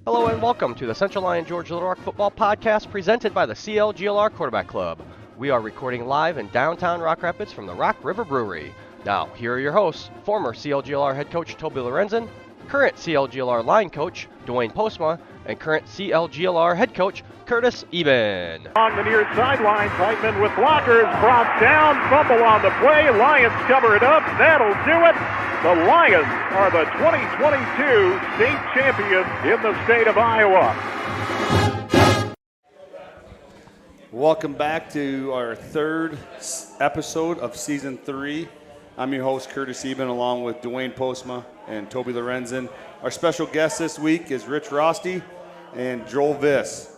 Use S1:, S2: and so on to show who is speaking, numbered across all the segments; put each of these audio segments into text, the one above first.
S1: Hello and welcome to the Central Lyon George Little Rock Football Podcast presented by the CLGLR Quarterback Club. We are recording live in downtown Rock Rapids from the Rock River Brewery. Now, here are your hosts, former CLGLR head coach Toby Lorenzen, current CLGLR line coach Dwayne Postma, and current CLGLR head coach Curtis Eben.
S2: On the near sideline, Teichman with blockers, brought down, fumble on the play, Lions cover it up, that'll do it. The Lions are the 2022 state champions in the state of Iowa.
S3: Welcome back to our third episode of Season 3. I'm your host, Curtis Eben, along with Dwayne Postma and Toby Lorenzen. Our special guest this week is Rich Roste and Joel Vis,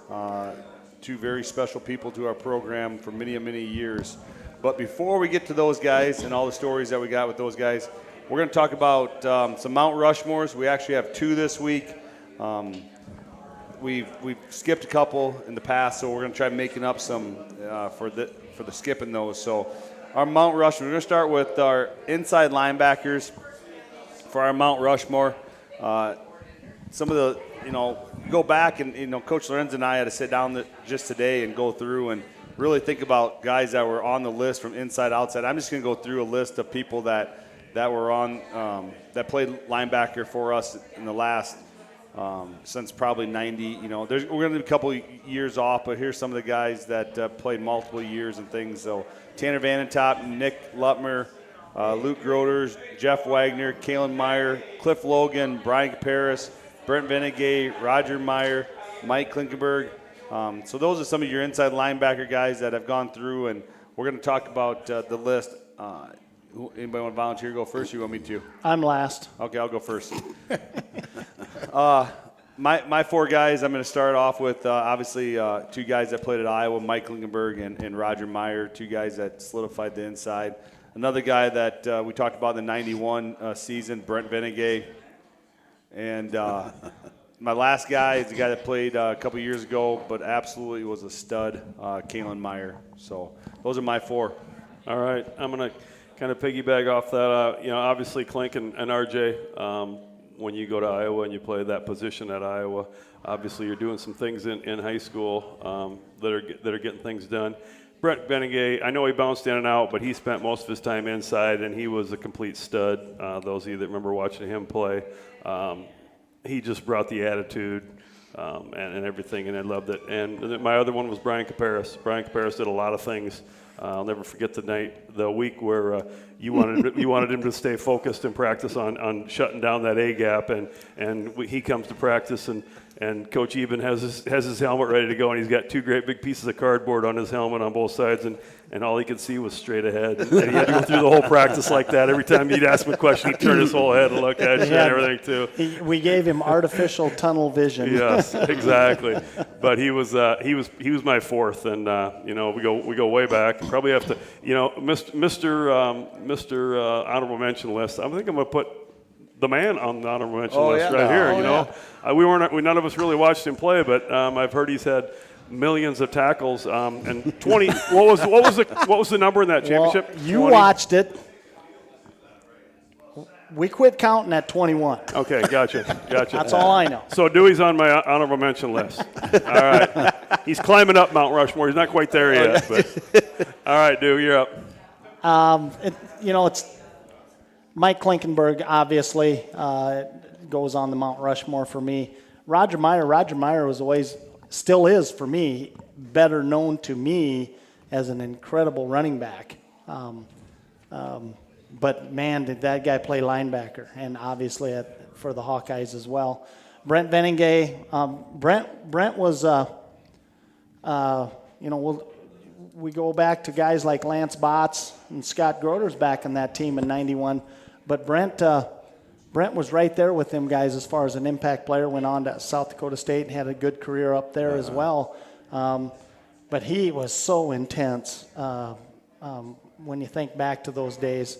S3: two very special people to our program for many, many years. But before we get to those guys and all the stories that we got with those guys, we're going to talk about some Mount Rushmores. We actually have two this week. We've skipped a couple in the past, so we're going to try making up some for the skipping those. So our Mount Rushmore, we're going to start with our inside linebackers for our Mount Rushmore. Some of the, go back and, Coach Lorenzen and I had to sit down just today and go through and really think about guys that were on the list from inside, outside. I'm just going to go through a list of people that were on, that played linebacker for us in the last, since probably 90. We're going to do a couple years off, but here's some of the guys that played multiple years and things. So Tanner Vanentop, Nick Lutmer, Luke Groders, Jeff Wagner, Kalen Meyer, Cliff Logan, Brian Paris, Brent Venegay, Roger Meyer, Mike Klinkenberg. So those are some of your inside linebacker guys that have gone through, and we're going to talk about the list. Anybody want to volunteer to go first? You want me to?
S4: I'm last.
S3: Okay, I'll go first. My four guys, I'm going to start off with, obviously, two guys that played at Iowa, Mike Klinkenberg and Roger Meyer, two guys that solidified the inside. Another guy that we talked about in the 91 season, Brent Venegay. And my last guy is the guy that played a couple years ago, but absolutely was a stud, Kalen Meyer. So those are my four.
S5: All right, I'm going to kind of piggyback off that. Obviously Klink and RJ, when you go to Iowa and you play that position at Iowa, obviously you're doing some things in high school that are getting things done. Brent Venegay, I know he bounced in and out, but he spent most of his time inside, and he was a complete stud. Those of you that remember watching him play, he just brought the attitude and everything, and I loved it. And my other one was Brian Caparis. Brian Caparis did a lot of things. I'll never forget the week where you wanted him to stay focused and practice on shutting down that A gap, and he comes to practice and Coach Eben has his helmet ready to go, and he's got two great big pieces of cardboard on his helmet on both sides, and all he could see was straight ahead. And he had to go through the whole practice like that. Every time you'd ask him a question, he'd turn his whole head and look at you and everything too.
S4: We gave him artificial tunnel vision.
S5: Yes, exactly. But he was my fourth, and we go way back. Probably have to, Mr. Honorable Mention list. I think I'm gonna put the man on the honorable mention list right here. None of us really watched him play, but I've heard he's had millions of tackles and 20. What was the number in that championship?
S4: Well, you 20? Watched it. We quit counting at 21.
S5: Okay, gotcha.
S4: That's all I know.
S5: So Dewey's on my honorable mention list. All right, he's climbing up Mount Rushmore. He's not quite there yet, but all right, Dewey, you're up.
S4: It's Mike Klinkenberg, obviously, goes on the Mount Rushmore for me. Roger Meyer was always, still is for me, better known to me as an incredible running back. But, man, did that guy play linebacker, and obviously for the Hawkeyes as well. Brent Venegay, Brent was, we go back to guys like Lance Botts and Scott Groders back in that team in 91. But Brent was right there with them guys as far as an impact player, went on to South Dakota State and had a good career up there as well. But he was so intense when you think back to those days.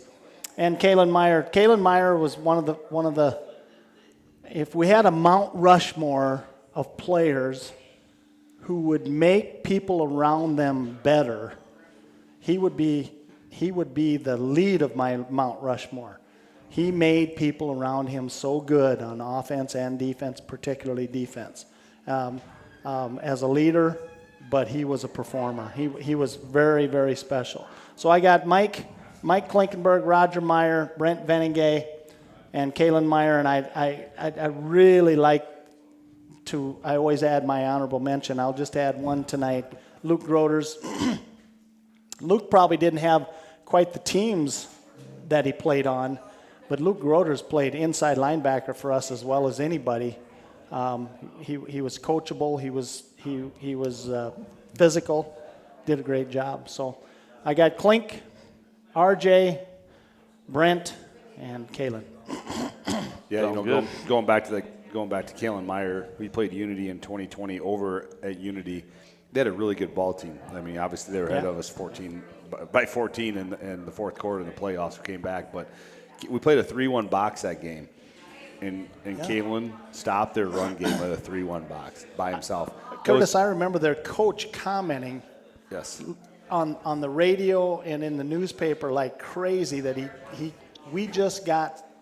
S4: And Kalen Meyer was one of the if we had a Mount Rushmore of players who would make people around them better, he would be the lead of my Mount Rushmore. he made people around him so good on offense and defense, particularly defense. As a leader, but he was a performer. He was very, very special. So I got Mike Klinkenberg, Roger Meyer, Brent Veningay, and Kalen Meyer, and I really like to, I always add my honorable mention. I'll just add one tonight. Luke Groders. Luke probably didn't have quite the teams that he played on, but Luke Groders played inside linebacker for us as well as anybody. He was coachable. He was physical. Did a great job. So I got Klink, RJ, Brent, and Kalen.
S3: Yeah, you know, going back to Kalen Meyer, we played Unity in 2020 over at Unity. They had a really good ball team. I mean, obviously they were ahead of us by 14 in the fourth quarter in the playoffs. We came back, but we played a 3-1 box that game. And Kalen stopped their run game with a 3-1 box by himself.
S4: Curtis, I remember their coach commenting on the radio and in the newspaper like crazy that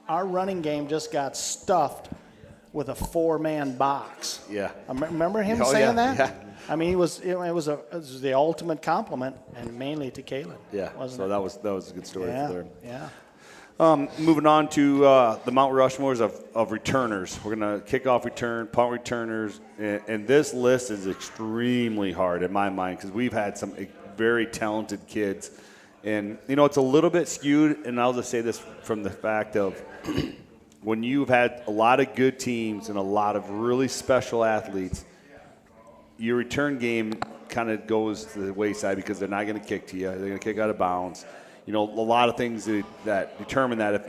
S4: our running game just got stuffed with a 4-man box.
S3: Yeah.
S4: Remember him saying that? Yeah. I mean, it was the ultimate compliment, and mainly to Kalen.
S3: Yeah.
S4: Wasn't
S3: so
S4: it?
S3: that was a good story for them.
S4: Yeah.
S3: Moving on to the Mount Rushmores of returners. We're going to kick off punt returners, and this list is extremely hard in my mind because we've had some very talented kids. And, you know, it's a little bit skewed, and I'll just say this from the fact of when you've had a lot of good teams and a lot of really special athletes, your return game kind of goes to the wayside because they're not going to kick to you. They're going to kick out of bounds. You know, a lot of things that determine that. If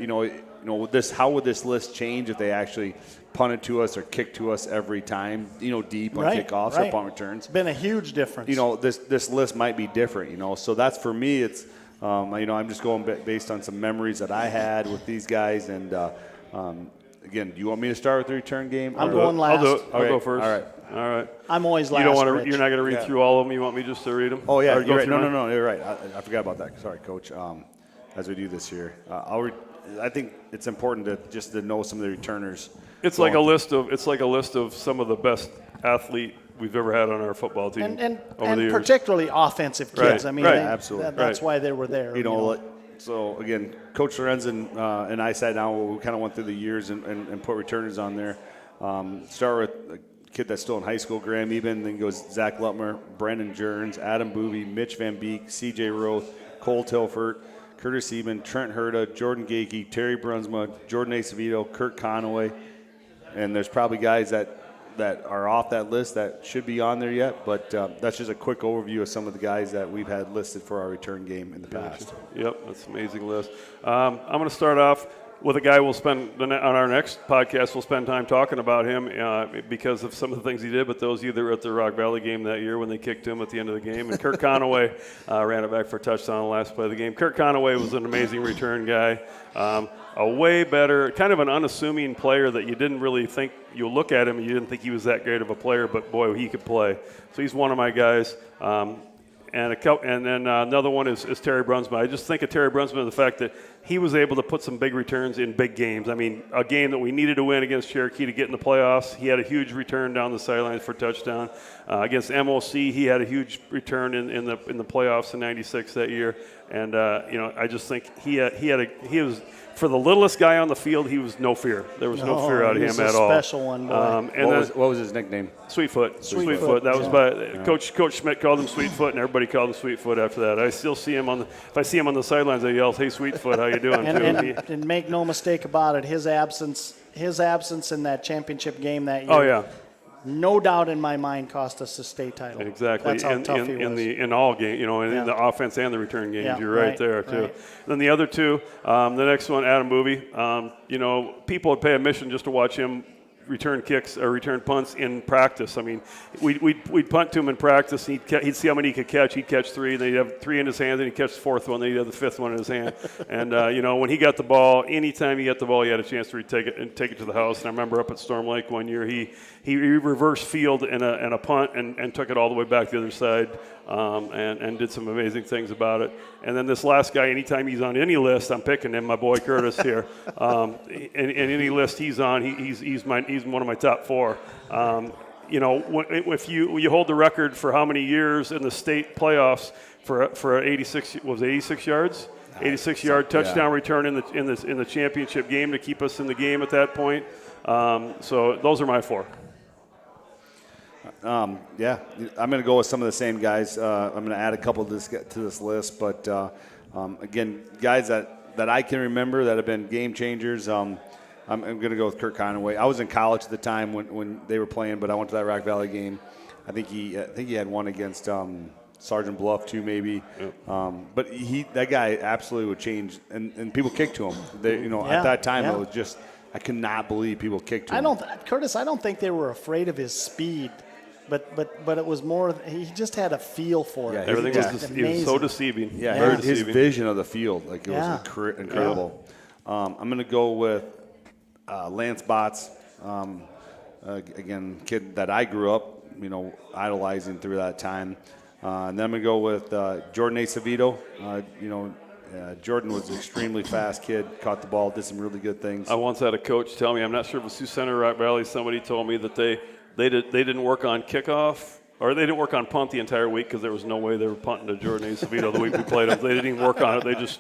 S3: with this, how would this list change if they actually punted to us or kicked to us every time? You know, deep on kickoffs or punt returns.
S4: It's been a huge difference.
S3: You know, this list might be different. You know, so that's for me. It's I'm just going based on some memories that I had with these guys. And again, do you want me to start with the return game?
S4: I'm going last.
S5: I'll do it. I'll go first.
S3: All right.
S4: I'm always last.
S5: You're not going to read through all of them. You want me just to read them?
S3: Oh yeah, you're right. No, you're right. I forgot about that. Sorry, Coach. As we do this here, I think it's important to know some of the returners.
S5: It's like a list of some of the best athlete we've ever had on our football team
S4: and
S5: over the years.
S4: Particularly offensive kids. I mean,
S3: absolutely.
S4: That's why they were there.
S3: You know. So again, Coach Lorenzen and I sat down. We kind of went through the years and put returners on there. Start with a kid that's still in high school, Graham Eben. Then goes Zach Lutmer, Brandon Jerns, Adam Booby, Mitch Van Beek, C.J. Roth, Cole Tilford, Curtis Eben, Trent Herta, Jordan Gakey, Terry Brunsma, Jordan Acevedo, Kurt Conaway, and there's probably guys that are off that list that should be on there yet, but that's just a quick overview of some of the guys that we've had listed for our return game in the past.
S5: Yep, that's an amazing list. I'm going to start off with a guy we'll spend on our next podcast. We'll spend time talking about him because of some of the things he did. But those of you that were at the Rock Valley game that year when they kicked him at the end of the game, and Kurt Conaway ran it back for a touchdown on the last play of the game. Kurt Conaway was an amazing return guy. A way better, kind of an unassuming player that you didn't really think, you look at him and you didn't think he was that great of a player, but boy, he could play. So he's one of my guys. And then another one is Terry Brunsma. I just think of Terry Brunsma and the fact that he was able to put some big returns in big games. I mean, a game that we needed to win against Cherokee to get in the playoffs, he had a huge return down the sidelines for a touchdown. Against MOC, he had a huge return in the playoffs in '96 that year. And I just think he was. For the littlest guy on the field, he was no fear. There was no fear out of him at all.
S4: Special one.
S3: What was his nickname?
S5: Sweetfoot. Sweetfoot. That was by Coach Schmidt called him Sweetfoot, and everybody called him Sweetfoot after that. I still see him if I see him on the sidelines, I yell, "Hey, Sweetfoot, how you doing?"
S4: And make no mistake about it, his absence in that championship game that year.
S5: Oh yeah.
S4: No doubt in my mind cost us the state title.
S5: Exactly.
S4: That's how tough he was.
S5: In all games, in the offense and the return games, you're right there too.
S4: Right.
S5: Then the other two, the next one, Adam Booby. People would pay admission just to watch him return kicks or return punts in practice. I mean, we'd punt to him in practice. And he'd see how many he could catch. He'd catch three. Then he'd have three in his hand. Then he'd catch the fourth one. Then he'd have the fifth one in his hand. And when he got the ball, anytime he got the ball, he had a chance to take it to the house. And I remember up at Storm Lake one year, he reversed field in a punt and took it all the way back the other side and did some amazing things about it. And then this last guy, anytime he's on any list, I'm picking him. My boy Curtis here. In any list he's on, he's one of my top 4. If you hold the record for how many years in the state playoffs for 86 yards. 86-yard touchdown return in the championship game to keep us in the game at that point. So those are my 4.
S3: I'm going to go with some of the same guys. I'm going to add a couple to this list, but again, guys that I can remember that have been game changers. I'm going to go with Kurt Conaway. I was in college at the time when they were playing, but I went to that Rock Valley game. I think he had one against Sergeant Bluff too, maybe. Yep. But that guy absolutely would change, and people kicked to him. At that time it was just, I could not believe people kicked to him.
S4: Curtis, I don't think they were afraid of his speed, but it was more, he just had a feel for it.
S5: Everything was so deceiving.
S3: Yeah, his vision of the field, it was incredible. Yeah. I'm going to go with Lance Botts, again, kid that I grew up, idolizing through that time. And then I'm going to go with Jordan Acevedo. Jordan was an extremely fast kid, caught the ball, did some really good things.
S5: I once had a coach tell me, I'm not sure if it was Sioux Center or Rock Valley, somebody told me that they didn't work on kickoff, or they didn't work on punt the entire week because there was no way they were punting to Jordan Acevedo the week we played them. They didn't even work on it.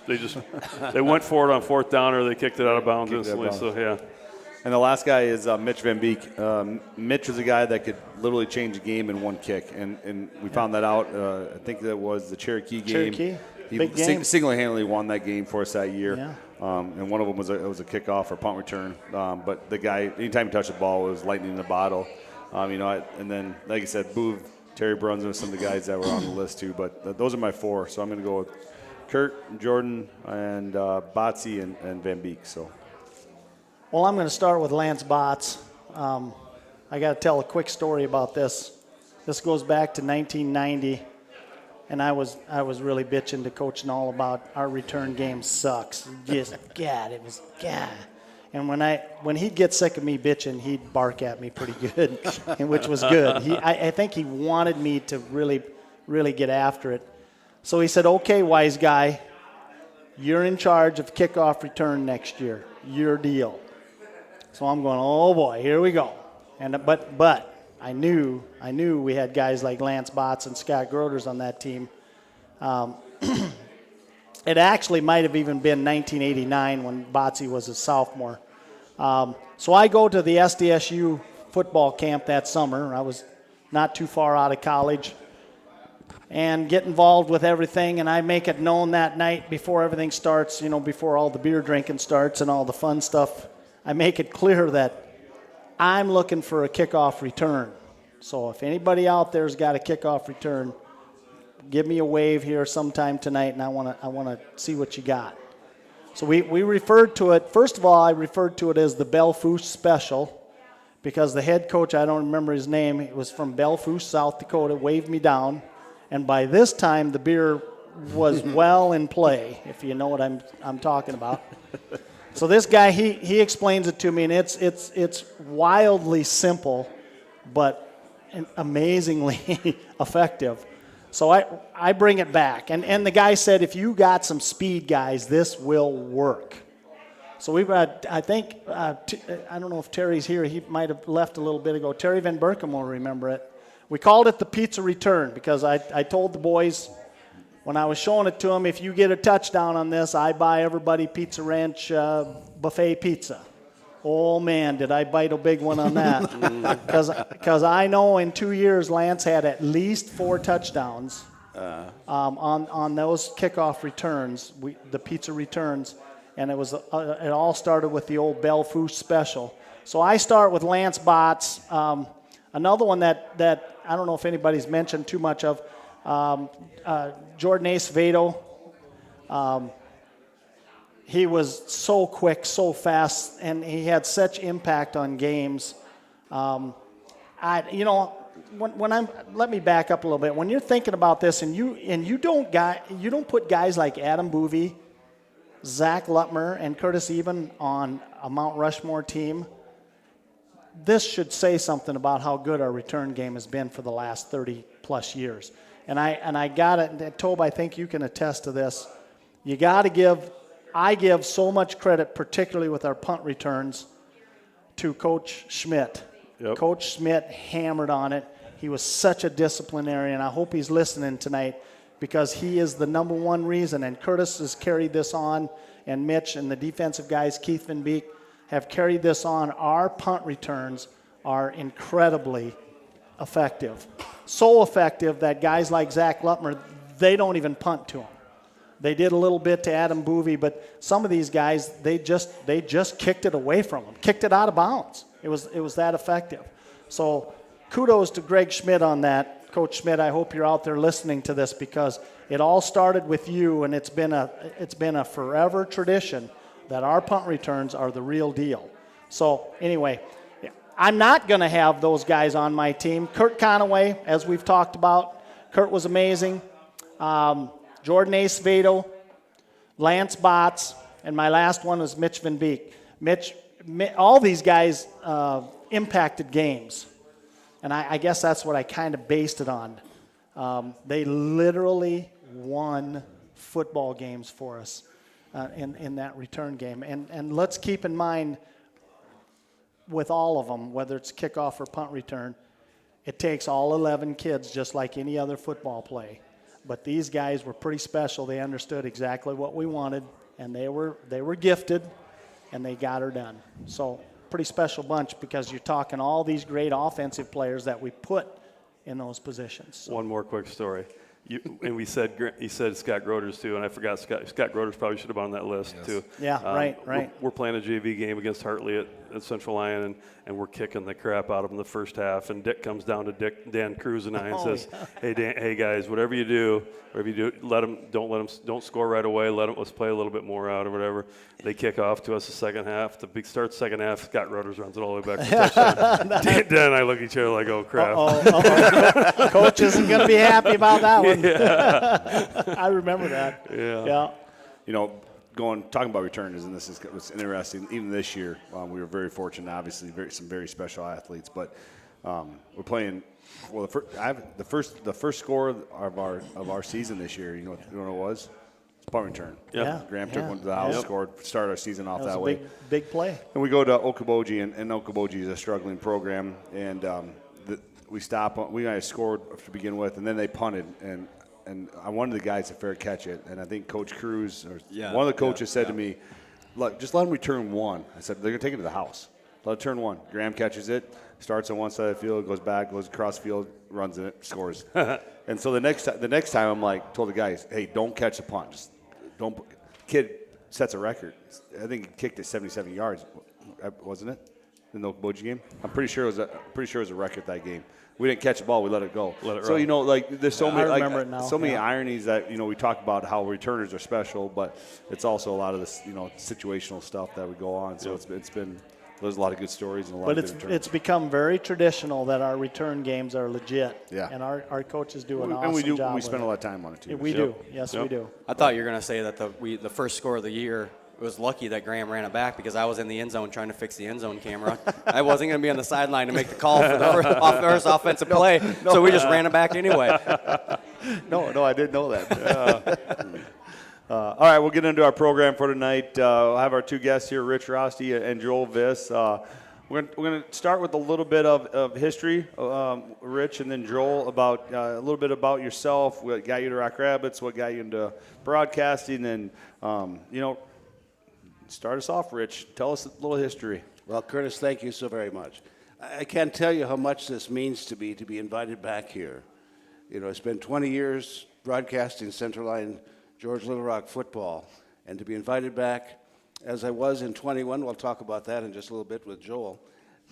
S5: They went for it on 4th down, or they kicked it out of bounds instantly. So yeah.
S3: And the last guy is Mitch Van Beek. Mitch was a guy that could literally change a game in one kick, and we found that out. I think that was the Cherokee game.
S4: Big game.
S3: Single-handedly won that game for us that year.
S4: Yeah.
S3: And one of them was a kickoff or punt return. But the guy, anytime he touched the ball, it was lightning in the bottle. And then, like I said, Boove, Terry Brunswick, some of the guys that were on the list too. But those are my 4. So I'm going to go with Kurt, Jordan, and Botsy and Van Beek. So.
S4: Well, I'm going to start with Lance Botts. I got to tell a quick story about this. This goes back to 1990, and I was really bitching to Coach Null about our return game sucks. Just it was. And when he'd get sick of me bitching, he'd bark at me pretty good, which was good. I think he wanted me to really, really get after it. So he said, "Okay, wise guy, you're in charge of kickoff return next year. Your deal." So I'm going, oh boy, here we go. But I knew we had guys like Lance Botts and Scott Groders on that team. It actually might have even been 1989 when Botsy was a sophomore. So I go to the SDSU football camp that summer. I was not too far out of college, and get involved with everything. And I make it known that night before everything starts, before all the beer drinking starts and all the fun stuff. I make it clear that I'm looking for a kickoff return. So if anybody out there's got a kickoff return, give me a wave here sometime tonight, and I want to see what you got. So we referred to it. First of all, I referred to it as the Belfouche Special, because the head coach, I don't remember his name, it was from Belfouche, South Dakota, waved me down, and by this time the beer was well in play, if you know what I'm talking about. So this guy, he explains it to me, and it's wildly simple, but amazingly effective. So I bring it back, and the guy said, if you got some speed guys, this will work. So we've got, I think, I don't know if Terry's here. He might have left a little bit ago. Terry Van Berkem will remember it. We called it the pizza return because I told the boys, when I was showing it to them, if you get a touchdown on this, I buy everybody Pizza Ranch buffet pizza. Oh, man, did I bite a big one on that. Because I know in 2 years, Lance had at least 4 touchdowns on those kickoff returns, the pizza returns, and it all started with the old Belfouche Special. So I start with Lance Botts. Another one that I don't know if anybody's mentioned too much of, Jordan Acevedo. He was so quick, so fast, and he had such impact on games. Let me back up a little bit. When you're thinking about this, and you don't put guys like Adam Boovie, Zach Lutmer, and Curtis Even on a Mount Rushmore team, this should say something about how good our return game has been for the last 30 plus years. And I got it, and Tobe, I think you can attest to this. I give so much credit, particularly with our punt returns, to Coach Schmidt.
S5: Yep.
S4: Coach Schmidt hammered on it. He was such a disciplinarian. I hope he's listening tonight, because he is the number one reason. And Curtis has carried this on, and Mitch and the defensive guys, Keith Van Beek, have carried this on. Our punt returns are incredibly effective. So effective that guys like Zach Lutmer, they don't even punt to him. They did a little bit to Adam Boovey, but some of these guys, they just kicked it away from him, kicked it out of bounds. It was that effective. So kudos to Greg Schmidt on that. Coach Schmidt, I hope you're out there listening to this, because it all started with you, and it's been a forever tradition that our punt returns are the real deal. So anyway, I'm not going to have those guys on my team. Kurt Conaway, as we've talked about, Kurt was amazing. Jordan Acevedo, Lance Botts, and my last one was Mitch Van Beek. All these guys impacted games, and I guess that's what I kind of based it on. They literally won football games for us in that return game. And let's keep in mind, with all of them, whether it's kickoff or punt return, it takes all 11 kids, just like any other football play. But these guys were pretty special. They understood exactly what we wanted, and they were gifted, and they got her done. So pretty special bunch, because you're talking all these great offensive players that we put in those positions. So.
S5: One more quick story. You said Scott Groders too, and I forgot Scott Groders probably should have been on that list too.
S4: Yeah, right.
S5: We're playing a JV game against Hartley at Central Lyon, and we're kicking the crap out of them the first half. And Dick comes down to Dan Cruz and I and says, "Hey Dan, hey guys, whatever you do, don't score right away. Let's play a little bit more out or whatever." They kick off to us the second half. The big start second half. Scott Groders runs it all the way back to touchdown. Dan and I look at each other like, "Oh crap!"
S4: Coach isn't going to be happy about that one.
S5: Yeah.
S4: I remember that.
S5: Yeah.
S3: You know, talking about returns, and this was interesting. Even this year, we were very fortunate. Obviously, some very special athletes, but we're playing. Well, the first score of our season this year. You know what it was? It's punt return.
S5: Yep.
S4: Yeah.
S3: Graham took one to the house, scored, started our season off that way.
S4: Big play.
S3: And we go to Okoboji, and Okoboji is a struggling program, and we stop. We guys scored to begin with, and then they punted, and I wanted the guys to fair catch it, and I think Coach Cruz or one of the coaches said to me, "Look, just let them return one." I said, "They're gonna take it to the house. Let it turn one." Graham catches it, starts on one side of the field, goes back, goes across the field, runs in it, scores. And so the next time, I'm like, told the guys, "Hey, don't catch the punt. Just don't." Kid sets a record. I think he kicked it 77 yards, wasn't it? In the Okoboji game, I'm pretty sure it was a record that game. We didn't catch the ball; we let it go. So you know, like there's so many ironies that we talk about how returners are special, but it's also a lot of this situational stuff that we go on. So there's a lot of good stories and a lot of good returns.
S4: It's become very traditional that our return games are legit.
S3: Yeah.
S4: And our coaches do an awesome
S3: and
S4: job.
S3: We spend a lot of time on it too.
S4: We do. Yes, we do.
S1: I thought you were going to say that the first score of the year. It was lucky that Graham ran it back, because I was in the end zone trying to fix the end zone camera. I wasn't going to be on the sideline to make the call for the first offensive play, so we just ran it back anyway.
S3: No, I didn't know that. All right, we'll get into our program for tonight. We'll have our two guests here, Rich Roste and Joel Vis. We're going to start with a little bit of history, Rich, and then Joel, about a little bit about yourself, what got you to Rock Rapids, what got you into broadcasting, and start us off, Rich. Tell us a little history.
S6: Well, Curtis, thank you so very much. I can't tell you how much this means to me to be invited back here. It's been 20 years broadcasting Central Line George Little Rock football, and to be invited back as I was in 21, we'll talk about that in just a little bit with Joel,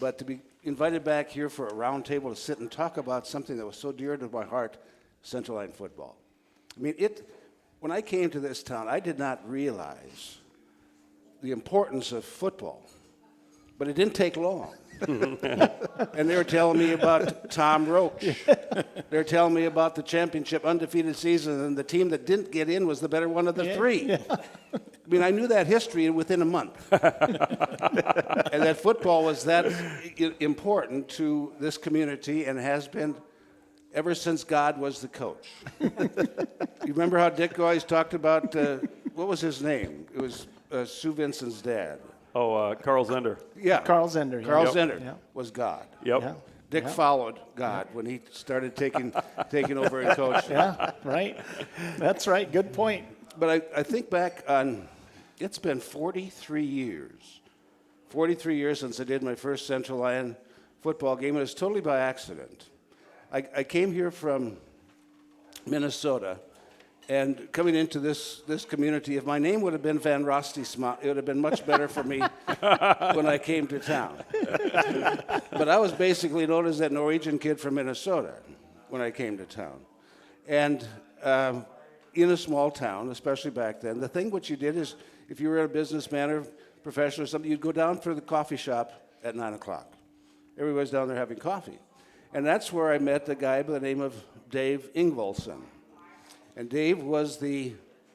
S6: but to be invited back here for a round table to sit and talk about something that was so dear to my heart, Central Line football. I mean, when I came to this town, I did not realize the importance of football, but it didn't take long. And they were telling me about Tom Roach. They're telling me about the championship undefeated season, and the team that didn't get in was the better one of the three. Yeah. I mean, I knew that history within a month. And that football was that important to this community and has been ever since God was the coach. You remember how Dick always talked about, what was his name? It was Sue Vincent's dad.
S5: Oh, Carl Zender.
S6: Yeah.
S4: Carl Zender.
S6: Carl
S4: Yeah.
S6: Zender
S4: Yeah.
S6: was God.
S5: Yep.
S4: Yeah.
S6: Dick followed God when he started taking over and coaching.
S4: Yeah, right. That's right. Good point.
S6: But I think back on, it's been 43 years. 43 years since I did my first Central Lyon football game. It was totally by accident. I came here from Minnesota, and coming into this community, if my name would have been Van Roste, it would have been much better for me when I came to town. But I was basically known as that Norwegian kid from Minnesota when I came to town. And in a small town, especially back then, the thing what you did is, if you were a businessman or professional or something, you'd go down for the coffee shop at 9 o'clock. Everybody's down there having coffee. And that's where I met a guy by the name of Dave Ingvaldsson. And Dave was the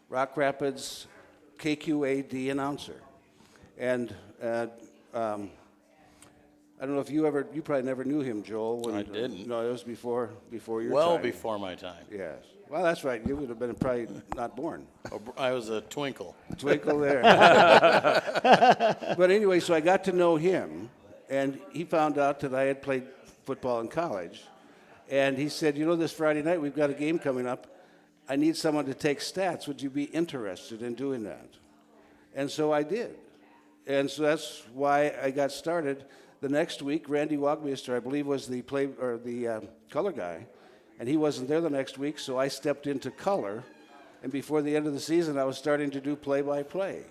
S6: Rock Rapids KQAD announcer. And I don't know if you probably never knew him, Joel.
S7: I didn't.
S6: No, it was before your
S7: Well
S6: time.
S7: before my time.
S6: Yes. Well, that's right. You would have been probably not born.
S7: I was a twinkle.
S6: Twinkle there. But anyway, so I got to know him, and he found out that I had played football in college. And he said, this Friday night we've got a game coming up. I need someone to take stats. Would you be interested in doing that? And so I did. And so that's why I got started. The next week, Randy Wagmeister, I believe, was the color guy. And he wasn't there the next week, so I stepped into color. And before the end of the season, I was starting to do play-by-play.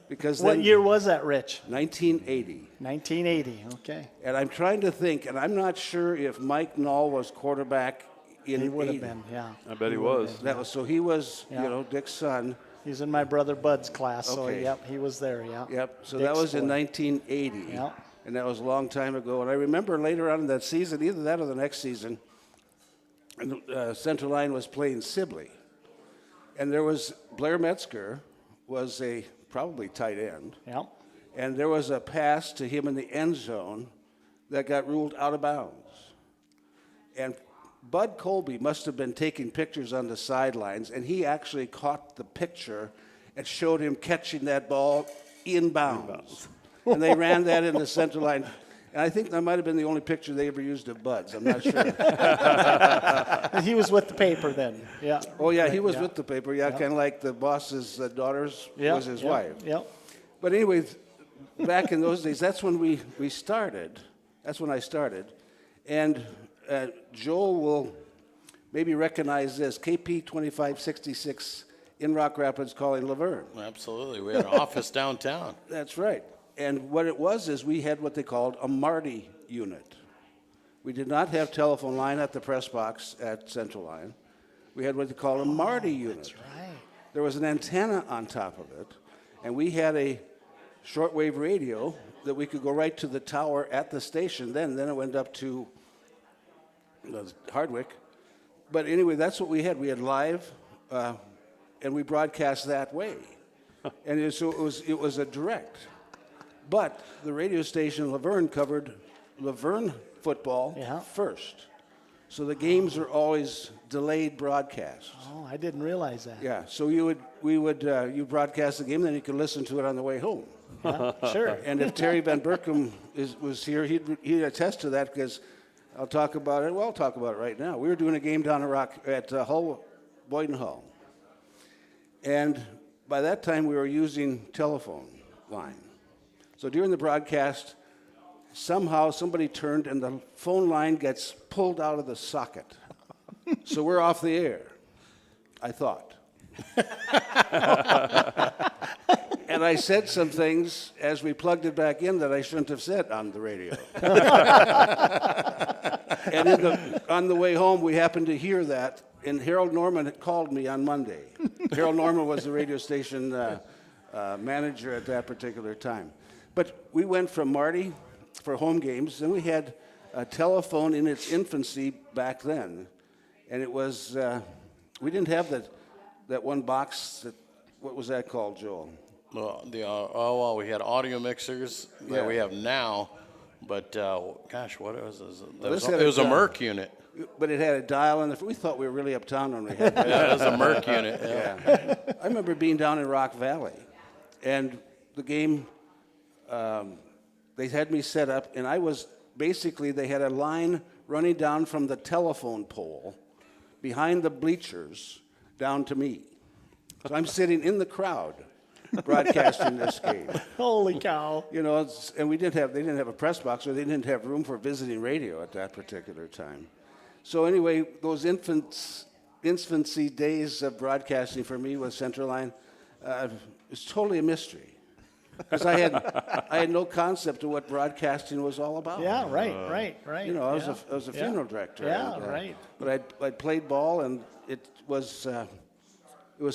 S6: Because
S4: What year was that, Rich?
S6: 1980.
S4: 1980. Okay.
S6: And I'm trying to think, and I'm not sure if Mike Knoll was quarterback in
S4: He would
S6: 80.
S4: have been. Yeah.
S5: I bet he was.
S6: That was so he was,
S4: Yeah.
S6: Dick's son.
S4: He's in my brother Bud's class, so
S6: Okay.
S4: yep, he was there. Yeah.
S6: Yep. So
S4: Dick's
S6: that was in
S4: boy.
S6: 1980.
S4: Yeah.
S6: And that was a long time ago. And I remember later on in that season, either that or the next season, Central Lyon was playing Sibley. And there was Blair Metzger was a probably tight end.
S4: Yep.
S6: And there was a pass to him in the end zone that got ruled out of bounds. And Bud Colby must have been taking pictures on the sidelines, and he actually caught the picture and showed him catching that ball in bounds. And they ran that in the Central Lyon. And I think that might have been the only picture they ever used of Bud's. I'm not sure.
S4: He was with the paper then. Yeah.
S6: Oh, yeah, he was
S4: Yeah.
S6: with the paper. Yeah, kind of like the boss's daughter's
S4: Yep,
S6: was his
S4: yep,
S6: wife.
S4: Yep.
S6: But anyway, back in those days, that's when we started. That's when I started. And Joel will maybe recognize this. KP 2566 in Rock Rapids calling Laverne.
S7: Absolutely. We had an office downtown.
S6: That's right. And what it was is we had what they called a Marty unit. We did not have telephone line at the press box at Central Lyon. We had what they called a Marty unit.
S4: That's right.
S6: There was an antenna on top of it, and we had a shortwave radio that we could go right to the tower at the station. Then it went up to Hardwick. But anyway, that's what we had. We had live, and we broadcast that way. And it was a direct. But the radio station Laverne covered Laverne football first. So the games are always delayed broadcasts.
S4: Oh, I didn't realize that.
S6: Yeah, so you broadcast the game, then you could listen to it on the way home.
S4: Yeah, sure.
S6: And if Terry Van Berkom was here, he'd attest to that, because I'll talk about it. Well, I'll talk about it right now. We were doing a game down at Hull, Boyden Hall. And by that time, we were using telephone line. So during the broadcast, somehow somebody turned and the phone line gets pulled out of the socket. So we're off the air, I thought. And I said some things as we plugged it back in that I shouldn't have said on the radio. And on the way home, we happened to hear that, and Harold Norman had called me on Monday. Harold Norman was the radio station manager at that particular time. But we went from Marty for home games, then we had a telephone in its infancy back then, and it was, we didn't have that one box, what was that called, Joel?
S7: Well, we had audio mixers that we have now, But gosh, what was it?
S6: It
S7: was a Merc unit.
S6: But it had a dial, and we thought we were really uptown when we had that.
S7: Yeah, it was a Merc unit. Yeah.
S6: I remember being down in Rock Valley, and the game, they had me set up, and I was basically, they had a line running down from the telephone pole behind the bleachers down to me. So I'm sitting in the crowd broadcasting this game.
S4: Holy cow.
S6: You know, and they didn't have a press box, or they didn't have room for visiting radio at that particular time. So anyway, those infancy days of broadcasting for me with Centerline, it's totally a mystery. Because I had no concept of what broadcasting was all about.
S4: Yeah, right.
S6: You know, I was a funeral director.
S4: Yeah,
S6: and,
S4: right.
S6: But I played ball, and it was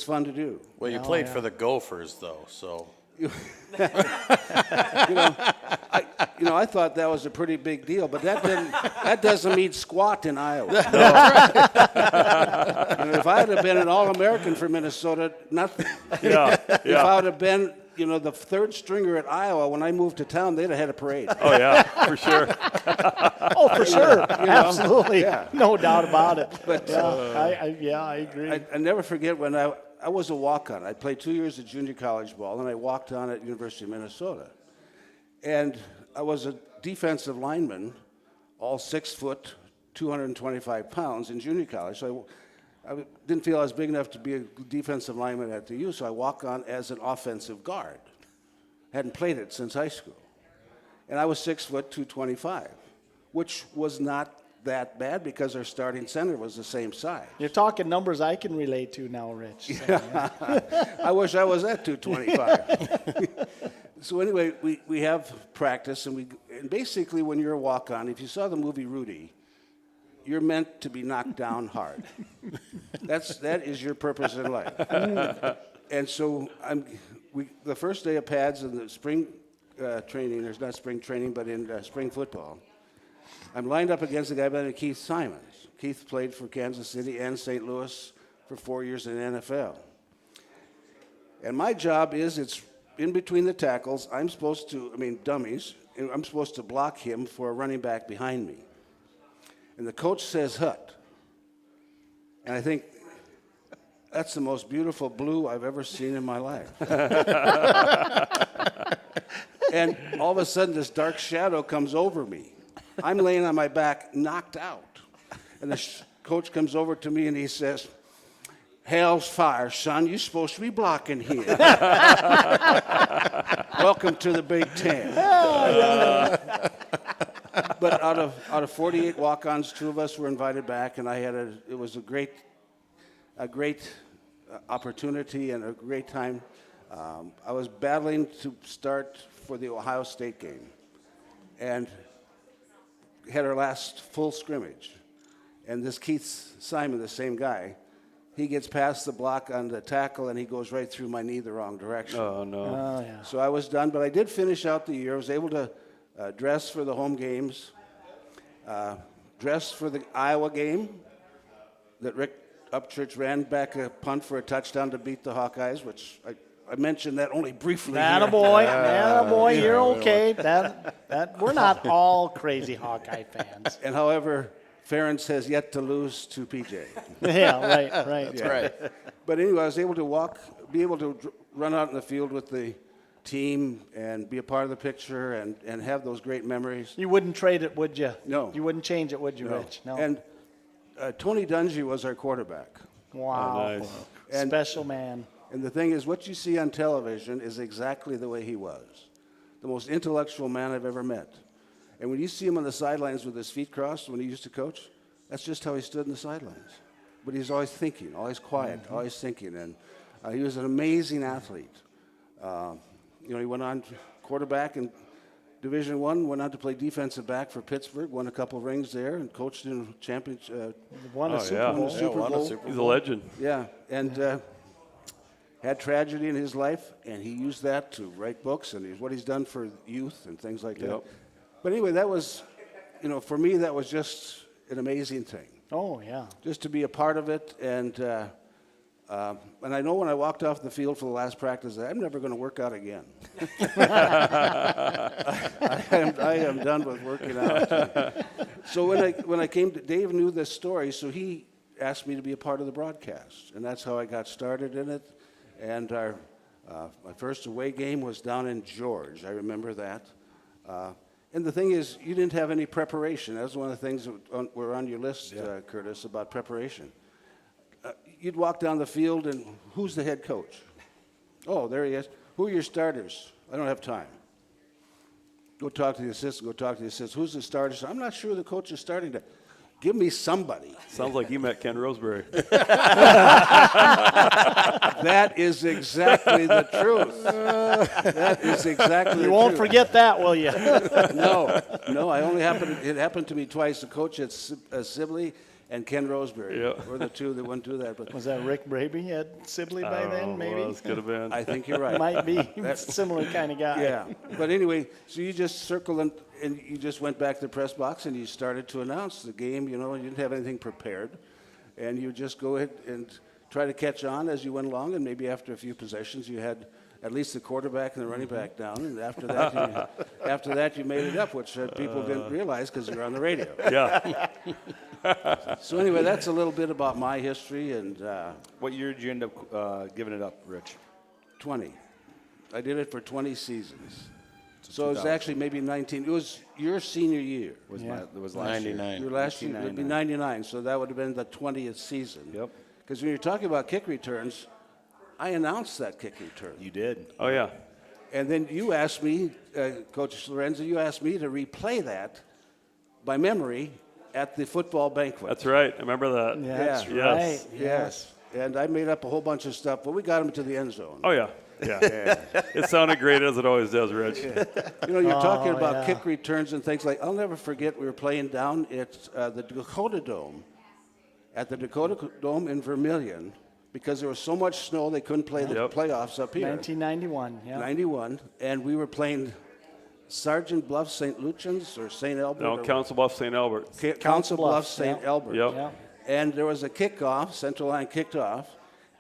S6: fun to do.
S7: Well, you played for the Gophers, though, so.
S6: I thought that was a pretty big deal, but that doesn't mean squat in Iowa. If I had been an All-American for Minnesota, nothing.
S2: Yeah.
S6: If I would have been, the third stringer at Iowa, when I moved to town, they'd have had a parade.
S2: Oh, yeah, for sure.
S4: Oh, for sure. Absolutely.
S6: Yeah.
S4: No doubt about it.
S6: But
S4: I agree.
S6: I never forget when I was a walk-on. I played 2 years of junior college ball, and I walked on at University of Minnesota. And I was a defensive lineman, all 6 foot, 225 pounds in junior college. So I didn't feel I was big enough to be a defensive lineman at the U, so I walked on as an offensive guard. Hadn't played it since high school. And I was 6 foot, 225, which was not that bad because our starting center was the same size.
S4: You're talking numbers I can relate to now, Rich. So,
S6: I wish I was at 225. So anyway, we have practice, and basically when you're a walk-on, if you saw the movie Rudy, you're meant to be knocked down hard. That is your purpose in life. And so the first day of pads in the spring training, there's not spring training, but in spring football, I'm lined up against a guy by the name of Keith Simons. Keith played for Kansas City and St. Louis for 4 years in the NFL. And my job is, it's in between the tackles. Dummies. I'm supposed to block him for a running back behind me. And the coach says, "Hut." And I think, that's the most beautiful blue I've ever seen in my life. And all of a sudden, this dark shadow comes over me. I'm laying on my back, knocked out. And the coach comes over to me and he says, "Hell's fire, son. You're supposed to be blocking here." Welcome to the Big Ten. But out of 48 walk-ons, 2 of us were invited back, and it was a great opportunity and a great time. I was battling to start for the Ohio State game, and had our last full scrimmage. And this Keith Simon, the same guy, he gets past the block on the tackle, and he goes right through my knee the wrong direction.
S5: Oh, no.
S4: oh, yeah.
S6: So I was done, but I did finish out the year. I was able to dress for the home games, dress for the Iowa game that Rick Upchurch ran back a punt for a touchdown to beat the Hawkeyes, which I mentioned that only briefly.
S4: Attaboy, you're okay. That we're not all crazy Hawkeye fans.
S6: And however, Ferentz has yet to lose to PJ.
S4: Yeah, right.
S7: That's right.
S6: But anyway, I was able to be able to run out in the field with the team and be a part of the picture and have those great memories.
S4: You wouldn't trade it, would you?
S6: No.
S4: You wouldn't change it, would you,
S6: No.
S4: Rich? No.
S6: And Tony Dungy was our quarterback.
S4: Wow.
S5: Oh, nice.
S6: And-
S4: Special man.
S6: And the thing is, what you see on television is exactly the way he was. The most intellectual man I've ever met. And when you see him on the sidelines with his feet crossed when he used to coach, that's just how he stood in the sidelines. But he's always thinking, always quiet, always thinking. And he was an amazing athlete. He went on quarterback in Division I, went on to play defensive back for Pittsburgh, won a couple rings there, and coached in championship.
S4: Won a Super Bowl.
S6: Super Bowl.
S5: He's a legend.
S6: Yeah, and had tragedy in his life, and he used that to write books, and what he's done for youth and things like that.
S5: Yep.
S6: But anyway, that was, for me, that was just an amazing thing.
S4: Oh, yeah.
S6: Just to be a part of it, and And I know when I walked off the field for the last practice, I'm never going to work out again. I am done with working out. So when I came to, Dave knew this story, so he asked me to be a part of the broadcast. And that's how I got started in it. And my first away game was down in George. I remember that. And the thing is, you didn't have any preparation. That was one of the things that were on your list, Curtis, about preparation. You'd walk down the field, and who's the head coach? Oh, there he is. Who are your starters? I don't have time. Go talk to the assistant. Who's the starters? I'm not sure the coach is starting to. Give me somebody.
S5: Sounds like you met Ken Roseberry.
S6: That is exactly the truth. That is exactly
S4: You won't forget that, will you?
S6: No, it happened to me twice. The coach at Sibley and Ken Roseberry were the two that wouldn't do that. But
S4: Was that Rick Braby at Sibley by then, maybe?
S5: Well, could have been.
S6: I think you're right.
S4: Might be. Similar kind of guy.
S6: Yeah. But anyway, so you just circled and you just went back to the press box and you started to announce the game. You didn't have anything prepared. And you just go ahead and try to catch on as you went along. And maybe after a few possessions, you had at least the quarterback and the running back down. And after that, you made it up, which people didn't realize because you're on the radio.
S5: Yeah.
S6: So anyway, that's a little bit about my history. And
S3: What year did you end up giving it up, Rich?
S6: 20. I did it for 20 seasons. So it was actually maybe 19. It was your senior year.
S3: It was last year.
S7: 99.
S6: Your last year would be 99. So that would have been the 20th season.
S3: Yep.
S6: Because when you're talking about kick returns, I announced that kick return.
S3: You did.
S5: Oh, yeah.
S6: And then you asked me, Coach Lorenzo, you asked me to replay that by memory at the football banquet.
S5: That's right. I remember that.
S4: Yeah, that's
S5: Yes.
S4: right.
S6: Yes. And I made up a whole bunch of stuff, but we got him to the end zone.
S5: Oh, yeah. Yeah. It sounded great, as it always does, Rich.
S6: You're talking about kick returns and things like, I'll never forget, we were playing down at the Dakota Dome, in Vermilion, because there was so much snow they couldn't play the playoffs up here.
S4: 1991, yeah.
S6: 91, and we were playing Sergeant Bluff St. Lucian's or St. Albert.
S5: No, Council Bluffs, St. Albert.
S6: Council Bluffs, St. Albert.
S5: Yep.
S4: Yeah.
S6: And there was a kickoff, Central Line kicked off,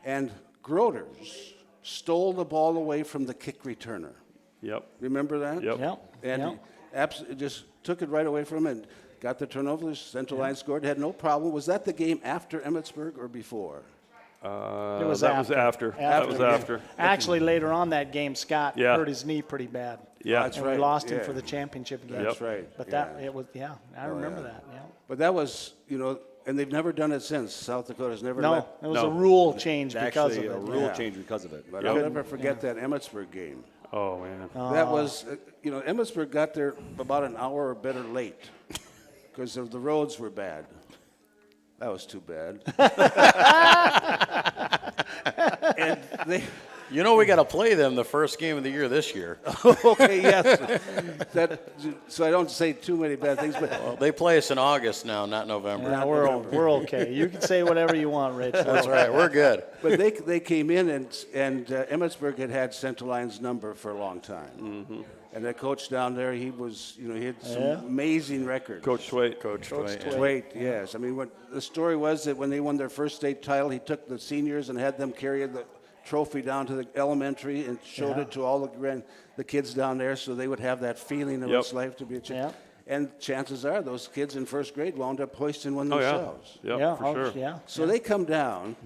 S6: and Groders stole the ball away from the kick returner.
S5: Yep.
S6: Remember that?
S5: Yep.
S4: Yeah.
S6: And he just took it right away from him and got the turnover. Central Line scored, had no problem. Was that the game after Emmitsburg or before?
S4: It was
S5: That was after. That was after.
S4: Actually, later on that game, Scott
S5: Yeah.
S4: hurt his knee pretty bad.
S5: Yeah.
S6: That's
S4: And
S6: right.
S4: we lost him
S6: Yeah.
S4: for the championship game.
S6: That's right.
S4: But
S6: Yeah.
S4: it was, I remember that, yeah.
S6: But that was, and they've never done it since. South Dakota's never
S4: No,
S6: let.
S4: it was a rule change because of
S3: Actually,
S4: it.
S3: a rule change because of it.
S6: But I'll never forget that Emmitsburg game.
S5: Oh, man.
S6: That was, Emmitsburg got there about an hour or better late because the roads were bad. That was too bad. And they.
S7: We got to play them the first game of the year this year.
S6: Okay, yes. So I don't say too many bad things, but
S7: Well, they play us in August now, not November.
S4: Yeah, we're okay. You can say whatever you want, Rich.
S7: That's right. We're good.
S6: but they came in and Emmitsburg had Central Line's number for a long time, and that coach down there, he had some amazing records.
S5: Coach Thwaite.
S6: Wait, yes. I mean, the story was that when they won their first state title, he took the seniors and had them carry the trophy down to the elementary and showed it to all the kids down there, so they would have that feeling of its life to be a champion. And chances are those kids in first grade wound up hoisting one themselves.
S5: Yeah, for sure.
S4: Yeah.
S6: So they come down,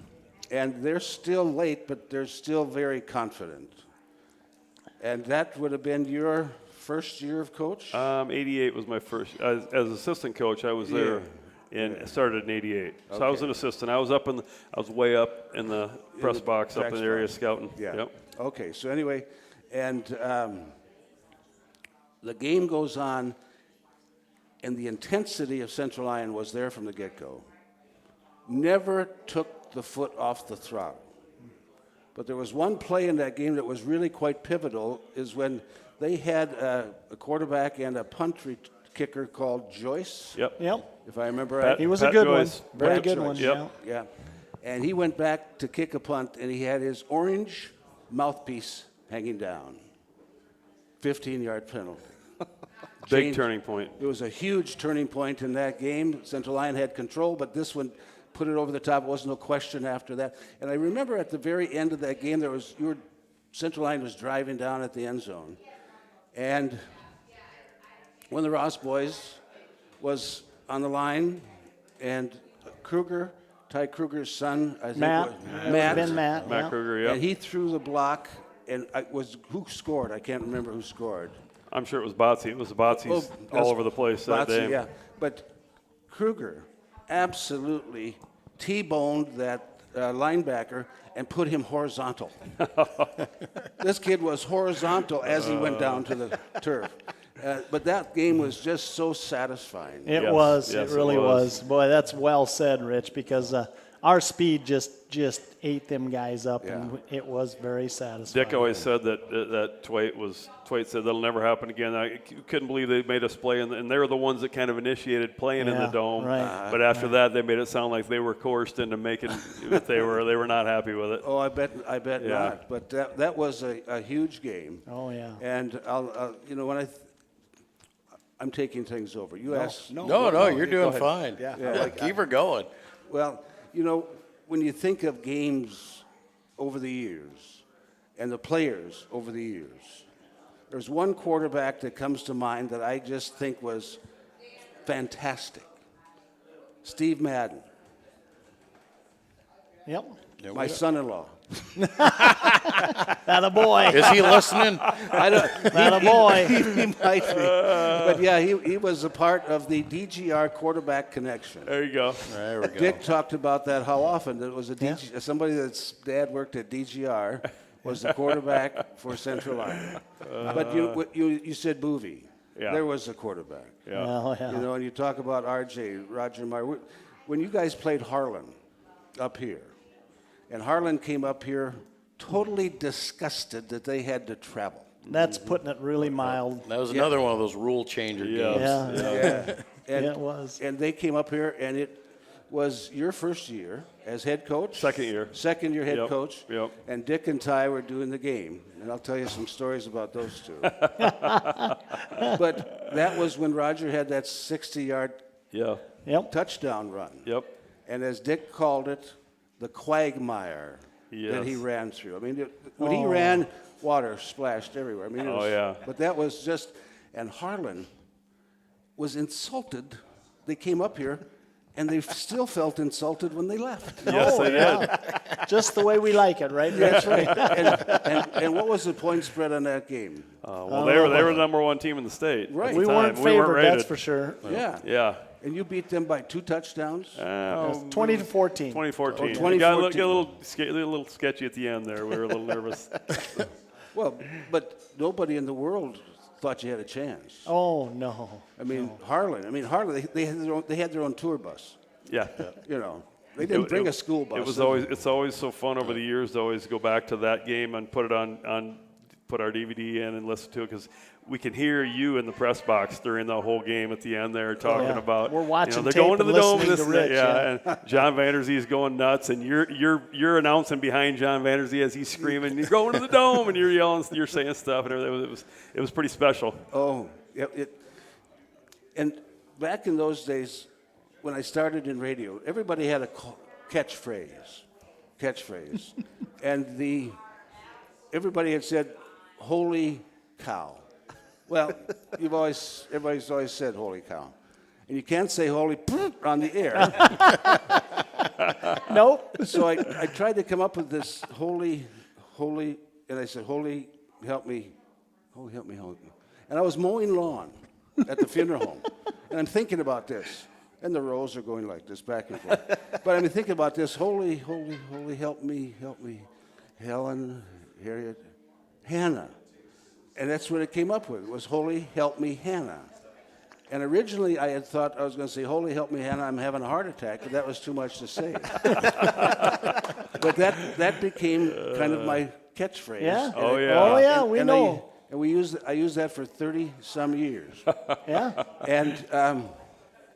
S6: and they're still late, but they're still very confident. And that would have been your first year of coach?
S5: 88 was my first. As assistant coach, I was there and started in 88. So I was an assistant. I was way up in the press box up in the area scouting.
S6: Yeah.
S5: Yep.
S6: Okay, so anyway, and the game goes on, and the intensity of Central Line was there from the get-go. Never took the foot off the throttle. But there was one play in that game that was really quite pivotal, is when they had a quarterback and a punt kicker called Joyce.
S5: Yep.
S6: If I remember right.
S4: He was a
S5: Pat
S4: good
S5: Joyce.
S4: one. Very
S6: Pat
S4: good
S6: Joyce.
S4: one.
S5: Yep.
S6: Yeah. And he went back to kick a punt, and he had his orange mouthpiece hanging down. 15-yard penalty.
S5: Big turning point.
S6: It was a huge turning point in that game. Central Line had control, but this one, put it over the top. It wasn't no question after that. And I remember at the very end of that game, Central Line was driving down at the end zone. And one of the Ross boys was on the line, and Ty Kruger's son, I think
S4: Matt
S5: Kruger, yeah.
S6: And he threw the block, and who scored? I can't remember who scored.
S5: I'm sure it was Botsy. It was Botsy's all over the place that day.
S6: Yeah, but Kruger absolutely T-boned that linebacker and put him horizontal. This kid was horizontal as he went down to the turf. But that game was just so satisfying.
S4: It
S5: Yes,
S4: was.
S5: yes,
S4: It really
S5: it
S4: was.
S5: was.
S4: Boy, that's well said, Rich, because our speed just ate them guys up, and it was very satisfying.
S5: Dick always said that Twait said that'll never happen again. I couldn't believe they made us play, and they were the ones that kind of initiated playing in the dome.
S4: Right.
S5: But after that, they made it sound like they were coerced into making that they were not happy with it.
S6: Oh, I bet not. But that was a huge game.
S4: Oh, yeah.
S6: And I'll when I'm taking things over. You asked.
S7: No, you're doing fine.
S6: Yeah.
S7: Keep her going.
S6: Well, when you think of games over the years and the players over the years, there's one quarterback that comes to mind that I just think was fantastic. Steve Madden.
S4: Yep.
S6: My son-in-law.
S4: That a boy.
S7: Is he listening?
S6: I don't.
S4: That a boy.
S6: He might be. But yeah, he was a part of the DGR quarterback connection.
S5: There you go.
S7: There we go.
S6: Dick talked about that, how often it was somebody that's dad worked at DGR was the quarterback for Central Line. But you said Boovie.
S5: Yeah.
S6: There was a quarterback.
S5: Yeah.
S4: Oh, yeah.
S6: And you talk about RJ, Roger Meyer. When you guys played Harlan up here, and Harlan came up here totally disgusted that they had to travel.
S4: That's putting it really mild.
S7: That was another one of those rule changer games.
S4: Yeah.
S6: And,
S4: It was.
S6: And they came up here, and it was your first year as head coach.
S5: Second year.
S6: Second year head coach.
S5: Yep.
S6: And Dick and Ty were doing the game. And I'll tell you some stories about those two. But that was when Roger had that 60-yard touchdown run.
S5: Yep.
S6: And as Dick called it, the quagmire that he ran through. I mean, when he ran, water splashed everywhere. I mean, But that was just, and Harlan was insulted. They came up here, and they still felt insulted when they left.
S5: Yes, they did.
S4: Just the way we like it, right?
S6: That's right. And what was the point spread on that game?
S5: Well, they were the number one team in the state.
S6: Right.
S5: At the
S4: We
S5: time.
S4: weren't favored, that's for sure.
S6: Yeah.
S5: Yeah.
S6: And you beat them by 2 touchdowns?
S4: 20-14.
S5: 2014.
S6: 2014.
S5: You got a little sketchy at the end there. We were a little nervous.
S6: Well, but nobody in the world thought you had a chance.
S4: Oh, no.
S6: I mean, Harlan, they had their own tour bus.
S5: Yeah.
S6: They didn't bring a school bus.
S5: It's always so fun over the years to always go back to that game and put it on put our DVD in and listen to it, because we can hear you in the press box during the whole game at the end there talking about.
S4: We're watching
S5: they're
S4: tape
S5: going to the
S4: and
S5: dome.
S4: listening to Rich,
S5: and John Vanderzee's going nuts, and you're announcing behind John Vanderzee as he's screaming, "You're going to the dome!" and you're yelling, you're saying stuff, and everything. It was pretty special.
S6: Oh, and back in those days, when I started in radio, everybody had a catchphrase, and everybody had said, "Holy cow." Well, everybody's always said "Holy cow," and you can't say "Holy" on the air.
S4: Nope.
S6: So I tried to come up with this holy, and I said, "Holy, help me, holy, help me, holy." And I was mowing lawn at the funeral home, and I'm thinking about this, and the rows are going like this back and forth. But I'm thinking about this: holy, holy, holy, help me, Helen, Harriet, Hannah. And that's what it came up with. It was "Holy, help me, Hannah." And originally I had thought I was going to say, "Holy, help me, Hannah, I'm having a heart attack," but that was too much to say. But that became kind of my catchphrase.
S4: Yeah.
S6: And
S4: we know.
S6: I used that for 30-some years.
S4: Yeah.
S6: And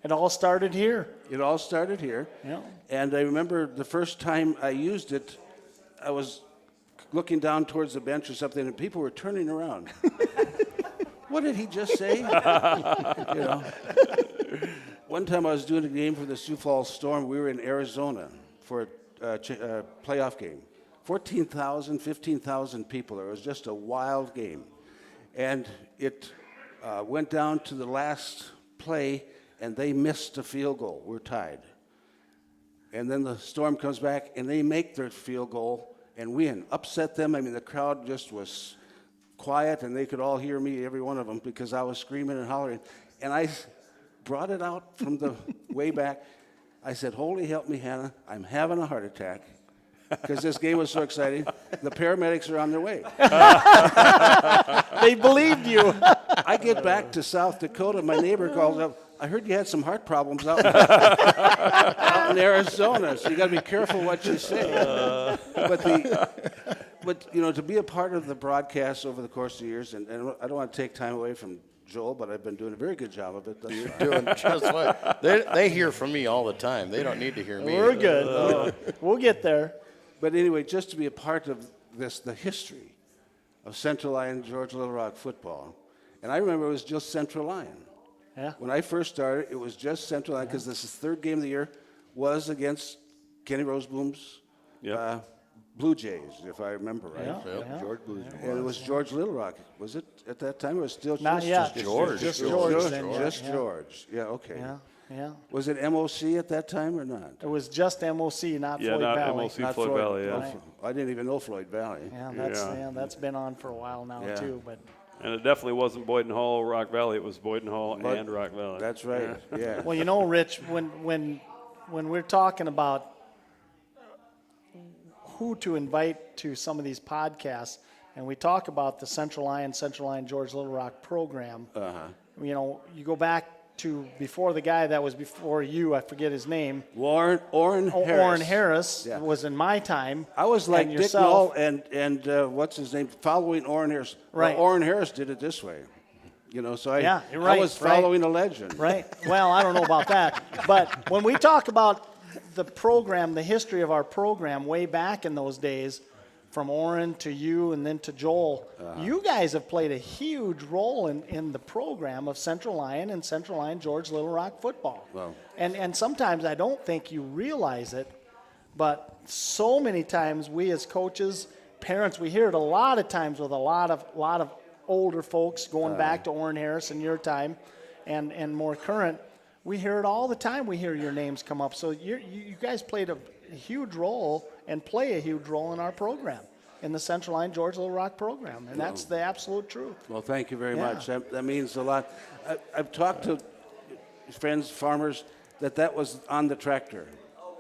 S4: It all started here.
S6: Yeah. And I remember the first time I used it, I was looking down towards the bench or something, and people were turning around. What did he just say? one time I was doing a game for the Sioux Falls Storm. We were in Arizona for a playoff game. 14,000, 15,000 people. It was just a wild game. And it went down to the last play, and they missed a field goal. We're tied. And then the Storm comes back, and they make their field goal and win. Upset them. I mean, the crowd just was quiet, and they could all hear me, every one of them, because I was screaming and hollering. And I brought it out from the way back. I said, "Holy help me, Hannah, I'm having a heart attack," because this game was so exciting. The paramedics are on their way.
S4: They believed you.
S6: I get back to South Dakota. My neighbor calls up. "I heard you had some heart problems out in Arizona, so you got to be careful what you say." But you know, to be a part of the broadcast over the course of the years, and I don't want to take time away from Joel, but I've been doing a very good job of it.
S7: You're doing just fine. They hear from me all the time. They don't need to hear me.
S4: We're good. We'll get there.
S6: But anyway, just to be a part of this, the history of Central Lyon George Little Rock football. And I remember it was just Central Lyon.
S4: Yeah.
S6: When I first started, it was just Central Lyon, because this is the third game of the year, was against Kenny Roseboom's Blue Jays, if I remember right.
S4: Yeah.
S3: George Blues.
S6: And it was George Little Rock. Was it at that time? It was still
S4: Not yet.
S6: just
S7: George.
S4: Just George. then,
S6: Just
S4: yeah.
S6: George. Yeah, okay.
S4: Yeah.
S6: Was it MOC at that time or not?
S4: It was just MOC, not
S5: Yeah,
S4: Floyd
S5: not
S4: Valley.
S5: MOC
S6: Not
S5: Floyd Valley, yeah.
S4: Right.
S6: I didn't even know Floyd Valley.
S4: Yeah, that's been on for a while now
S6: Yeah.
S4: too. But
S5: And it definitely wasn't Boyden Hall, Rock Valley. It was Boyden Hall and Rock Valley.
S6: That's right. Yeah.
S4: well, you know, Rich, when we're talking about who to invite to some of these podcasts, and we talk about the Central Lyon George Little Rock program, you know, you go back to before the guy that was before you, I forget his name.
S6: Orrin Harris.
S4: Orrin Harris
S6: Yeah.
S4: was in my time.
S6: I was like
S4: and
S6: Dick
S4: yourself.
S6: Null and what's his name, following Orrin Harris.
S4: Right.
S6: Well, Orrin Harris did it this way. You know, so
S4: Yeah, you're
S6: I
S4: right,
S6: was
S4: right.
S6: following a legend.
S4: Right. Well, I don't know about that. But when we talk about the program, the history of our program way back in those days, from Orrin to you and then to Joel, you guys have played a huge role in the program of Central Lyon and Central Lyon George Little Rock football.
S6: Wow.
S4: And sometimes I don't think you realize it, but so many times we as coaches, parents, we hear it a lot of times with a lot of older folks going back to Orrin Harris in your time and more current. We hear it all the time. We hear your names come up. So you guys played a huge role and play a huge role in our program, in the Central Lyon George Little Rock program. And that's the absolute truth.
S6: Well, thank you very
S4: Yeah.
S6: much. That means a lot. I've talked to friends, farmers, that was on the tractor.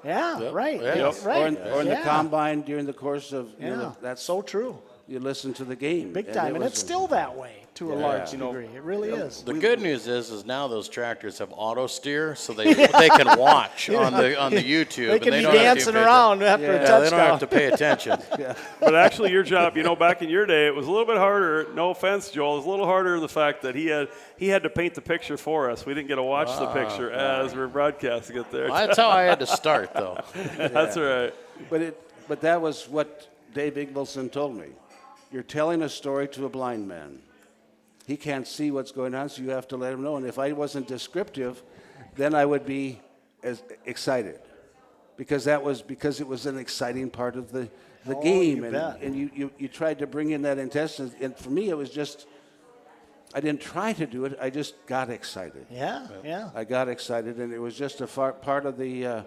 S4: Yeah, right.
S7: Yeah.
S4: Yeah, right.
S6: Or in the
S4: Yeah.
S6: combine during the course of, you
S4: Yeah,
S6: know,
S4: that's so true.
S6: you listen to the game.
S4: Big time. And
S6: it
S4: it's
S6: was
S4: still that way to a large
S3: You know,
S4: degree. It really is.
S7: The good news is now those tractors have auto steer, so they can watch on the YouTube.
S4: They can
S7: and
S4: be
S7: don't have to
S4: dancing
S7: pay
S4: around after a
S7: Yeah, they
S4: touchdown.
S7: don't have to pay attention.
S5: But actually, your job, you know, back in your day, it was a little bit harder. No offense, Joel, it was a little harder the fact that he had to paint the picture for us. We didn't get to watch the picture as we're broadcasting it there.
S7: Well, that's how I had to start, though.
S5: That's right.
S6: But that was what Dave Igvelson told me. You're telling a story to a blind man. He can't see what's going on, so you have to let him know. And if I wasn't descriptive, then I would be as excited, because it was an exciting part of the game,
S4: you bet.
S6: and you tried to bring in that intensity. And for me, it was just, I didn't try to do it. I just got excited.
S4: Yeah.
S6: I got excited, and it was just a part of the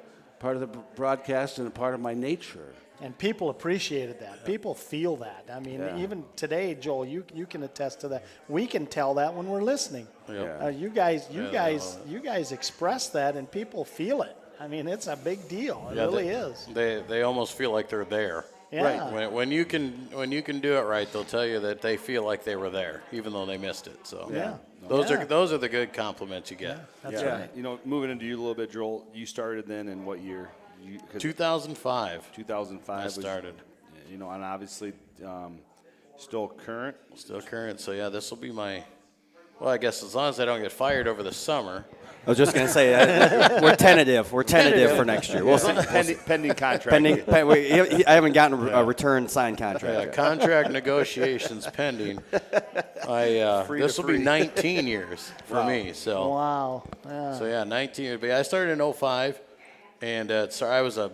S6: broadcast and a part of my nature.
S4: And people appreciated that. People feel that. I mean,
S6: Yeah.
S4: even today, Joel, you can attest to that. We can tell that when we're listening.
S6: Yeah.
S4: You guys express that, and people feel it. I mean, it's a big deal. It really is.
S7: They almost feel like they're there.
S4: Yeah.
S7: Right. When you can do it right, they'll tell you that they feel like they were there, even though they missed it. So
S4: Yeah.
S7: those are the good compliments you get.
S4: That's
S3: Yeah,
S4: right.
S3: you know, moving into you a little bit, Joel. You started then in what year?
S7: 2005.
S3: 2005.
S7: I started.
S3: You know, and obviously still current.
S7: Still current. So yeah, this will be my. Well, I guess as long as I don't get fired over the summer.
S8: I was just going to say, we're tentative. We're tentative for next year. We'll see.
S3: Pending contract.
S8: I haven't gotten a return signed contract.
S7: Contract negotiations pending. This will be 19 years for me. So
S4: Wow. Yeah.
S7: So yeah, 19 years. But I started in 05, and I was a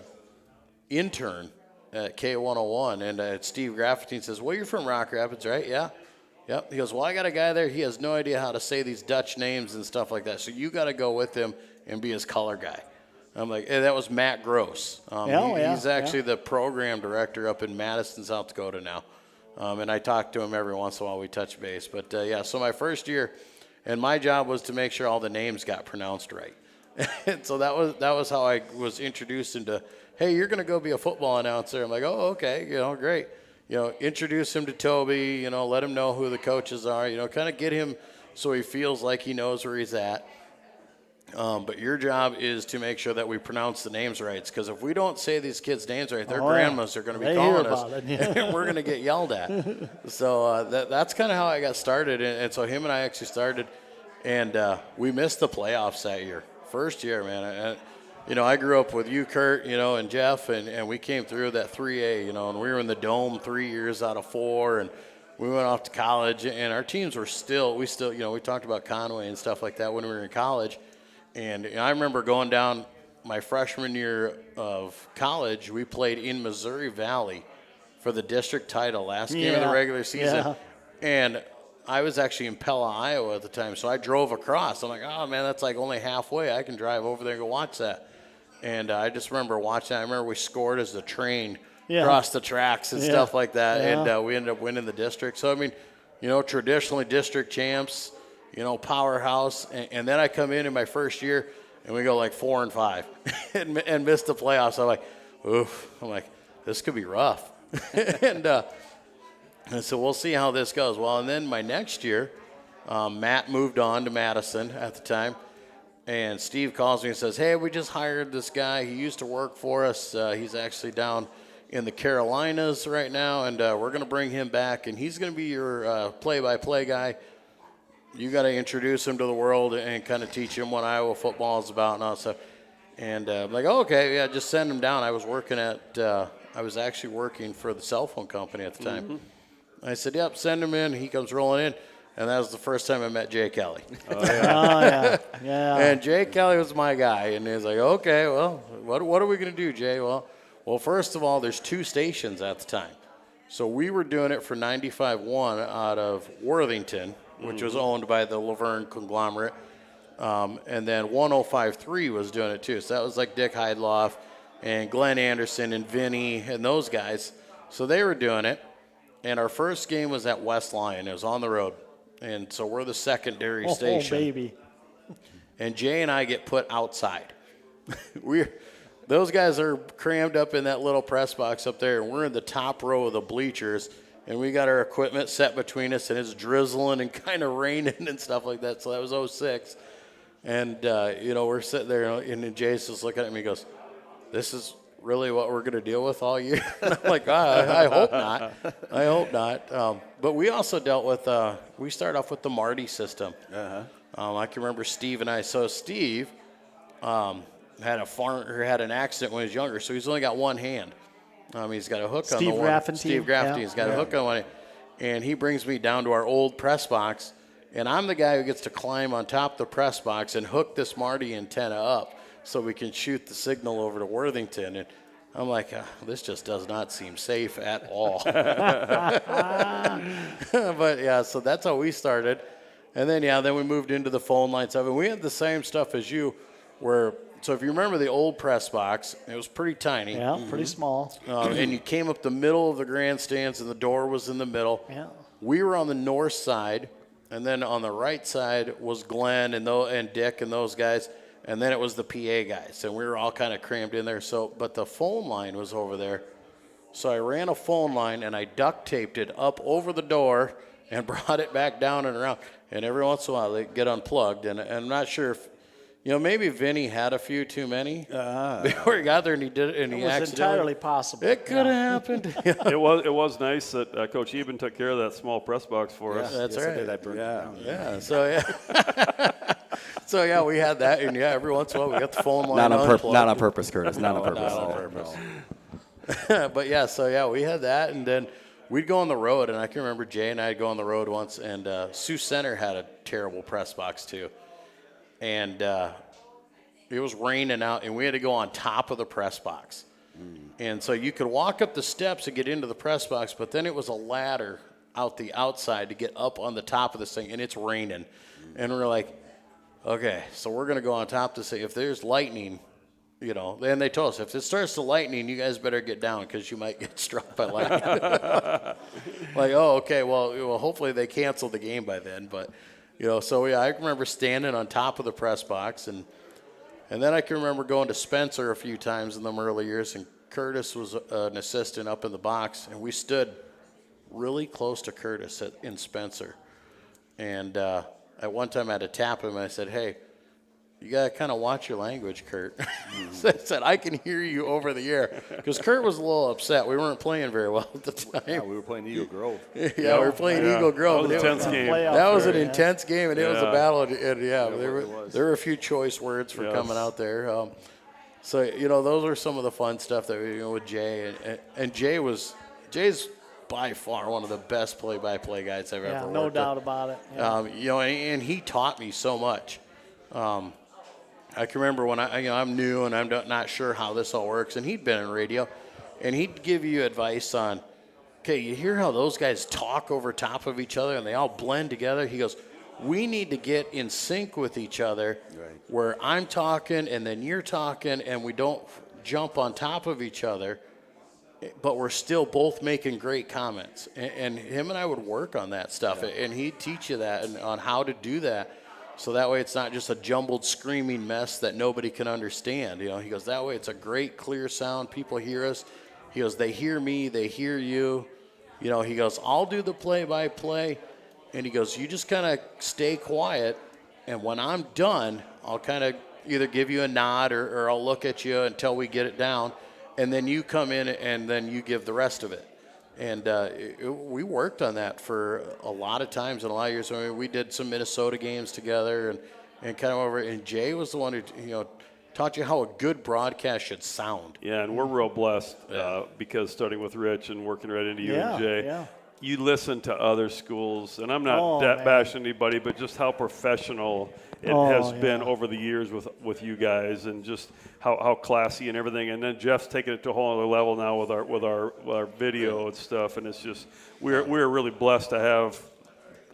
S7: intern at K101, and Steve Graffitine says, "Well, you're from Rock Rapids, right?" Yeah. Yep. He goes, "Well, I got a guy there. He has no idea how to say these Dutch names and stuff like that. So you got to go with him and be his color guy." I'm like, hey, that was Matt Gross. He's actually the program director up in Madison, South Dakota now. And I talk to him every once in a while. We touch base. But, so my first year, and my job was to make sure all the names got pronounced right. And so that was how I was introduced into, hey, you're going to go be a football announcer. I'm like, oh, okay, great. Introduce him to Toby, let him know who the coaches are, kind of get him so he feels like he knows where he's at. But your job is to make sure that we pronounce the names right, because if we don't say these kids' names right, their grandmas are going to be calling us, and we're going to get yelled at. So that's kind of how I got started. And so him and I actually started, and we missed the playoffs that year. First year, man. I grew up with you, Kurt, and Jeff, and we came through that 3A, and we were in the Dome 3 years out of 4, and we went off to college, and our teams were we talked about Conway and stuff like that when we were in college, and I remember going down my freshman year of college, we played in Missouri Valley for the district title, last game of the regular season, and I was actually in Pella, Iowa at the time, so I drove across. I'm like, oh, man, that's like only halfway. I can drive over there and go watch that. And I just remember watching. I remember we scored as the train crossed the tracks and stuff like that, and we ended up winning the district. So, I mean, traditionally district champs, powerhouse. And then I come in my first year, and we go like 4-5 and miss the playoffs. I'm like, oof. I'm like, this could be rough. And so we'll see how this goes. Well, and then my next year, Matt moved on to Madison at the time. And Steve calls me and says, hey, we just hired this guy. He used to work for us. He's actually down in the Carolinas right now, and we're going to bring him back. And he's going to be your play-by-play guy. You got to introduce him to the world and kind of teach him what Iowa football is about and all that stuff. And I'm like, oh, okay, yeah, just send him down. I was actually working for the cell phone company at the time. Mm-hmm. I said, yep, send him in. He comes rolling in. And that was the first time I met Jay Kelly.
S4: Oh, yeah.
S7: And Jay Kelly was my guy. And he was like, okay, well, what are we going to do, Jay? Well, first of all, there's 2 stations at the time. So we were doing it for 95.1 out of Worthington, which was owned by the Laverne conglomerate. And then 105.3 was doing it too. So that was like Dick Heidloff and Glenn Anderson and Vinny and those guys. So they were doing it. And our first game was at West Lyon. It was on the road. And so we're the secondary station.
S4: Oh, baby.
S7: And Jay and I get put outside. Those guys are crammed up in that little press box up there, and we're in the top row of the bleachers, and we got our equipment set between us, and it's drizzling and kind of raining and stuff like that. So that was 06. And, we're sitting there, and Jay's just looking at me and goes, this is really what we're going to deal with all year? And I'm like, I hope not. I hope not. But we also dealt with, we started off with the Marty system. I can remember Steve and I. So Steve had an accident when he was younger, so he's only got one hand. He's got a hook on the one. Steve Graffen's got a hook on one. And he brings me down to our old press box, and I'm the guy who gets to climb on top of the press box and hook this Marty antenna up so we can shoot the signal over to Worthington. And I'm like, this just does not seem safe at all. But, yeah, so that's how we started. And then, then we moved into the phone line stuff. And we had the same stuff as you so if you remember the old press box, it was pretty tiny.
S4: Yeah, pretty small.
S7: And you came up the middle of the grandstands, and the door was in the middle.
S4: Yeah.
S7: We were on the north side, and then on the right side was Glenn and Dick and those guys. And then it was the PA guys, and we were all kind of crammed in there. But the phone line was over there. So I ran a phone line, and I duct taped it up over the door and brought it back down and around. And every once in a while, they get unplugged. And I'm not sure if, maybe Vinny had a few too many before he got there, and he did it, and he accidentally. It was entirely
S4: possible.
S7: It could have happened.
S5: It was nice that Coach Eben took care of that small press box for us.
S7: That's right.
S3: I burned it down.
S7: Yeah. So So yeah, we had that, and yeah, every once in a while we got the phone line
S8: Not on
S7: unplugged.
S8: purpose, Curtis. Not on purpose.
S7: Not on purpose. But yeah, so yeah, we had that, and then we'd go on the road, and I can remember Jay and I'd go on the road once, and Sioux Center had a terrible press box too, and it was raining out, and we had to go on top of the press box, and so you could walk up the steps and get into the press box, but then it was a ladder out the outside to get up on the top of this thing, and it's raining, and we're like, okay, so we're gonna go on top to say if there's lightning. You know, and they told us, if it starts to lightning, you guys better get down because you might get struck by lightning. Like, oh, okay, well, hopefully they canceled the game by then. But, you know, so yeah, I remember standing on top of the press box. And then I can remember going to Spencer a few times in them early years, and Curtis was an assistant up in the box, and we stood really close to Curtis in Spencer. And at one time I had to tap him, and I said, hey, you got to kind of watch your language, Kurt. I said, I can hear you over the air. Because Kurt was a little upset. We weren't playing very well at the time.
S3: Yeah, we were playing Eagle Grove.
S7: We were playing Eagle Grove.
S5: That was an intense game.
S7: That was an intense game, and it was a battle. And there were a few choice words for coming out there. So, you know, those are some of the fun stuff that we, you know, with Jay. And Jay's by far one of the best play-by-play guys I've ever worked with.
S4: No doubt about it. Yeah.
S7: You know, and he taught me so much. I can remember when I'm new and I'm not sure how this all works, and he'd been in radio, and he'd give you advice on, okay, you hear how those guys talk over top of each other and they all blend together? He goes, we need to get in sync with each other, where I'm talking and then you're talking, and we don't jump on top of each other, but we're still both making great comments. And him and I would work on that stuff, and he'd teach you that and on how to do that. So that way it's not just a jumbled screaming mess that nobody can understand. You know, he goes, that way it's a great clear sound. People hear us. He goes, they hear me, they hear you. You know, he goes, I'll do the play-by-play. And he goes, you just kind of stay quiet. And when I'm done, I'll kind of either give you a nod or I'll look at you until we get it down. And then you come in and then you give the rest of it. And we worked on that for a lot of times and a lot of years. I mean, we did some Minnesota games together and kind of over. And Jay was the one who, you know, taught you how a good broadcast should sound.
S5: Yeah, and we're real blessed because starting with Rich and working right into you and Jay, you listen to other schools. And I'm not bashing anybody, but just how professional it has been over the years with you guys, and just how classy and everything. And then Jeff's taking it to a whole other level now with our video and stuff. And it's just we're really blessed to have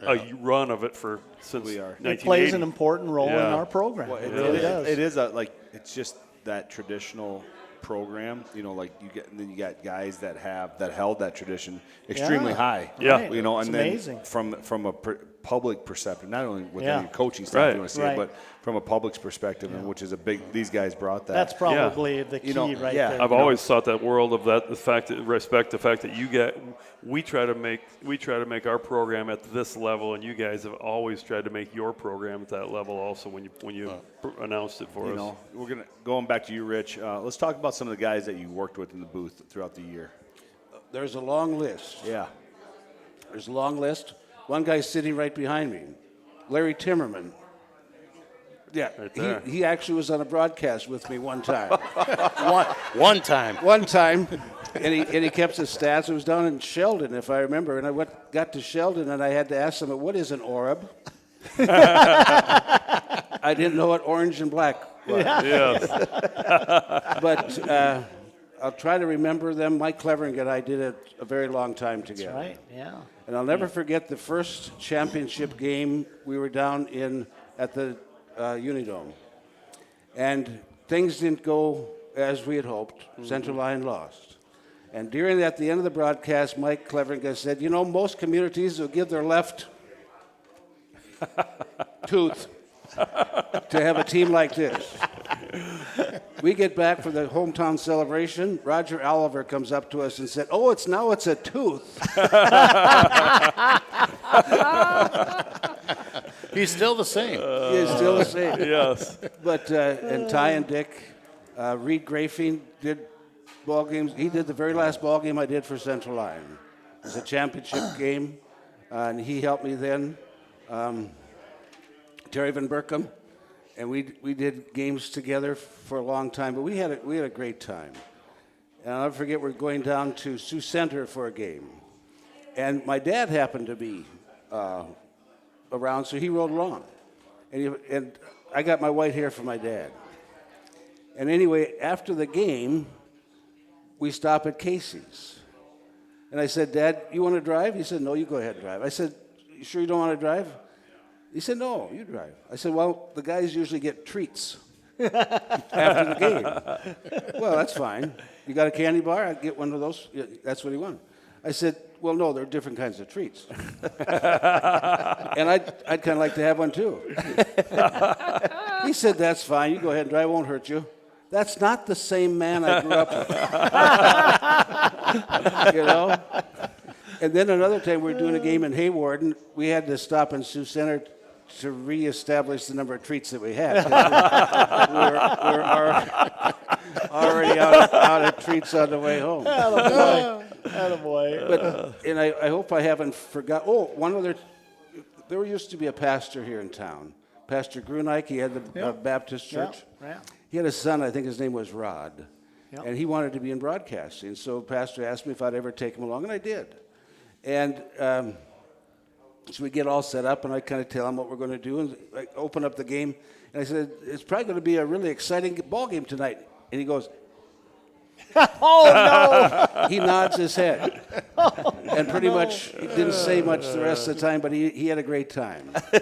S5: a run of it since we are.
S4: It plays an important role in our program. Well, it really does.
S3: It is it's just that traditional program, you know, like you got guys that held that tradition extremely high.
S4: Right.
S3: You know,
S4: it's
S3: and then
S4: amazing.
S3: from a public perspective, not only with any coaching stuff you want to see it, but from a public's perspective, and which is these guys brought that.
S4: That's probably the key right there.
S5: I've always thought that world of that, the fact that we try to make our program at this level, and you guys have always tried to make your program at that level also when you announced it for us.
S3: Know, going back to you, Rich. Let's talk about some of the guys that you worked with in the booth throughout the year.
S6: There's a long list.
S3: Yeah.
S6: There's a long list. One guy's sitting right behind me, Larry Timmerman. Yeah,
S5: right
S6: he actually was on a broadcast with me one time.
S7: One time.
S6: One time, and he kept his stats. It was down in Sheldon, if I remember. And I got to Sheldon, and I had to ask him, what is an Orb? I didn't know what orange and black was.
S5: Yes.
S6: But I'll try to remember them. Mike Clevering and I did it a very long time together.
S4: That's right, yeah.
S6: And I'll never forget the first championship game we were down at the Unidome. And things didn't go as we had hoped. Central Line lost. And at the end of the broadcast, Mike Clevering said, you know, most communities will give their left tooth to have a team like this. We get back for the hometown celebration. Roger Oliver comes up to us and said, it's a tooth.
S7: He's still the same.
S6: He's still the same.
S5: Yes.
S6: But, and Ty and Dick, Reed Grafing did ball games. He did the very last ball game I did for Central Line. It was a championship game, and he helped me then. Terry Van Berkham and we did games together for a long time. But we had a great time. And I'll never forget, we're going down to Sioux Center for a game. And my dad happened to be around, so he rode along. And I got my white hair from my dad. And anyway, after the game, we stop at Casey's. And I said, Dad, you want to drive? He said, no, you go ahead and drive. I said, you sure you don't want to drive? He said, no, you drive. I said, well, the guys usually get treats after the game. Well, that's fine. You got a candy bar? I'd get one of those. Yeah, that's what he wanted. I said, well, no, there are different kinds of treats. And I'd kind of like to have one too. He said, that's fine. You go ahead and drive. It won't hurt you. That's not the same man I grew up with. You know? And then another time we were doing a game in Hayward, and we had to stop in Sioux Center to reestablish the number of treats that we had. we were already out of treats on the way home.
S4: Attaboy.
S6: But, and I hope I haven't forgot. Oh, one other. There used to be a pastor here in town, Pastor Grunike. He had the Baptist church.
S4: Yeah.
S6: He had a son, I think his name was Rod, and he wanted to be in broadcasting. So the pastor asked me if I'd ever take him along, and I did. And so we get all set up, and I kind of tell him what we're going to do, and I open up the game, and I said, it's probably going to be a really exciting ball game tonight. And he goes,
S4: oh, no.
S6: He nods his head. And pretty much, he didn't say much the rest of the time, but he had a great time. He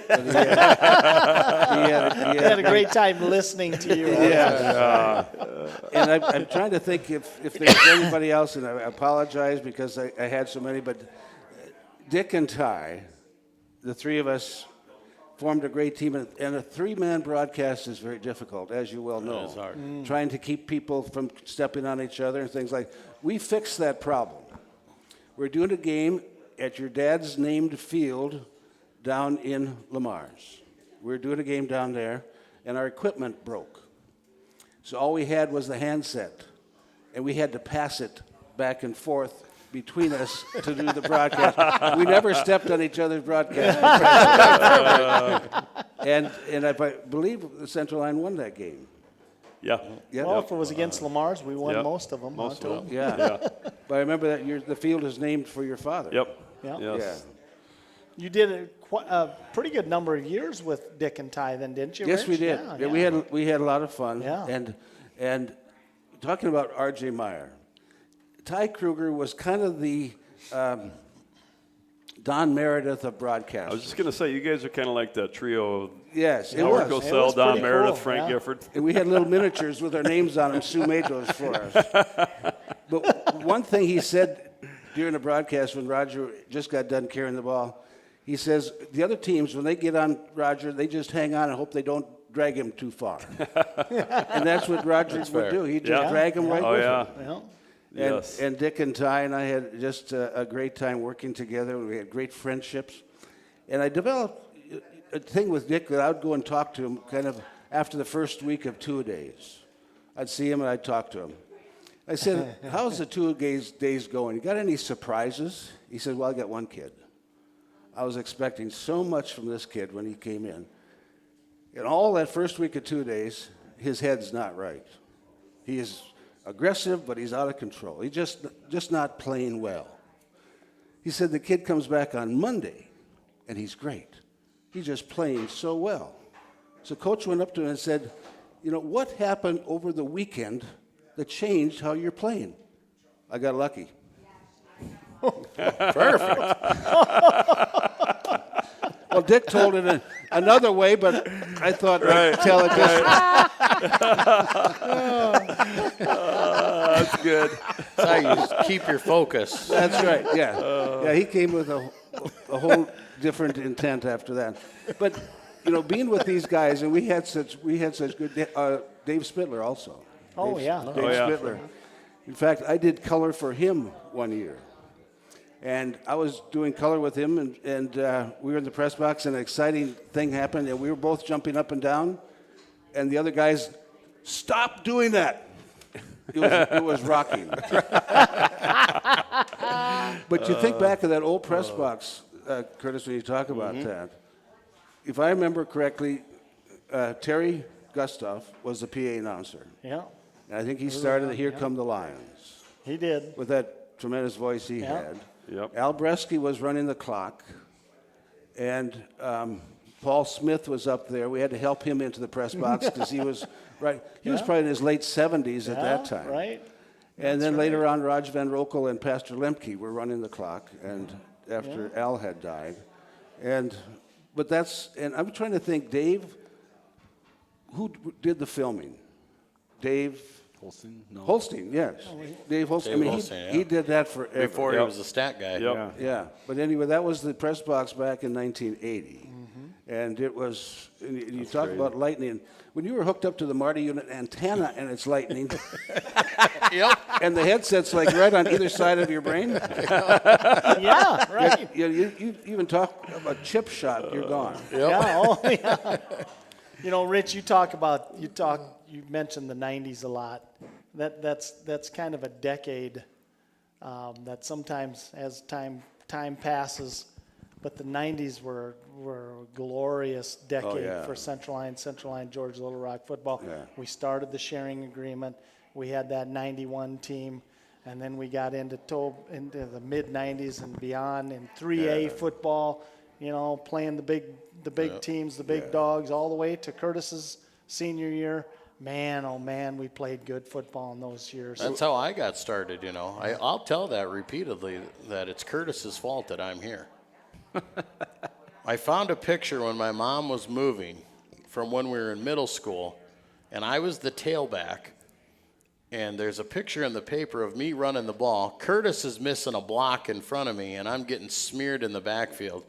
S4: had a great time listening to you.
S6: Yeah. And I'm trying to think if there's anybody else, and I apologize because I had so many, but Dick and Ty, the three of us, formed a great team, and a three-man broadcast is very difficult, as you well know.
S5: It's hard.
S6: Trying to keep people from stepping on each other and things like. We fixed that problem. We're doing a game at your dad's named field down in Lamar's. We were doing a game down there, and our equipment broke. So all we had was the handset, and we had to pass it back and forth between us to do the broadcast. We never stepped on each other's broadcast. And I believe the Central Line won that game.
S5: Yeah.
S4: Well, if it was against Lamar's, we won
S5: Yep.
S4: most of them.
S5: Most of them.
S6: Yeah. But I remember that the field is named for your father.
S5: Yep.
S4: Yeah.
S5: Yes.
S4: You did a pretty good number of years with Dick and Ty then, didn't you,
S6: Yes,
S4: Rich?
S6: we did.
S4: Yeah.
S6: We had a lot of fun.
S4: Yeah.
S6: And talking about R.J. Meyer, Ty Kruger was kind of the Don Meredith of broadcasting.
S5: I was just going to say, you guys are kind of like that trio of
S6: Yes, it
S5: Howard
S6: was.
S5: Cosell, Don
S4: pretty
S5: Meredith,
S4: cool,
S5: Frank
S4: yeah.
S5: Gifford.
S6: And we had little miniatures with our names on them. Sue made those for us. But one thing he said during the broadcast when Roger just got done carrying the ball, he says, the other teams, when they get on Roger, they just hang on and hope they don't drag him too far. And that's what Roger would do. He'd just drag him right with him.
S4: Well,
S5: Yes.
S6: And Dick and Ty and I had just a great time working together. We had great friendships. And I developed a thing with Dick that I would go and talk to him kind of after the first week of two-a-days. I'd see him and I'd talk to him. I said, how's the two-a-days going? You got any surprises? He said, well, I got one kid. I was expecting so much from this kid when he came in. And all that first week of 2 days, his head's not right. He is aggressive, but he's out of control. He's just not playing well. He said the kid comes back on Monday, and he's great. He's just playing so well. So Coach went up to him and said, you know, what happened over the weekend that changed how you're playing? I got lucky.
S7: Perfect.
S6: Well, Dick told it another way, but I thought I'd tell it this way.
S5: That's good.
S7: That's how you keep your focus.
S6: That's right, yeah. Yeah, he came with a whole different intent after that. But, you know, being with these guys, and we had such good, Dave Spittler also.
S4: Oh,
S6: Dave
S4: yeah.
S6: Spittler. In fact, I did color for him one year. And I was doing color with him, and we were in the press box, and an exciting thing happened, and we were both jumping up and down, and the other guys, stop doing that. It was rocking. But you think back of that old press box, Curtis, when you talk about that. If I remember correctly, Terry Gustav was the PA announcer.
S4: Yeah,
S6: And I think he started the Here Come the Lions
S4: he did.
S6: with that tremendous voice he
S4: Yeah.
S6: had.
S5: Yep.
S6: Al Bresky was running the clock, and Paul Smith was up there. We had to help him into the press box because he was He was probably in his late 70s at that time.
S4: Right.
S6: And then later on, Raj Van Rokel and Pastor Lemke were running the clock, and after Al had died, and I'm trying to think, Dave, who did the filming? Dave
S3: Holstein? No.
S6: Holstein, yes. Dave Holstein.
S7: Dave
S6: I mean,
S7: Holstein,
S6: he did that forever.
S7: Before he was a stat guy.
S5: Yep.
S6: Yeah, but anyway, that was the press box back in 1980, and it was. And you talk
S5: crazy.
S6: about lightning. When you were hooked up to the Marty unit antenna and it's lightning,
S7: Yep.
S6: and the headset's like right on either side of your brain.
S4: Yeah, right.
S6: You even talk about chip shot, you're gone.
S4: Yeah, yeah. You know, Rich, you mentioned the 90s a lot. That's kind of a decade that sometimes as time passes, but the 90s were a glorious decade for Central Line, George Little Rock football.
S6: Yeah.
S4: We started the sharing agreement. We had that 91 team, and then we got into the mid 90s and beyond in 3A football. You know, playing the big teams, the big dogs, all the way to Curtis's senior year. Man, oh man, we played good football in those years.
S7: That's how I got started, you know. I'll tell that repeatedly, that it's Curtis's fault that I'm here. I found a picture when my mom was moving from when we were in middle school, and I was the tailback. And there's a picture in the paper of me running the ball. Curtis is missing a block in front of me, and I'm getting smeared in the backfield.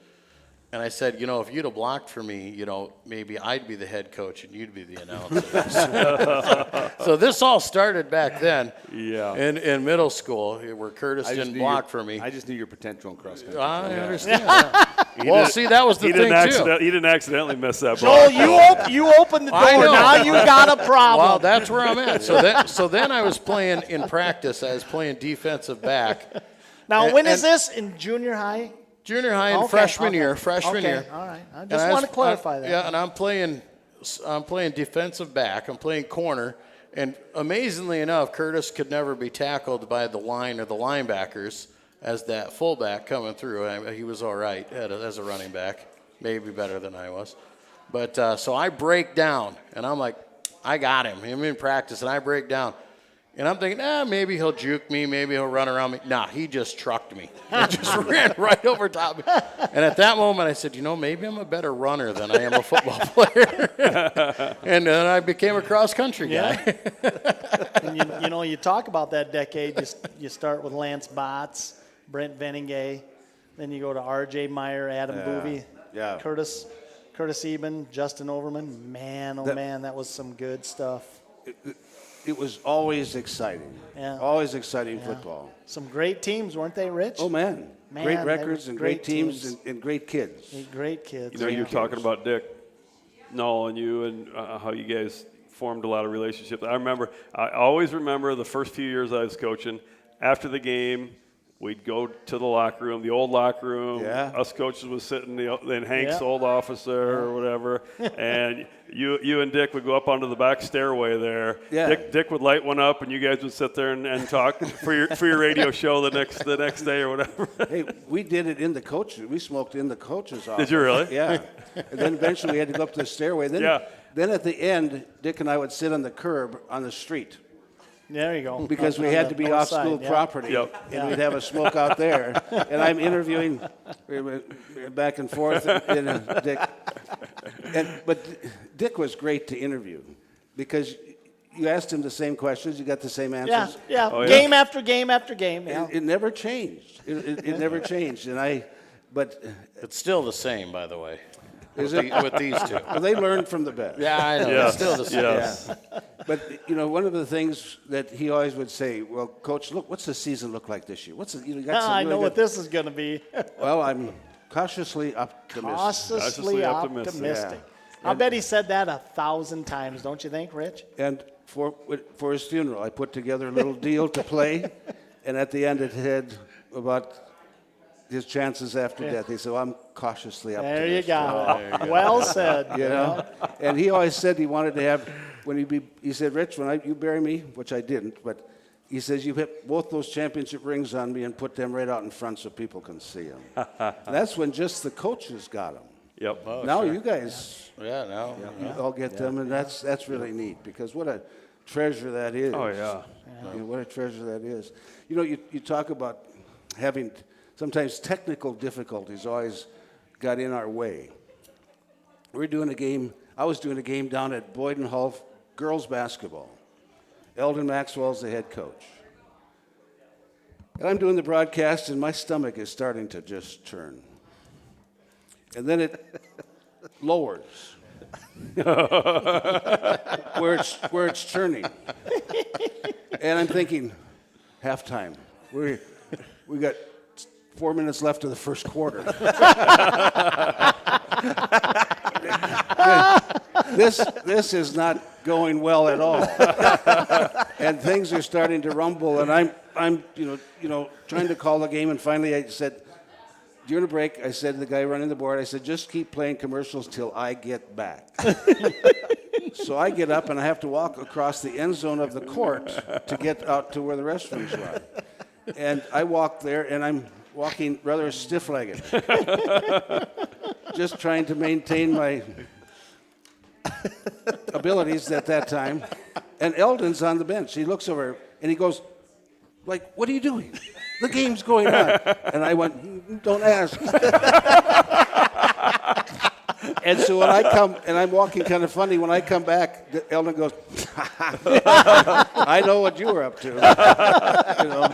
S7: And I said, you know, if you'd have blocked for me, you know, maybe I'd be the head coach and you'd be the announcer. So this all started back then in middle school where Curtis didn't block for me.
S3: I just knew your potential in cross country.
S7: I understand. Yeah. Well, see, that was the thing, too.
S5: He didn't accidentally miss that
S4: Joel,
S5: block.
S4: you opened the door.
S7: I know.
S4: Now you got a problem.
S7: Well, that's where I'm at. So then I was playing in practice. I was playing defensive back.
S4: Now, when is this? In junior high?
S7: Junior high and freshman year.
S4: All right. I just want to clarify that.
S7: Yeah, and I'm playing defensive back. I'm playing corner. And amazingly enough, Curtis could never be tackled by the line or the linebackers as that fullback coming through. He was all right as a running back, maybe better than I was. But so I break down, and I'm like, I got him. I'm in practice, and I break down. And I'm thinking, maybe he'll juke me, maybe he'll run around me. Nah, he just trucked me. He just ran right over top of me. And at that moment, I said, you know, maybe I'm a better runner than I am a football player. And then I became a cross-country guy.
S4: And you know, you talk about that decade. You start with Lance Botts, Brent Veningay. Then you go to R.J. Meyer, Adam Boovie, Curtis Eben, Justin Overman. Man, man, that was some good stuff.
S6: It was always exciting.
S4: Yeah.
S6: Always exciting football.
S4: Some great teams, weren't they, Rich?
S6: Oh, man. Great
S4: they
S6: records
S4: were
S6: and
S4: great
S6: great teams
S4: teams.
S6: and great kids.
S4: Great kids.
S5: You know, you're talking about Dick Null and you and how you guys formed a lot of relationships. I always remember the first few years I was coaching, after the game, we'd go to the locker room, the old locker room.
S6: Yeah.
S5: Us coaches would sit in Hank's old officer or whatever, and you and Dick would go up onto the back stairway there.
S6: Yeah.
S5: Dick would light one up, and you guys would sit there and talk for your radio show the next day or whatever.
S6: Hey, we did it in the coaches. We smoked in the coaches' office.
S5: Did you really?
S6: Yeah. And then eventually we had to go up the stairway. Then at the end, Dick and I would sit on the curb on the street.
S4: There you go.
S6: Because we had to be off school property, and we'd have a smoke out there. And I'm interviewing back and forth, and Dick. But Dick was great to interview because you asked him the same questions, you got the same answers.
S4: Yeah. Oh, yeah. Game after game after game. Yeah.
S6: It never changed. It never changed, but
S7: it's still the same, by the way.
S6: With
S7: these two.
S6: Well, they learned from the best.
S7: Yeah, I know.
S5: Yes.
S7: It's still the same.
S5: Yes.
S6: Yeah. But, you know, one of the things that he always would say, well, Coach, look, what's the season look like this year?
S4: I know what this is going to be.
S6: Well, I'm cautiously optimistic.
S4: Cautiously optimistic. I bet he said that 1,000 times, don't you think, Rich?
S6: And for his funeral, I put together a little deal to play, and at the end it had about his chances after death. He said, well, I'm cautiously up
S4: There
S6: to
S4: you
S6: this.
S4: go. Well said.
S6: You know? And he always said he wanted to have, he said, Rich, when you bury me, which I didn't, but he says, you hit both those championship rings on me and put them right out in front so people can see them. That's when just the coaches got them.
S5: Yep.
S7: Oh,
S6: Now
S7: sure.
S6: you guys you all get them, and that's really neat because what a treasure that is.
S5: Oh, yeah.
S6: You know, what a treasure that is. You know, you talk about having sometimes technical difficulties always got in our way. We're doing a game. I was doing a game down at Boyden Hall girls basketball. Eldon Maxwell's the head coach. And I'm doing the broadcast, and my stomach is starting to just turn. And then it lowers where it's churning. And I'm thinking, halftime. We got 4 minutes left of the first quarter. This is not going well at all. And things are starting to rumble, and I'm trying to call the game, and finally I said, during the break, I said to the guy running the board, I said, just keep playing commercials till I get back. So I get up, and I have to walk across the end zone of the court to get out to where the restrooms are. And I walk there, and I'm walking rather stiff-legged, just trying to maintain my abilities at that time. And Eldon's on the bench. He looks over, and he goes, like, what are you doing? The game's going on. And I went, don't ask. And so when I come, and I'm walking kind of funny, when I come back, Eldon goes, I know what you were up to. You know.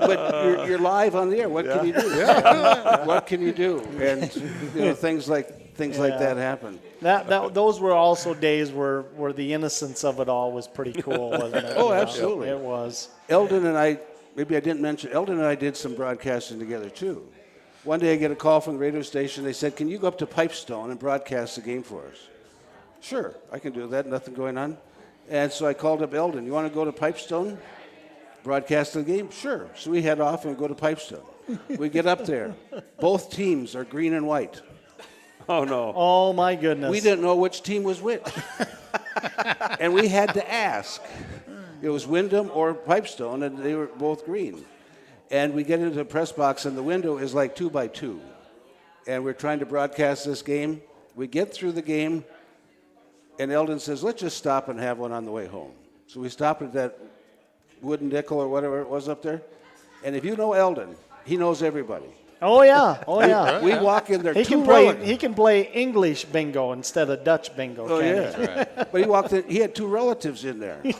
S6: But you're live on the air. What can you do? What can you do? And things like that happen.
S4: Those were also days where the innocence of it all was pretty cool, wasn't it?
S6: Oh, absolutely.
S4: It was.
S6: Eldon and I, maybe I didn't mention, Eldon and I did some broadcasting together too. One day I get a call from the radio station. They said, can you go up to Pipestone and broadcast the game for us? Sure, I can do that. Nothing going on. And so I called up Eldon. You want to go to Pipestone? Broadcast the game? Sure. So we head off and go to Pipestone. We get up there. Both teams are green and white.
S5: Oh, no.
S4: Oh, my goodness.
S6: We didn't know which team was which. And we had to ask. It was Wyndham or Pipestone, and they were both green. And we get into the press box, and the window is like 2 by 2. And we're trying to broadcast this game. We get through the game, and Eldon says, let's just stop and have one on the way home. So we stopped at that Wooden Nickel or whatever it was up there. And if you know Eldon, he knows everybody.
S4: Oh, yeah. Oh, yeah.
S6: We walk in there.
S4: He can play English bingo instead of Dutch bingo.
S6: Oh, yeah. Right. But he walked in. He had 2 relatives in there. You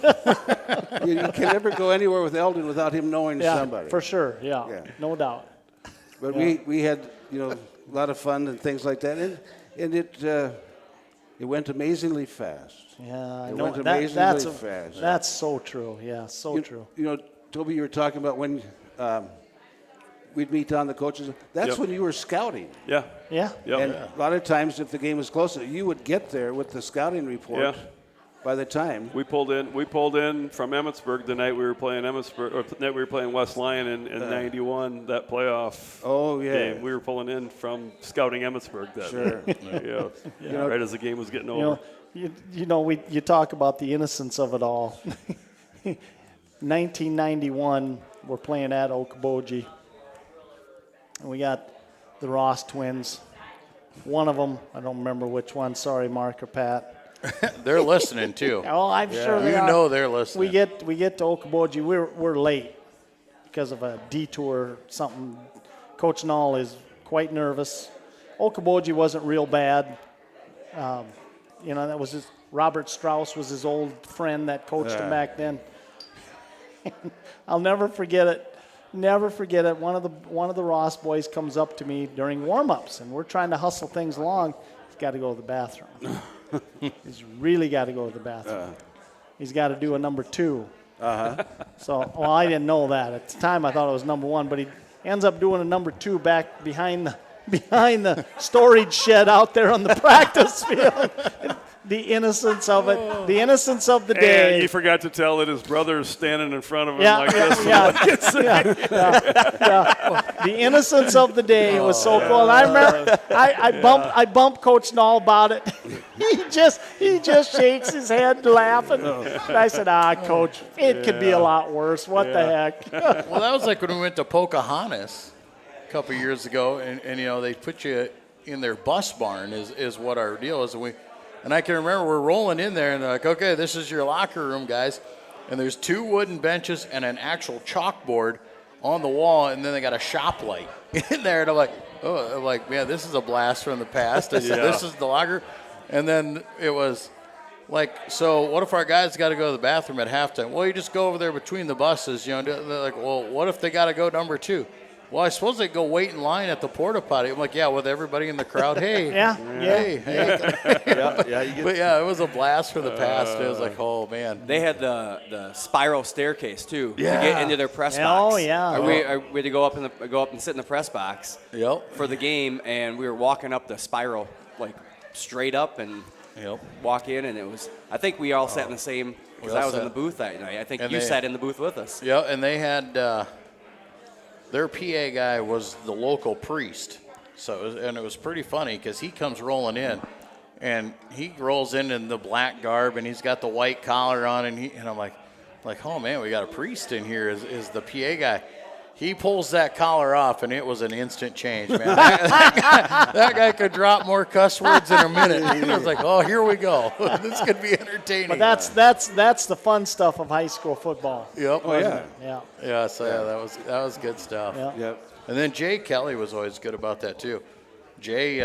S6: can never go anywhere with Eldon without him knowing somebody.
S4: For sure. Yeah. No doubt.
S6: But we had a lot of fun and things like that, and it went amazingly fast.
S4: Yeah,
S6: it went amazingly fast.
S4: That's so true. Yeah, true.
S6: Toby, you were talking about when. We'd meet down the coaches. That's when you were scouting.
S5: Yeah.
S4: Yeah.
S5: Yep.
S6: And a lot of times, if the game was closer, you would get there with the scouting report.
S5: Yeah.
S6: By the time
S5: we pulled in from Emmitsburg the night we were playing the night we were playing West Lyon in '91, that playoff.
S6: Oh yeah.
S5: Game. We were pulling in from scouting Emmitsburg that
S6: Sure.
S5: Yeah. Right as the game was getting over.
S4: You talk about the innocence of it all. 1991, we're playing at Okoboji. And we got the Ross twins. One of them, I don't remember which one. Sorry, Mark or Pat.
S7: They're listening too.
S4: Oh, I'm sure they are.
S7: You know they're listening.
S4: We get to Okoboji. We're late because of a detour. Something. Coach Knoll is quite nervous. Okoboji wasn't real bad. That was Robert Strauss was his old friend that coached him back then. I'll never forget it. Never forget it. One of the Ross boys comes up to me during warm-ups, and we're trying to hustle things along. He's got to go to the bathroom. He's really got to go to the bathroom. He's got to do a number 2. So, I didn't know that at the time. I thought it was number 1, but he ends up doing a number 2 back behind the storage shed out there on the practice field. the innocence of it, the innocence of the day.
S5: And you forgot to tell that his brother is standing in front of him
S4: Yeah,
S5: like this.
S4: The innocence of the day was so cool. And I remember I bumped Coach Knoll about it. He just shakes his head laughing. And I said, Coach, it could be a lot worse. What the heck?
S7: Well, that was like when we went to Pocahontas a couple years ago, and they put you in their bus barn is what our deal is. And I can remember we're rolling in there, and they're like, okay, this is your locker room, guys. And there's 2 wooden benches and an actual chalkboard on the wall, and then they got a shop light in there. And I'm like, man, this is a blast from the past. I said, this is the locker. And then it was like, so what if our guys got to go to the bathroom at halftime? Well, you just go over there between the buses. They're like, well, what if they got to go number 2? Well, I suppose they go wait in line at the porta potty. I'm like, yeah, with everybody in the crowd. Hey, hey. But it was a blast from the past. It was like, oh man.
S8: They had the spiral staircase too to
S7: Yeah.
S8: get into their press box.
S4: Oh yeah.
S8: We had to go up and sit in the press box.
S7: Yep.
S8: For the game, and we were walking up the spiral like straight up and walk in, and it was. I think we all sat in the same. Because I was in the booth that night. I think you sat in the booth with us.
S7: Yeah, and they had. Their PA guy was the local priest, it was pretty funny because he comes rolling in, and he rolls in the black garb, and he's got the white collar on, and I'm like, oh man, we got a priest in here. Is the PA guy? He pulls that collar off, and it was an instant change, man. that guy could drop more cuss words in a minute. I was like, oh, here we go. This could be entertaining.
S4: But that's the fun stuff of high school football.
S7: Yep.
S3: Oh, yeah.
S4: Yeah.
S7: Yeah, so that was good stuff.
S4: Yeah.
S3: Yep.
S7: And then Jay Kelly was always good about that too. Jay,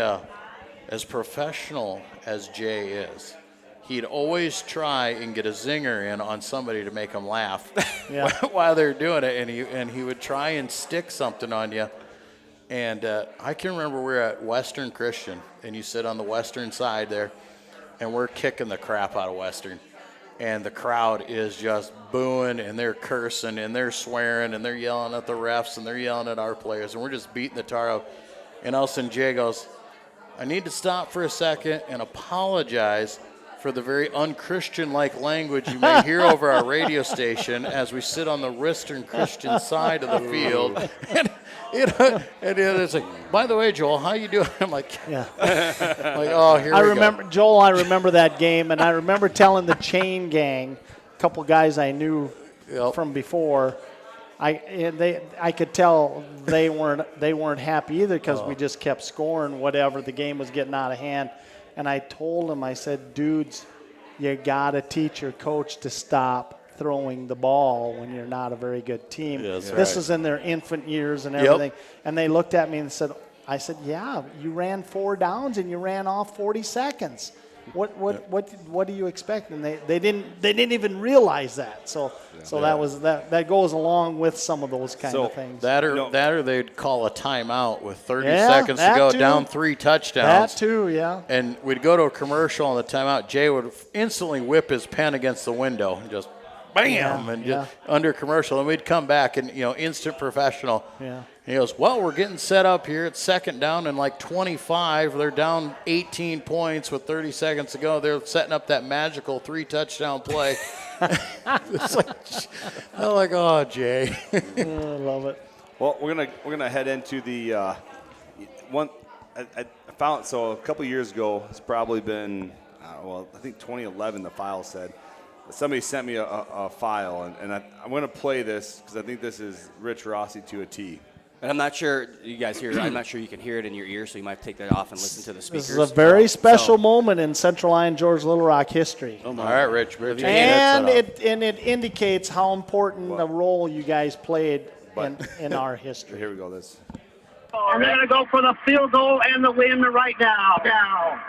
S7: as professional as Jay is, he'd always try and get a zinger in on somebody to make them laugh while they're doing it, and he would try and stick something on you. And I can remember we were at Western Christian, and you sit on the Western side there, and we're kicking the crap out of Western. And the crowd is just booing, and they're cursing, and they're swearing, and they're yelling at the refs, and they're yelling at our players, and we're just beating the tar out. And all of a sudden Jay goes, I need to stop for a second and apologize for the very unchristian-like language you may hear over our radio station as we sit on the Western Christian side of the field. And it's like, by the way, Joel, how you doing? I'm like, oh, here we go.
S4: Joel, I remember that game, and I remember telling the chain gang, a couple guys I knew from before, I could tell they weren't happy either because we just kept scoring whatever. The game was getting out of hand. And I told him, I said, dudes, you got to teach your coach to stop throwing the ball when you're not a very good team.
S7: Yeah,
S4: this is in their infant years and everything. And they looked at me and said, I said, yeah, you ran 4 downs and you ran off 40 seconds. What do you expect? And they didn't even realize that. So that goes along with some of those kind of things.
S7: That or they'd call a timeout with 30 seconds to go, down 3 touchdowns.
S4: That too, yeah.
S7: And we'd go to a commercial on the timeout. Jay would instantly whip his pen against the window and just bam, just under commercial. And we'd come back and instant professional.
S4: Yeah.
S7: And he goes, well, we're getting set up here. It's second down and like 25. They're down 18 points with 30 seconds to go. They're setting up that magical 3-touchdown play. It's like, I'm like, oh, Jay.
S4: I love it.
S3: Well, we're gonna head into the one. I found so a couple years ago. It's probably been I think 2011. The file said somebody sent me a file, and I'm gonna play this because I think this is Rich Roste to a T.
S8: And I'm not sure you guys hear. I'm not sure you can hear it in your ear, so you might take that off and listen to the speakers.
S4: This is a very special moment in Central Line George Little Rock history.
S7: All right, Rich.
S4: And it indicates how important a role you guys played in our history.
S3: Here we go. This.
S9: And they're going to go for the field goal and the win right now.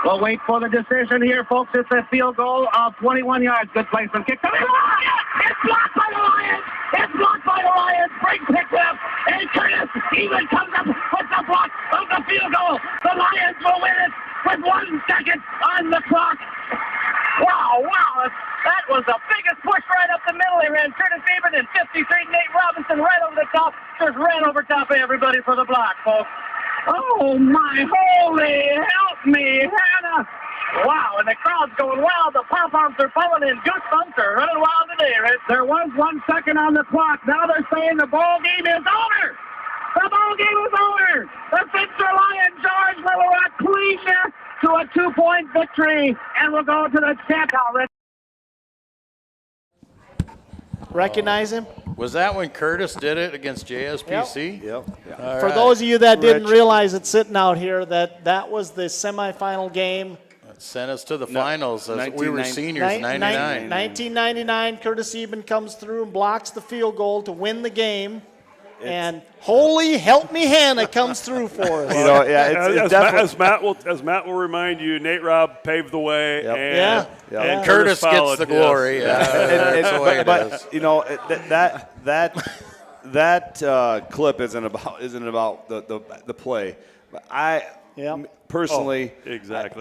S9: We'll wait for the decision here, folks. It's a field goal of 21 yards. Good placement. Kick to the Lions. It's blocked by the Lions. It's blocked by the Lions. Brink picks it up. And Curtis even comes up with the block of the field goal. The Lions will win it with 1 second on the clock. Wow. That was the biggest push right up the middle. He ran Curtis Beaver and 53. Nate Robinson right over the top. Just ran over top of everybody for the block, folks. Oh, my holy help me, Hannah. Wow, and the crowd's going wild. The pom-poms are pulling in. Goosebumps are running wild today, Rich. There was 1 second on the clock. Now they're saying the ball game is over. The ball game is over. The Central Lion George Little Rock cleans it to a 2-point victory, and we'll go to the chat now, Rich.
S4: Recognize him?
S7: Was that when Curtis did it against JSPC?
S3: Yep.
S4: For those of you that didn't realize it sitting out here, that was the semifinal game.
S7: That sent us to the finals. As we were seniors in 99.
S4: 1999, Curtis Eben comes through and blocks the field goal to win the game. And holy help me, Hannah comes through for us.
S5: As Matt will remind you, Nate Robb paved the way, and
S7: Curtis gets the glory.
S3: That's the way it is. You know that clip isn't about the play. But I personally,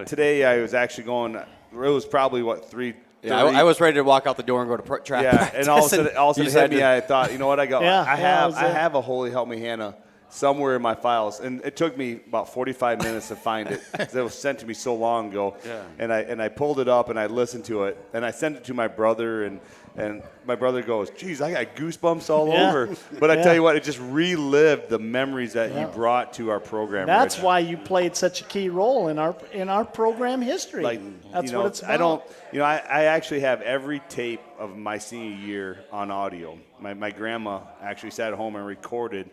S3: today I was actually going. It was probably 3.
S8: Yeah, I was ready to walk out the door and go to track.
S3: Yeah, and all of a sudden hit me. I thought, you know what? I have a Holy Help Me Hannah somewhere in my files, and it took me about 45 minutes to find it because it was sent to me so long ago. Yeah. And I pulled it up and I listened to it, and I sent it to my brother, and my brother goes, "Geez, I got goosebumps all over." But I tell you what, it just relived the memories that you brought to our program.
S4: That's why you played such a key role in our program history. That's what it's about.
S3: I actually have every tape of my senior year on audio. My grandma actually sat at home and recorded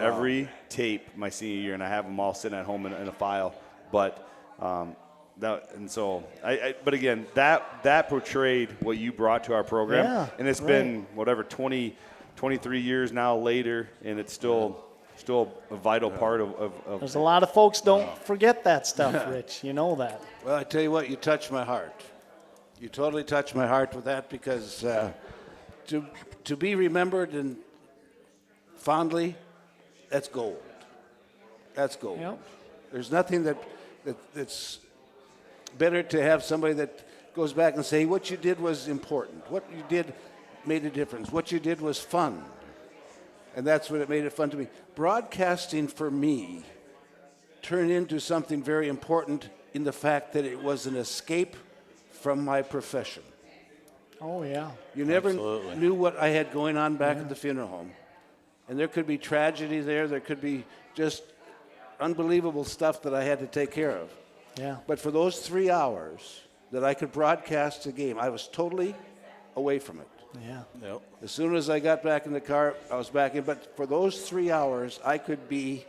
S3: every tape my senior year, and I have them all sitting at home in a file. But but again, that portrayed what you brought to our program, and it's been 23 years now later, and it's still a vital part of.
S4: There's a lot of folks don't forget that stuff, Rich. You know that.
S6: Well, I tell you what, you touched my heart. You totally touched my heart with that, because to be remembered and fondly, that's gold. That's gold.
S4: Yep.
S6: There's nothing that's better to have somebody that goes back and say, what you did was important. What you did made a difference. What you did was fun. And that's what it made it fun to me. Broadcasting, for me, turned into something very important in the fact that it was an escape from my profession.
S4: Oh, yeah.
S6: You never knew what I had going on back at the funeral home. And there could be tragedy there. There could be just unbelievable stuff that I had to take care of.
S4: Yeah.
S6: But for those 3 hours that I could broadcast the game, I was totally away from it.
S4: Yeah.
S7: Yep.
S6: As soon as I got back in the car, I was back in. But for those 3 hours, I could be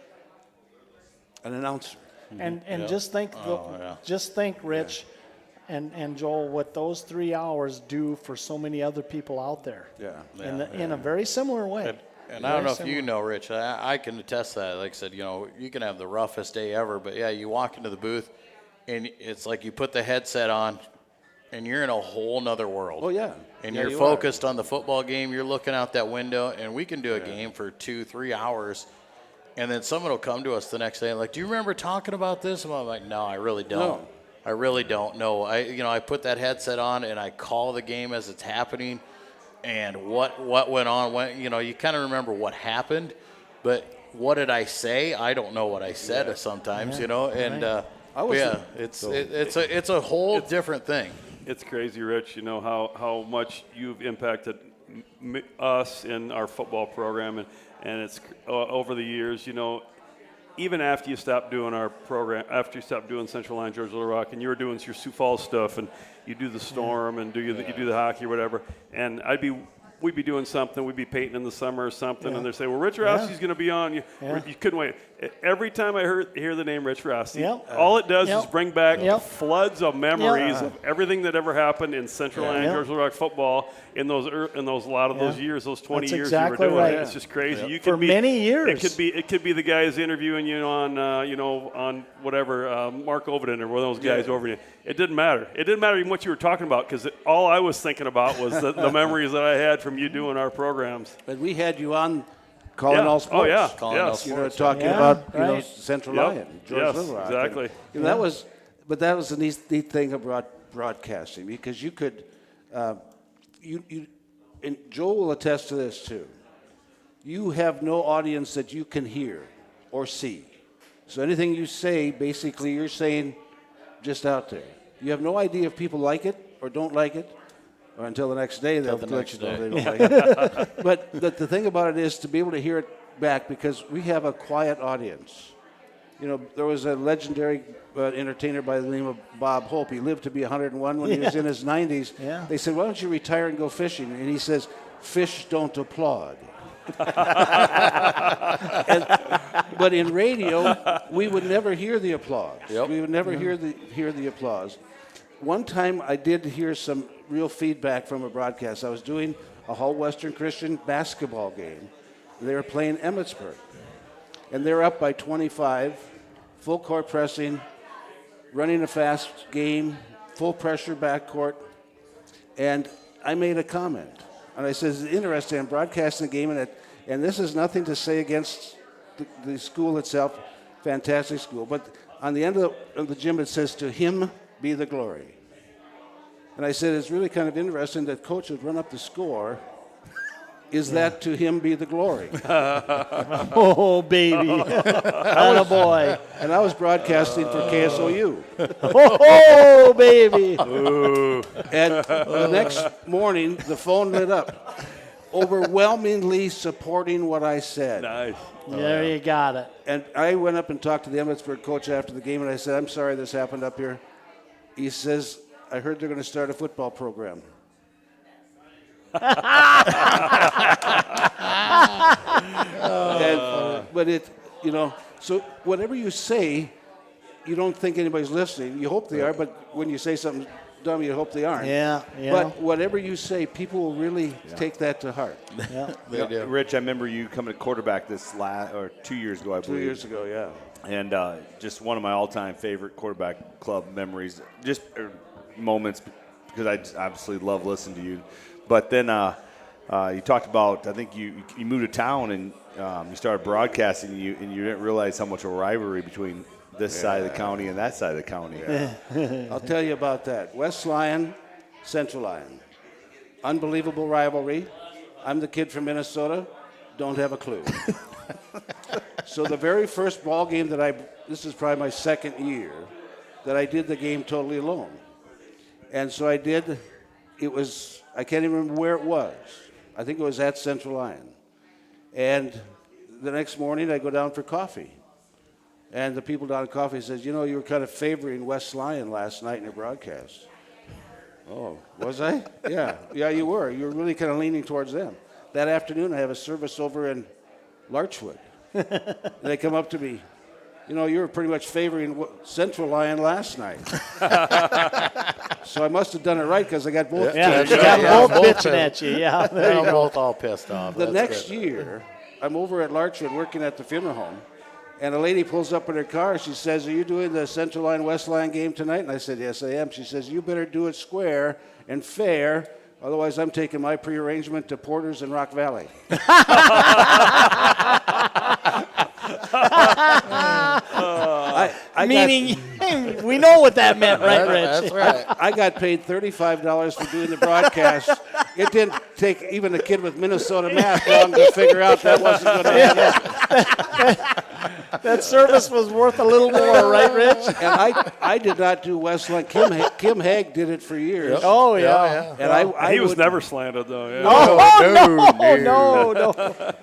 S6: an announcer.
S4: And just think, Rich, and Joel, what those 3 hours do for so many other people out there. In a very similar way.
S7: And I don't know if you know, Rich, I can attest to that. Like I said, you can have the roughest day ever, but you walk into the booth and it's like you put the headset on and you're in a whole nother world.
S6: Oh, yeah.
S7: And you're focused on the football game. You're looking out that window, and we can do a game for 2-3 hours. And then someone will come to us the next day and like, do you remember talking about this? And I'm like, no, I really don't.
S6: No.
S7: I really don't know. I put that headset on and I call the game as it's happening. And what went on, you kind of remember what happened, but what did I say? I don't know what I said sometimes, and it's a whole different thing.
S5: It's crazy, Rich, how much you've impacted us in our football program, and it's over the years, even after you stopped doing our program, after you stopped doing Central Line, George Little Rock, and you were doing your Sioux Falls stuff, and you do the Storm, and you do the hockey or whatever, and we'd be doing something, we'd be painting in the summer or something, and they'd say, well, Rich Roste's going to be on. You couldn't wait. Every time I hear the name Rich Roste, all it does is bring back floods of memories of everything that ever happened in Central Line, George Little Rock football in those lot of those years, those 20
S4: That's
S5: years
S4: exactly
S5: you were doing
S4: right.
S5: it. It's just crazy. You
S4: For
S5: could be,
S4: many years.
S5: It could be the guys interviewing you on whatever Mark Overton or one of those guys over you. It didn't matter. It didn't matter even what you were talking about, because all I was thinking about was the memories that I had from you doing our programs.
S6: But we had you on calling all sports.
S5: Oh, yeah.
S7: Calling all sports.
S6: Talking about Central Lion, George Little Rock.
S5: Exactly.
S6: And that was a neat thing about broadcasting, because you could, and Joel will attest to this too. You have no audience that you can hear or see. So anything you say, basically you're saying just out there. You have no idea if people like it or don't like it, or until the next day they'll let you know they don't like it. But the thing about it is to be able to hear it back, because we have a quiet audience. You know, there was a legendary entertainer by the name of Bob Hope. He lived to be 101 when he was in his 90s.
S4: Yeah.
S6: They said, why don't you retire and go fishing? And he says, fish don't applaud. But in radio, we would never hear the applause.
S7: Yep.
S6: We would never hear the applause. One time I did hear some real feedback from a broadcast. I was doing a Hull Western Christian basketball game. They were playing Emmitsburg. And they're up by 25, full court pressing, running a fast game, full pressure backcourt. And I made a comment. And I said, it's interesting, I'm broadcasting the game, and this is nothing to say against the school itself, fantastic school. But on the end of the gym, it says, to him be the glory. And I said, it's really kind of interesting that coach would run up the score. Is that to him be the glory?
S4: Oh, baby. Attaboy.
S6: And I was broadcasting for KSOU.
S4: Oh, baby.
S6: And the next morning, the phone lit up, overwhelmingly supporting what I said.
S5: Nice.
S4: There you got it.
S6: And I went up and talked to the Emmitsburg coach after the game, and I said, I'm sorry this happened up here. He says, I heard they're going to start a football program. But it, you know, so whatever you say, you don't think anybody's listening. You hope they are, but when you say something dumb, you hope they aren't.
S4: Yeah.
S6: But whatever you say, people will really take that to heart.
S4: Yeah.
S7: They do.
S3: Rich, I remember you coming to quarterback or 2 years ago, I believe.
S6: 2 years ago, yeah.
S3: And just one of my all-time favorite quarterback club memories, just moments, because I just obviously love listening to you. But then you talked about, I think you moved to town and you started broadcasting, and you didn't realize how much of a rivalry between this side of the county and that side of the county.
S6: I'll tell you about that. West Lyon, Central Lyon. Unbelievable rivalry. I'm the kid from Minnesota, don't have a clue. So the very first ball game this is probably my second year, that I did the game totally alone. And so I did, I can't even remember where it was. I think it was at Central Lyon. And the next morning I go down for coffee. And the people down at coffee says, you know, you were kind of favoring West Lyon last night in your broadcast. Oh, was I? Yeah, you were. You were really kind of leaning towards them. That afternoon I have a service over in Larchwood. And they come up to me, you know, you were pretty much favoring Central Lyon last night. So I must have done it right, because I got both.
S4: Yeah,
S6: teams.
S4: you got both bitching at you. Yeah, there you
S7: They're
S4: go.
S7: both all pissed off.
S6: The
S7: That's
S6: next
S7: good.
S6: year, I'm over at Larchwood working at the funeral home, and a lady pulls up in her car. She says, are you doing the Central Lyon West Lyon game tonight? And I said, yes, I am. She says, you better do it square and fair, otherwise I'm taking my prearrangement to Porter's in Rock Valley.
S4: Meaning, we know what that meant, right, Rich?
S7: That's right.
S6: I got paid $35 for doing the broadcast. It didn't take even a kid with Minnesota math long to figure out that wasn't going to happen.
S4: That service was worth a little more, right, Rich?
S6: And I did not do West Lyon. Kim Haig did it for years.
S4: Oh, yeah.
S6: And
S5: He was never slanted, though. Yeah.
S4: No.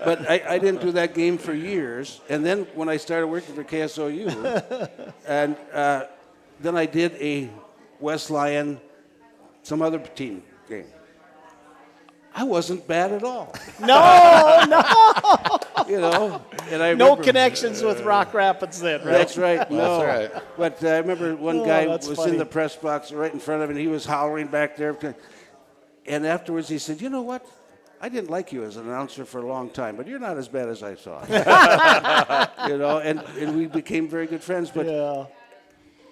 S6: But I didn't do that game for years. And then when I started working for KSOU, and then I did a West Lyon, some other team game. I wasn't bad at all.
S4: No.
S6: You know, and I
S4: No
S6: remember,
S4: connections with Rock Rapids then, right?
S6: That's right. No.
S7: That's right.
S6: But I remember one guy
S4: that's
S6: was
S4: funny.
S6: in the press box right in front of him, and he was hollering back there. And afterwards he said, you know what? I didn't like you as an announcer for a long time, but you're not as bad as I thought. You know, and we became very good friends. But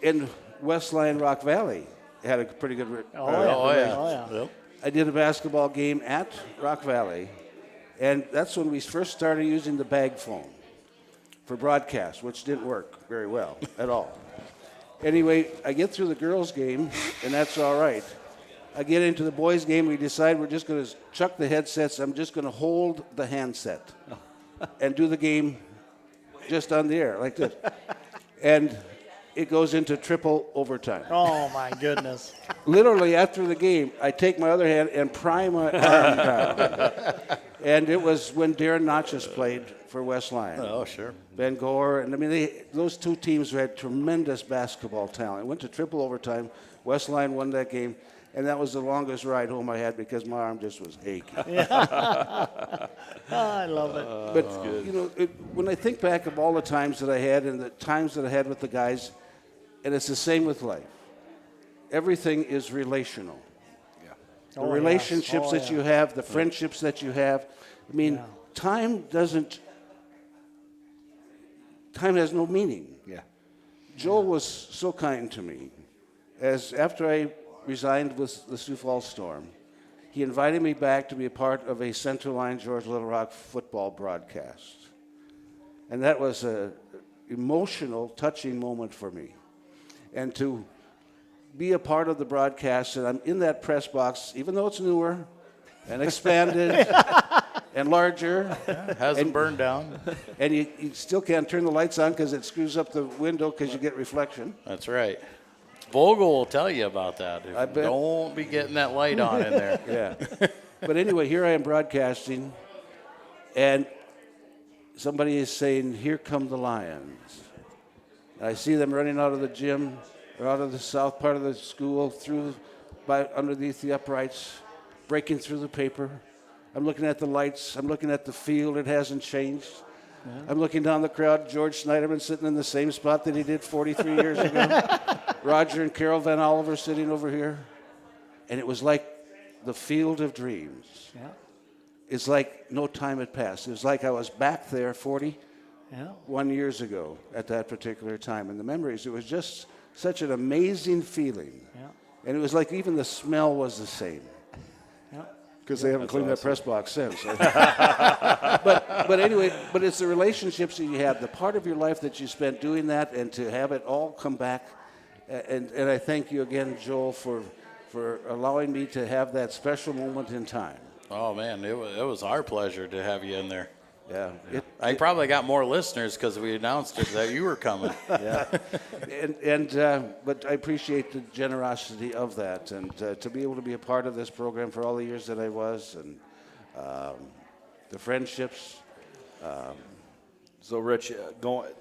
S6: in West Lyon, Rock Valley, had a pretty good
S4: yeah.
S7: Yep.
S6: I did a basketball game at Rock Valley, and that's when we first started using the bag phone for broadcast, which didn't work very well at all. Anyway, I get through the girls' game, and that's all right. I get into the boys' game. We decide we're just going to chuck the headsets. I'm just going to hold the handset and do the game just on the air like this. And it goes into triple overtime.
S4: Oh, my goodness.
S6: Literally, after the game, I take my other hand and pry my arm down. And it was when Darren Notches played for West Lyon.
S7: Oh, sure.
S6: Ben Gore, and I mean, those two teams had tremendous basketball talent. It went to triple overtime. West Lyon won that game, and that was the longest ride home I had because my arm just was aching.
S4: I love it.
S6: But, you know, when I think back of all the times that I had and the times that I had with the guys, and it's the same with life, everything is relational. The relationships that you have, the friendships that you have. I mean, time has no meaning.
S3: Yeah.
S6: Joel was so kind to me. As after I resigned with the Sioux Falls Storm, he invited me back to be a part of a Central Line George Little Rock football broadcast. And that was an emotional, touching moment for me. And to be a part of the broadcast, and I'm in that press box, even though it's newer and expanded and larger.
S7: Hasn't burned down.
S6: And you still can't turn the lights on because it screws up the window because you get reflection.
S7: That's right. Vogel will tell you about that.
S6: I bet.
S7: Don't be getting that light on in there.
S6: Yeah. But anyway, here I am broadcasting, and somebody is saying, "Here come the Lions." And I see them running out of the gym, or out of the south part of the school, underneath the uprights, breaking through the paper. I'm looking at the lights. I'm looking at the field. It hasn't changed. Yeah. I'm looking down the crowd. George Schneiderman sitting in the same spot that he did 43 years ago. Roger and Carol Van Oliver sitting over here. And it was like the field of dreams. Yeah. It's like no time had passed. It was like I was back there 41 years ago at that particular time. And the memories, it was just such an amazing feeling. Yeah. And it was like even the smell was the same. Because they haven't cleaned that press box since. but anyway, it's the relationships that you have, the part of your life that you spent doing that, and to have it all come back. And I thank you again, Joel, for allowing me to have that special moment in time.
S7: Oh, man, it was our pleasure to have you in there.
S6: Yeah.
S7: I probably got more listeners because we announced it that you were coming.
S6: Yeah. But I appreciate the generosity of that, and to be able to be a part of this program for all the years that I was, and the friendships.
S3: So, Rich,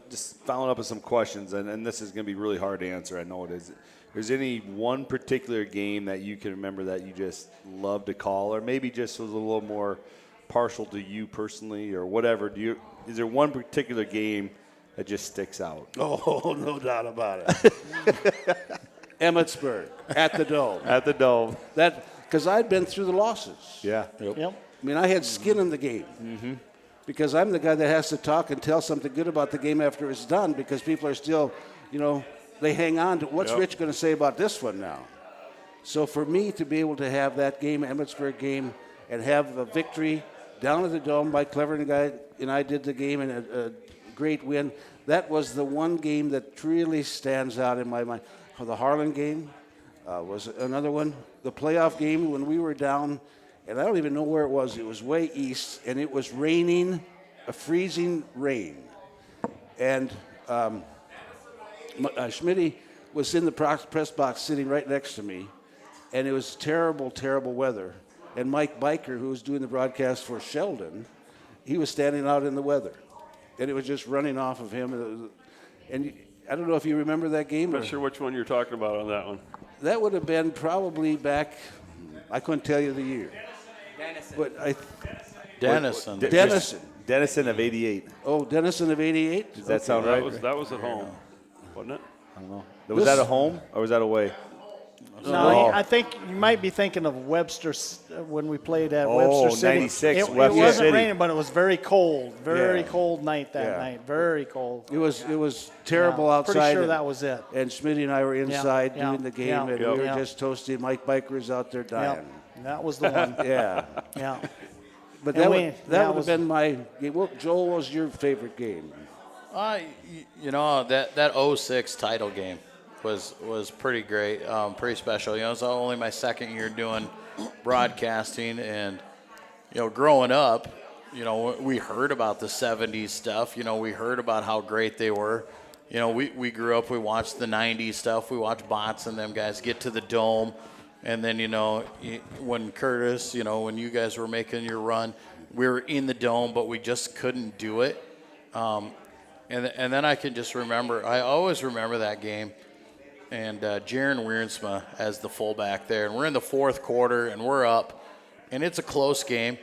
S3: just following up with some questions, and this is going to be really hard to answer. I know it is. Is there any one particular game that you can remember that you just love to call, or maybe just was a little more partial to you personally, or whatever? Is there one particular game that just sticks out?
S6: Oh, no doubt about it. Emmetsburg at the Dome.
S3: At the Dome.
S6: Because I'd been through the losses.
S3: Yeah.
S4: Yep.
S6: I mean, I had skin in the game. Mm-hmm. Because I'm the guy that has to talk and tell something good about the game after it's done, because people are still, they hang on to what's Rich going to say about this one now. So for me to be able to have that game, Emmetsburg game, and have a victory down at the Dome, Mike Clever and I did the game, and a great win. That was the one game that really stands out in my mind. The Harlan game was another one. The playoff game when we were down, and I don't even know where it was. It was way east, and it was raining, a freezing rain. And Schmitty was in the press box sitting right next to me, and it was terrible, terrible weather. And Mike Biker, who was doing the broadcast for Sheldon, he was standing out in the weather. And it was just running off of him. And I don't know if you remember that game.
S5: I'm not sure which one you're talking about on that one.
S6: That would have been probably back, I couldn't tell you the year.
S3: Denison. Denison of 88.
S6: Oh, Denison of 88?
S3: Does that sound right?
S5: That was at home, wasn't it?
S3: I don't know. Was that at home or was that away?
S4: No, I think you might be thinking of Webster when we played at Webster City.
S3: 96,
S4: it
S3: Webster
S4: wasn't
S3: City.
S4: raining, but it was very cold. Very cold night that night. Very cold.
S6: It was terrible outside.
S4: Pretty sure that was it.
S6: And Schmitty and I were inside doing the game, and we were just toasting. Mike Biker was out there dying.
S4: That was the one.
S6: Yeah. But that would have been my game. Well, Joel, what was your favorite game?
S7: That 06 title game was pretty great, pretty special. It was only my second year doing broadcasting, and growing up, we heard about the 70s stuff. We heard about how great they were, you know, we grew up, we watched the 90s stuff. We watched Bots and them guys get to the Dome. And then, you know, when Curtis, you know, when you guys were making your run, we were in the Dome, but we just couldn't do it. And then I can just remember, I always remember that game. And Jaron Wierensma as the fullback there. And we're in the fourth quarter, and we're up. And it's a close game.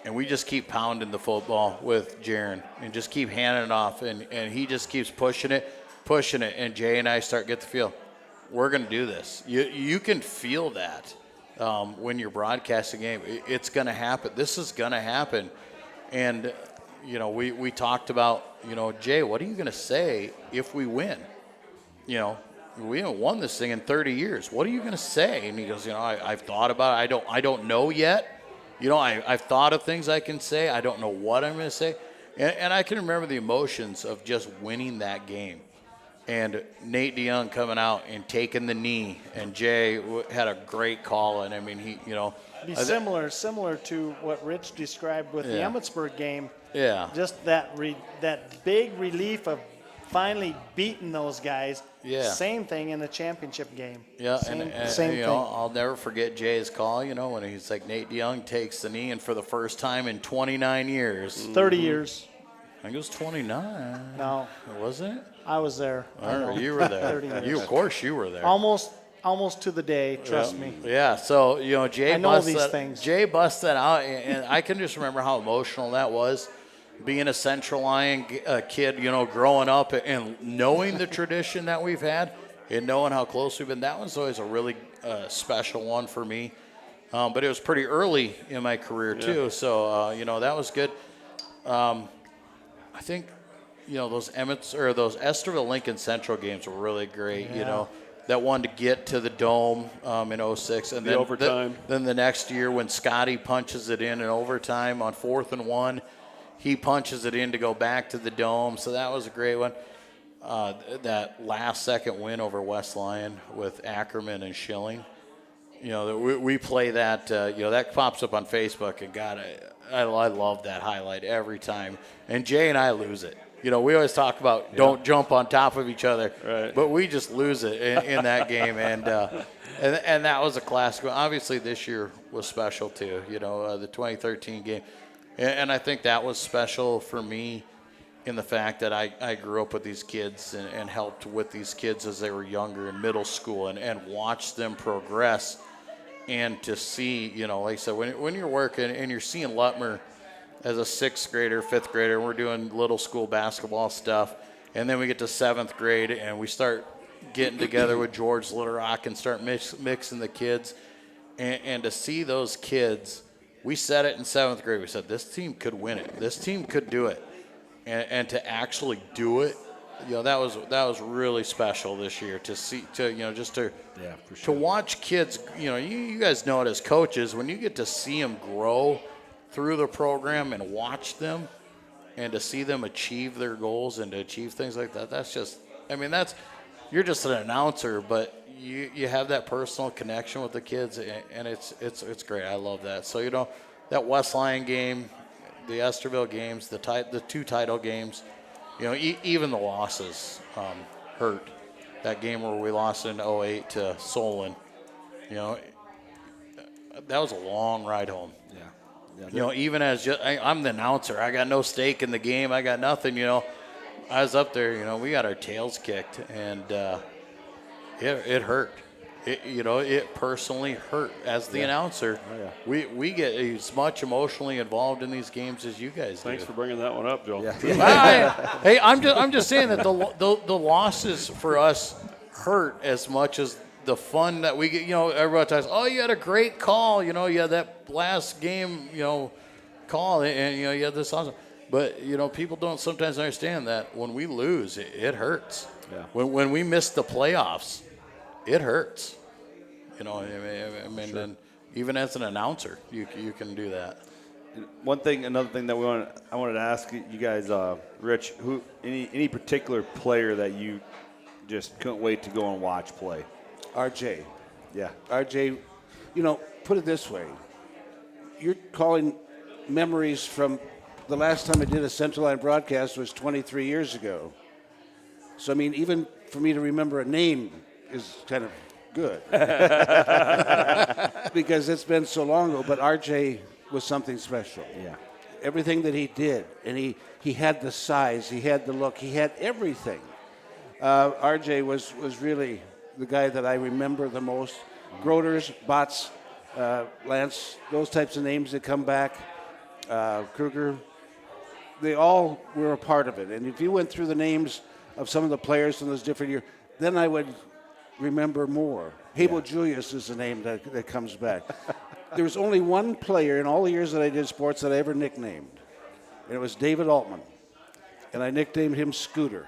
S7: And we just keep pounding the football with Jaron and just keep handing it off. And he just keeps pushing it. And Jay and I start get the feel. We're going to do this. You can feel that when you're broadcasting a game. It's going to happen. This is going to happen. And, you know, we talked about, you know, Jay, what are you going to say if we win? You know, we haven't won this thing in 30 years. What are you going to say? And he goes, you know, I've thought about it. I don't know yet. You know, I've thought of things I can say. I don't know what I'm going to say. And I can remember the emotions of just winning that game. And Nate DeYoung coming out and taking the knee, and Jay had a great call. And I mean, he, you know,
S4: similar to what Rich described with the Emmetsburg game.
S7: Yeah,
S4: just that big relief of finally beating those guys.
S7: Yeah,
S4: same thing in the championship game.
S7: Yeah,
S4: same
S7: you
S4: thing.
S7: know, I'll never forget Jay's call. You know, when he's like, Nate DeYoung takes the knee, and for the first time in 29 years,
S4: 30 years.
S7: I think it was 29.
S4: No,
S7: wasn't it?
S4: I was there.
S7: You were there. Of course, you were there.
S4: Almost to the day. Trust me.
S7: Yeah. So you know, Jay.
S4: I know these things.
S7: Jay bust that out, and I can just remember how emotional that was, being a Central Lyon kid. You know, growing up and knowing the tradition that we've had, and knowing how close we've been. That was always a really special one for me. But it was pretty early in my career too. So you know, that was good. I think, you know, those Esterville Lincoln Central games were really great. Yeah. You know, that one to get to the Dome in 06, and then
S5: overtime.
S7: Then the next year when Scotty punches it in overtime on 4th and 1, he punches it in to go back to the Dome. So that was a great one. That last second win over West Lyon with Ackerman and Schilling. You know, we play that. You know, that pops up on Facebook, and God, I love that highlight every time. And Jay and I lose it. You know, we always talk about don't jump on top of each other,
S5: right.
S7: But we just lose it in that game. And that was a classic. Obviously, this year was special too. You know, the 2013 game, and I think that was special for me in the fact that I grew up with these kids and helped with these kids as they were younger in middle school and watched them progress. And to see, you know, like I said, when you're working and you're seeing Lutmer as a 6th grader, 5th grader, and we're doing little school basketball stuff, and then we get to 7th grade and we start getting together with George Little Rock and start mixing the kids, and to see those kids, we said it in 7th grade. We said this team could win it. This team could do it, and to actually do it. You know, that was really special this year to see, to, you know, just to to watch kids. You know, you guys know it as coaches, when you get to see them grow through the program and watch them, and to see them achieve their goals and to achieve things like that. That's just, I mean, you're just an announcer, but you have that personal connection with the kids, and it's great. I love that. So, you know, that West Lyon game, the Esterville games, the 2 title games. You know, even the losses hurt. That game where we lost in 08 to Solon, you know, that was a long ride home. Yeah. You know, even as I'm the announcer, I got no stake in the game. I got nothing, you know. I was up there, you know, we got our tails kicked, and it hurt. It personally hurt as the announcer. Oh, yeah. We get as much emotionally involved in these games as you guys do.
S5: Thanks for bringing that one up, Joel.
S7: Yeah. Hey, I'm just saying that the losses for us hurt as much as the fun that we get. You know, everybody talks, oh, you had a great call. You know, you had that last game, you know, call, and you know, you had this awesome. But you know, people don't sometimes understand that when we lose, it hurts. Yeah. When we miss the playoffs, it hurts. You know, I mean, sure. And even as an announcer, you can do that.
S3: Another thing that I wanted to ask you guys, Rich, any particular player that you just couldn't wait to go and watch play?
S6: RJ.
S3: Yeah.
S6: RJ, you know, put it this way. You're calling memories from the last time I did a Central Line broadcast was 23 years ago. So, I mean, even for me to remember a name is kind of good. Because it's been so long ago, but RJ was something special.
S3: Yeah.
S6: Everything that he did, and he had the size, he had the look, he had everything. RJ was really the guy that I remember the most. Groders, Bots, Lance, those types of names that come back, Kruger, they all were a part of it. And if you went through the names of some of the players from those different years, then I would remember more. Hable Julius is the name that comes back. There was only one player in all the years that I did sports that I ever nicknamed, and it was David Altman. And I nicknamed him Scooter.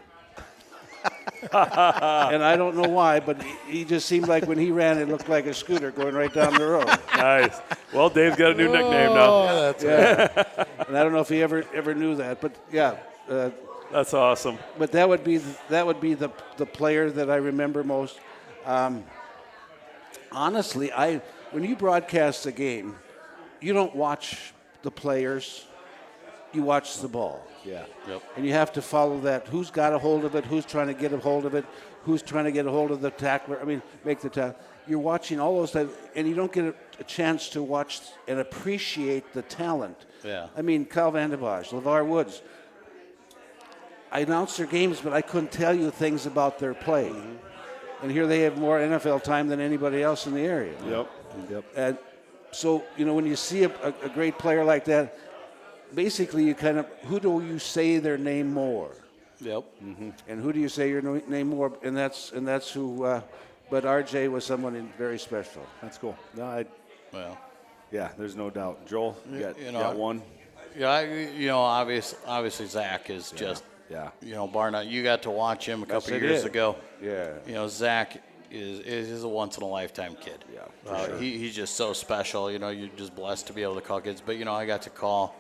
S6: And I don't know why, but he just seemed like when he ran, it looked like a scooter going right down the road.
S5: Nice. Well, Dave's got a new nickname now.
S7: That's
S6: And I don't know if he ever knew that, but yeah.
S5: That's awesome.
S6: But that would be the player that I remember most. Honestly, when you broadcast a game, you don't watch the players, you watch the ball.
S3: Yeah.
S7: Yep.
S6: And you have to follow that. Who's got a hold of it? Who's trying to get a hold of it? Who's trying to get a hold of the tackler? I mean, make the tackle. You're watching all those things, and you don't get a chance to watch and appreciate the talent.
S7: Yeah.
S6: I mean, Kyle Van de Bosch, LeVar Woods. I announced their games, but I couldn't tell you things about their play. Mm-hmm. And here they have more NFL time than anybody else in the area.
S3: Yep.
S6: And so, when you see a great player like that, basically you kind of, who do you say their name more?
S7: Yep.
S6: Mm-hmm. And who do you say your name more? And that's who, but RJ was someone very special.
S3: That's cool. No,
S7: Well.
S3: Yeah, there's no doubt. Joel, you got one?
S7: Yeah, obviously Zach is just, bar none. You got to watch him a couple years ago.
S6: Yeah.
S7: Zach is a once-in-a-lifetime kid.
S3: Yeah, sure.
S7: He's just so special. You're just blessed to be able to call kids. But, I got to call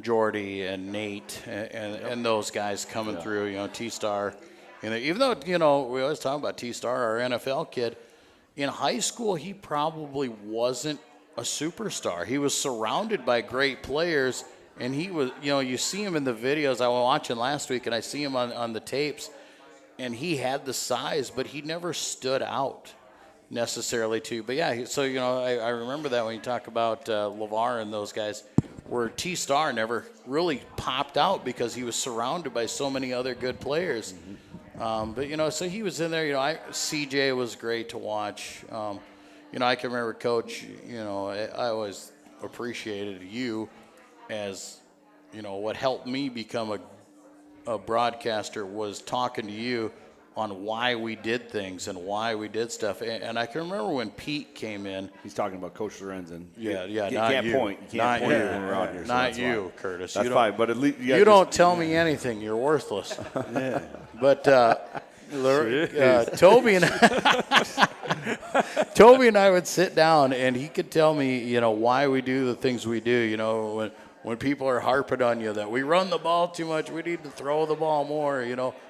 S7: Jordy and Nate and those guys coming through, T-Star. Even though, we always talk about T-Star, our NFL kid, in high school he probably wasn't a superstar. He was surrounded by great players, and he was, you see him in the videos. I was watching last week, and I see him on the tapes, and he had the size, but he never stood out necessarily too. But yeah, so I remember that when you talk about LeVar and those guys, where T-Star never really popped out because he was surrounded by so many other good players. Mm-hmm. But so he was in there. CJ was great to watch. I can remember, Coach. I always appreciated you as what helped me become a broadcaster was talking to you on why we did things and why we did stuff. And I can remember when Pete came in.
S3: He's talking about Coach Lorenzen.
S7: Yeah,
S3: you
S7: not
S3: can't
S7: you.
S3: Point. You can't point when we're out here.
S7: Not you, Curtis.
S3: That's fine, but at least
S7: you don't tell me anything. You're worthless.
S6: Yeah.
S7: But Toby and I would sit down, and he could tell me, why we do the things we do. When people are harping on you that we run the ball too much, we need to throw the ball more.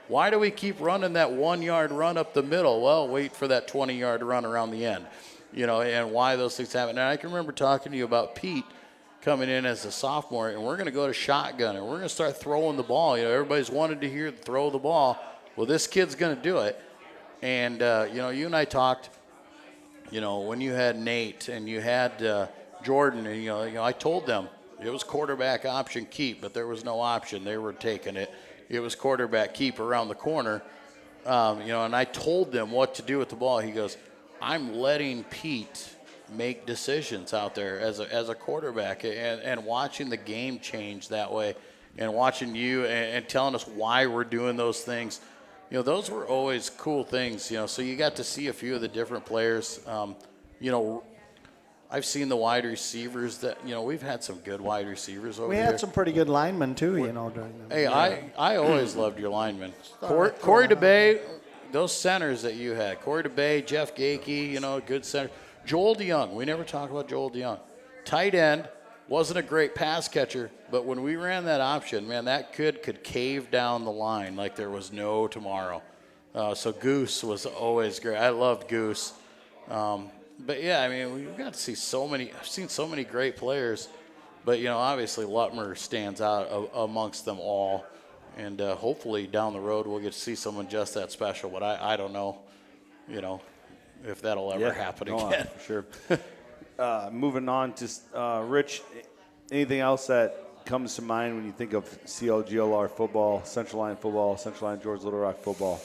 S7: Why do we keep running that 1 yard run up the middle? Well, wait for that 20-yard run around the end. And why those things happen. And I can remember talking to you about Pete coming in as a sophomore, and we're going to go to shotgun, and we're going to start throwing the ball. Everybody's wanted to hear throw the ball. Well, this kid's going to do it. And, you and I talked, when you had Nate and you had Jordan, and, I told them it was quarterback option keep, but there was no option. They were taking it. It was quarterback keep around the corner. And I told them what to do with the ball. He goes, I'm letting Pete make decisions out there as a quarterback, and watching the game change that way, and watching you and telling us why we're doing those things. Those were always cool things. So you got to see a few of the different players. I've seen the wide receivers that we've had some good wide receivers over
S4: We
S7: here.
S4: had some pretty good linemen too, during the
S7: Hey, I always loved your linemen. Corey DeBay, those centers that you had. Corey DeBay, Jeff Gakey, good center. Joel DeYoung, we never talk about Joel DeYoung. Tight end, wasn't a great pass catcher, but when we ran that option, man, that kid could cave down the line like there was no tomorrow. So Goose was always great. I loved Goose. But yeah, we've got to see I've seen so many great players, but obviously Lutmer stands out amongst them all. And hopefully down the road we'll get to see someone just that special. But I don't know, if that'll ever happen again.
S3: For sure. Moving on to Rich, anything else that comes to mind when you think of CLGLR football, Central Line George Little Rock football?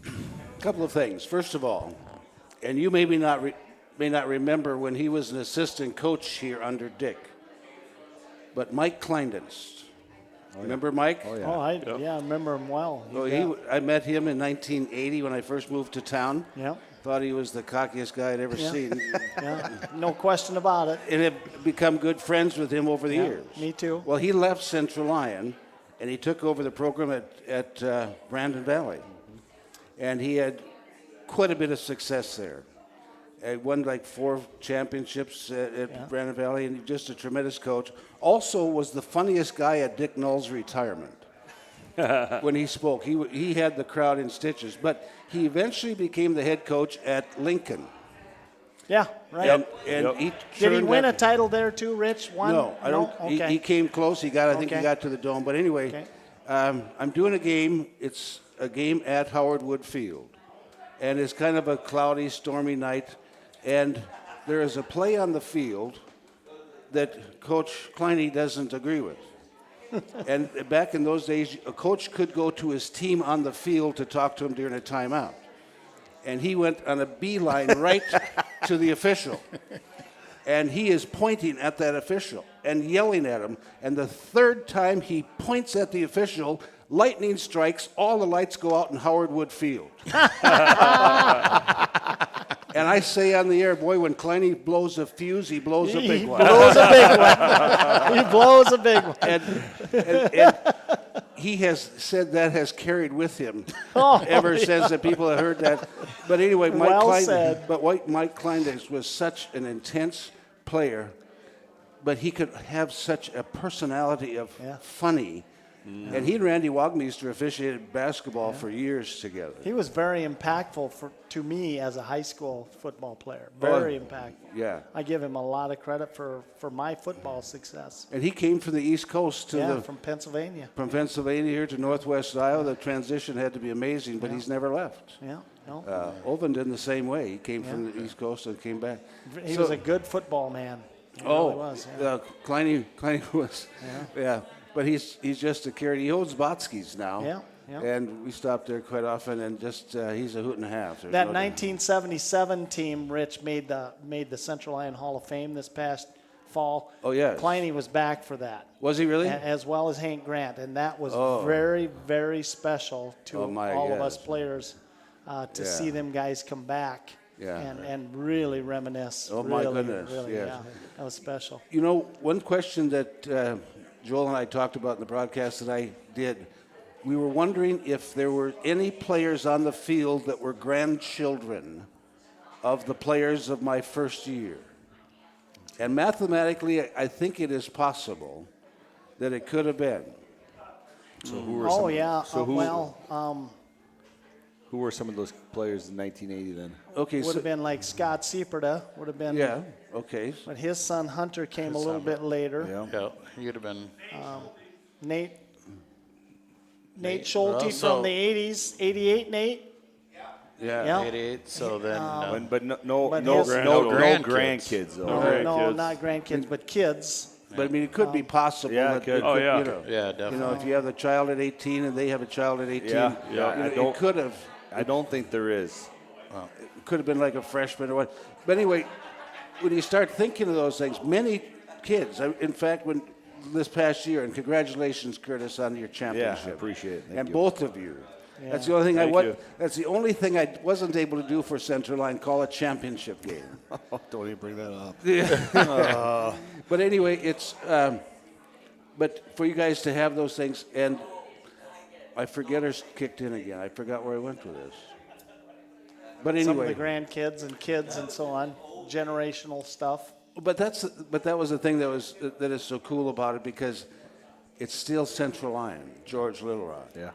S6: A couple of things. First of all, and you may not remember when he was an assistant coach here under Dick, but Mike Kleindienst. Remember Mike?
S4: Oh, yeah. I remember him well.
S6: I met him in 1980 when I first moved to town.
S4: Yeah.
S6: Thought he was the cockiest guy I'd ever seen.
S4: Yeah, no question about it.
S6: And have become good friends with him over the years.
S4: Me too.
S6: Well, he left Central Lyon, and he took over the program at Brandon Valley. And he had quite a bit of success there. He won like 4 championships at Brandon Valley, and just a tremendous coach. Also was the funniest guy at Dick Null's retirement. When he spoke, he had the crowd in stitches. But he eventually became the head coach at Lincoln.
S4: Yeah, right.
S6: And
S4: did he win a title there too, Rich?
S6: No, I don't.
S4: Okay.
S6: He came close. I think he got to the Dome. But anyway, I'm doing a game. It's a game at Howard Wood Field, and it's kind of a cloudy, stormy night. And there is a play on the field that Coach Kleine doesn't agree with. And back in those days, a coach could go to his team on the field to talk to him during a timeout. And he went on a beeline right to the official. And he is pointing at that official and yelling at him. And the third time he points at the official, lightning strikes, all the lights go out in Howard Wood Field. And I say on the air, boy, when Kleine blows a fuse, he blows a big one.
S4: He blows a big one. He blows a big one.
S6: And he has said that has carried with him ever since that people have heard that. But anyway, Mike Kleine was such an intense player, but he could have such a personality of funny. And he and Randy Wagmeister officiated basketball for years together.
S4: He was very impactful to me as a high school football player. Very impactful.
S6: Yeah.
S4: I give him a lot of credit for my football success.
S6: And he came from the East Coast
S4: from Pennsylvania.
S6: From Pennsylvania here to Northwest Iowa. The transition had to be amazing, but he's never left.
S4: Yeah. No.
S6: Oven did the same way. He came from the East Coast and came back.
S4: He was a good football man. He really was.
S6: Kleine was. Yeah. But he's just a carrot. He owns Botsky's now.
S4: Yeah.
S6: And we stop there quite often, and just he's a hoot and a half. There's
S4: that
S6: no
S4: 1977 team, Rich, made the Central Lyon Hall of Fame this past fall.
S6: Oh, yes.
S4: Kleine was back for that.
S6: Was he really?
S4: As well as Hank Grant, and that was very, very special to all of us players to see them guys come back and really reminisce.
S6: Oh, my goodness.
S4: Really,
S6: yes.
S4: yeah, that was special.
S6: You know, one question that Joel and I talked about in the broadcast that I did, we were wondering if there were any players on the field that were grandchildren of the players of my first year. And mathematically, I think it is possible that it could have been.
S3: So who were who were some of those players in 1980 then?
S6: Okay,
S4: would have been like Scott Sieperda. Would have been.
S6: Yeah. Okay.
S4: But his son Hunter came a little bit later.
S7: Yeah. He would have been.
S4: Nate Schulte from the 80s, 88. Nate.
S6: Yeah.
S7: 88. So then.
S3: But no grandkids though.
S4: No, not grandkids, but kids.
S6: But I mean, it could be possible.
S3: Yeah, it could.
S7: Yeah, definitely.
S6: You know, if you have a child at 18 and they have a child at 18, it could have.
S3: I don't think there is.
S6: It could have been like a freshman or what. But anyway, when you start thinking of those things, many kids, in fact, when this past year, and congratulations, Curtis, on your championship.
S3: Yeah, I appreciate it.
S6: Thank you. Both of you. Yeah. That's the only thing That's the only thing I wasn't able to do for Central Line, call a championship game.
S3: Don't even bring that up.
S6: Yeah. But anyway, it's but for you guys to have those things, and my forgetters kicked in again. I forgot where I went with this. But anyway,
S4: some of the grandkids and kids and so on, generational stuff.
S6: But that was the thing that is so cool about it, because it's still Central Lyon, George Little Rock.
S3: Yeah.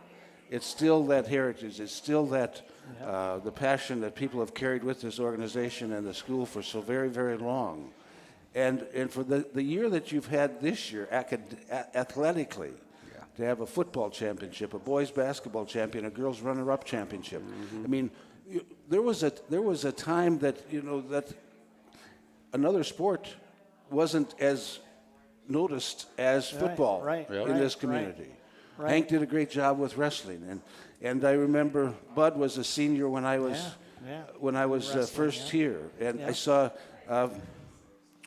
S6: It's still that heritage. It's still that the passion that people have carried with this organization and the school for so very, very long. And for the year that you've had this year, athletically, to have a football championship, a boys basketball champion, a girls runner-up championship. I mean, there was a time that that another sport wasn't as noticed as football in this community.
S4: Right.
S6: Hank did a great job with wrestling, and I remember Bud was a senior when I was first here, and I saw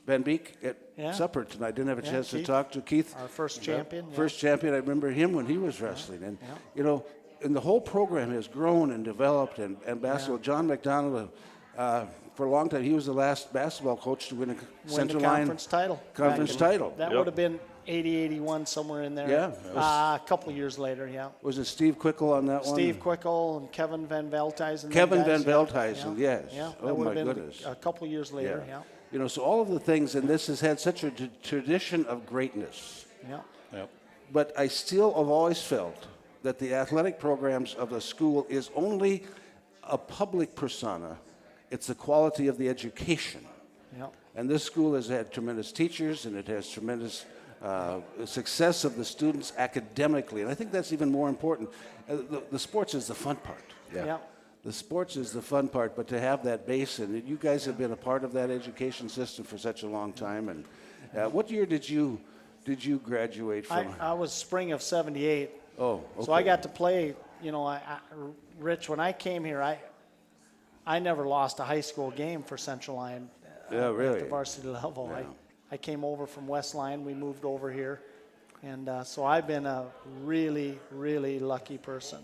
S6: Van Beek at supper tonight. I didn't have a chance to talk to Keith.
S4: Our first champion.
S6: First champion. I remember him when he was wrestling, and and the whole program has grown and developed, and basketball. John McDonald, for a long time, he was the last basketball coach to win a Central Line
S4: conference title. That would have been 80-81, somewhere in there.
S6: Yeah.
S4: A couple of years later,
S6: Was it Steve Quickle on that one?
S4: Steve Quickle and Kevin Van Veldhuizen.
S6: Kevin Van Veldhuizen, yes.
S4: Yeah,
S6: oh,
S4: that would
S6: my
S4: have been
S6: goodness.
S4: a couple of years later,
S6: So all of the things, and this has had such a tradition of greatness. But I still have always felt that the athletic programs of the school is only a public persona. It's the quality of the education. And this school has had tremendous teachers, and it has tremendous success of the students academically. And I think that's even more important. The sports is the fun part. The sports is the fun part, but to have that base, and you guys have been a part of that education system for such a long time. And what year did you graduate from?
S4: I was spring of '78.
S6: Oh, okay.
S4: So I got to play. Rich, when I came here, I never lost a high school game for Central Line.
S6: Really?
S4: At the varsity level.
S6: Yeah.
S4: I came over from West Line. We moved over here, and so I've been a really, really lucky person.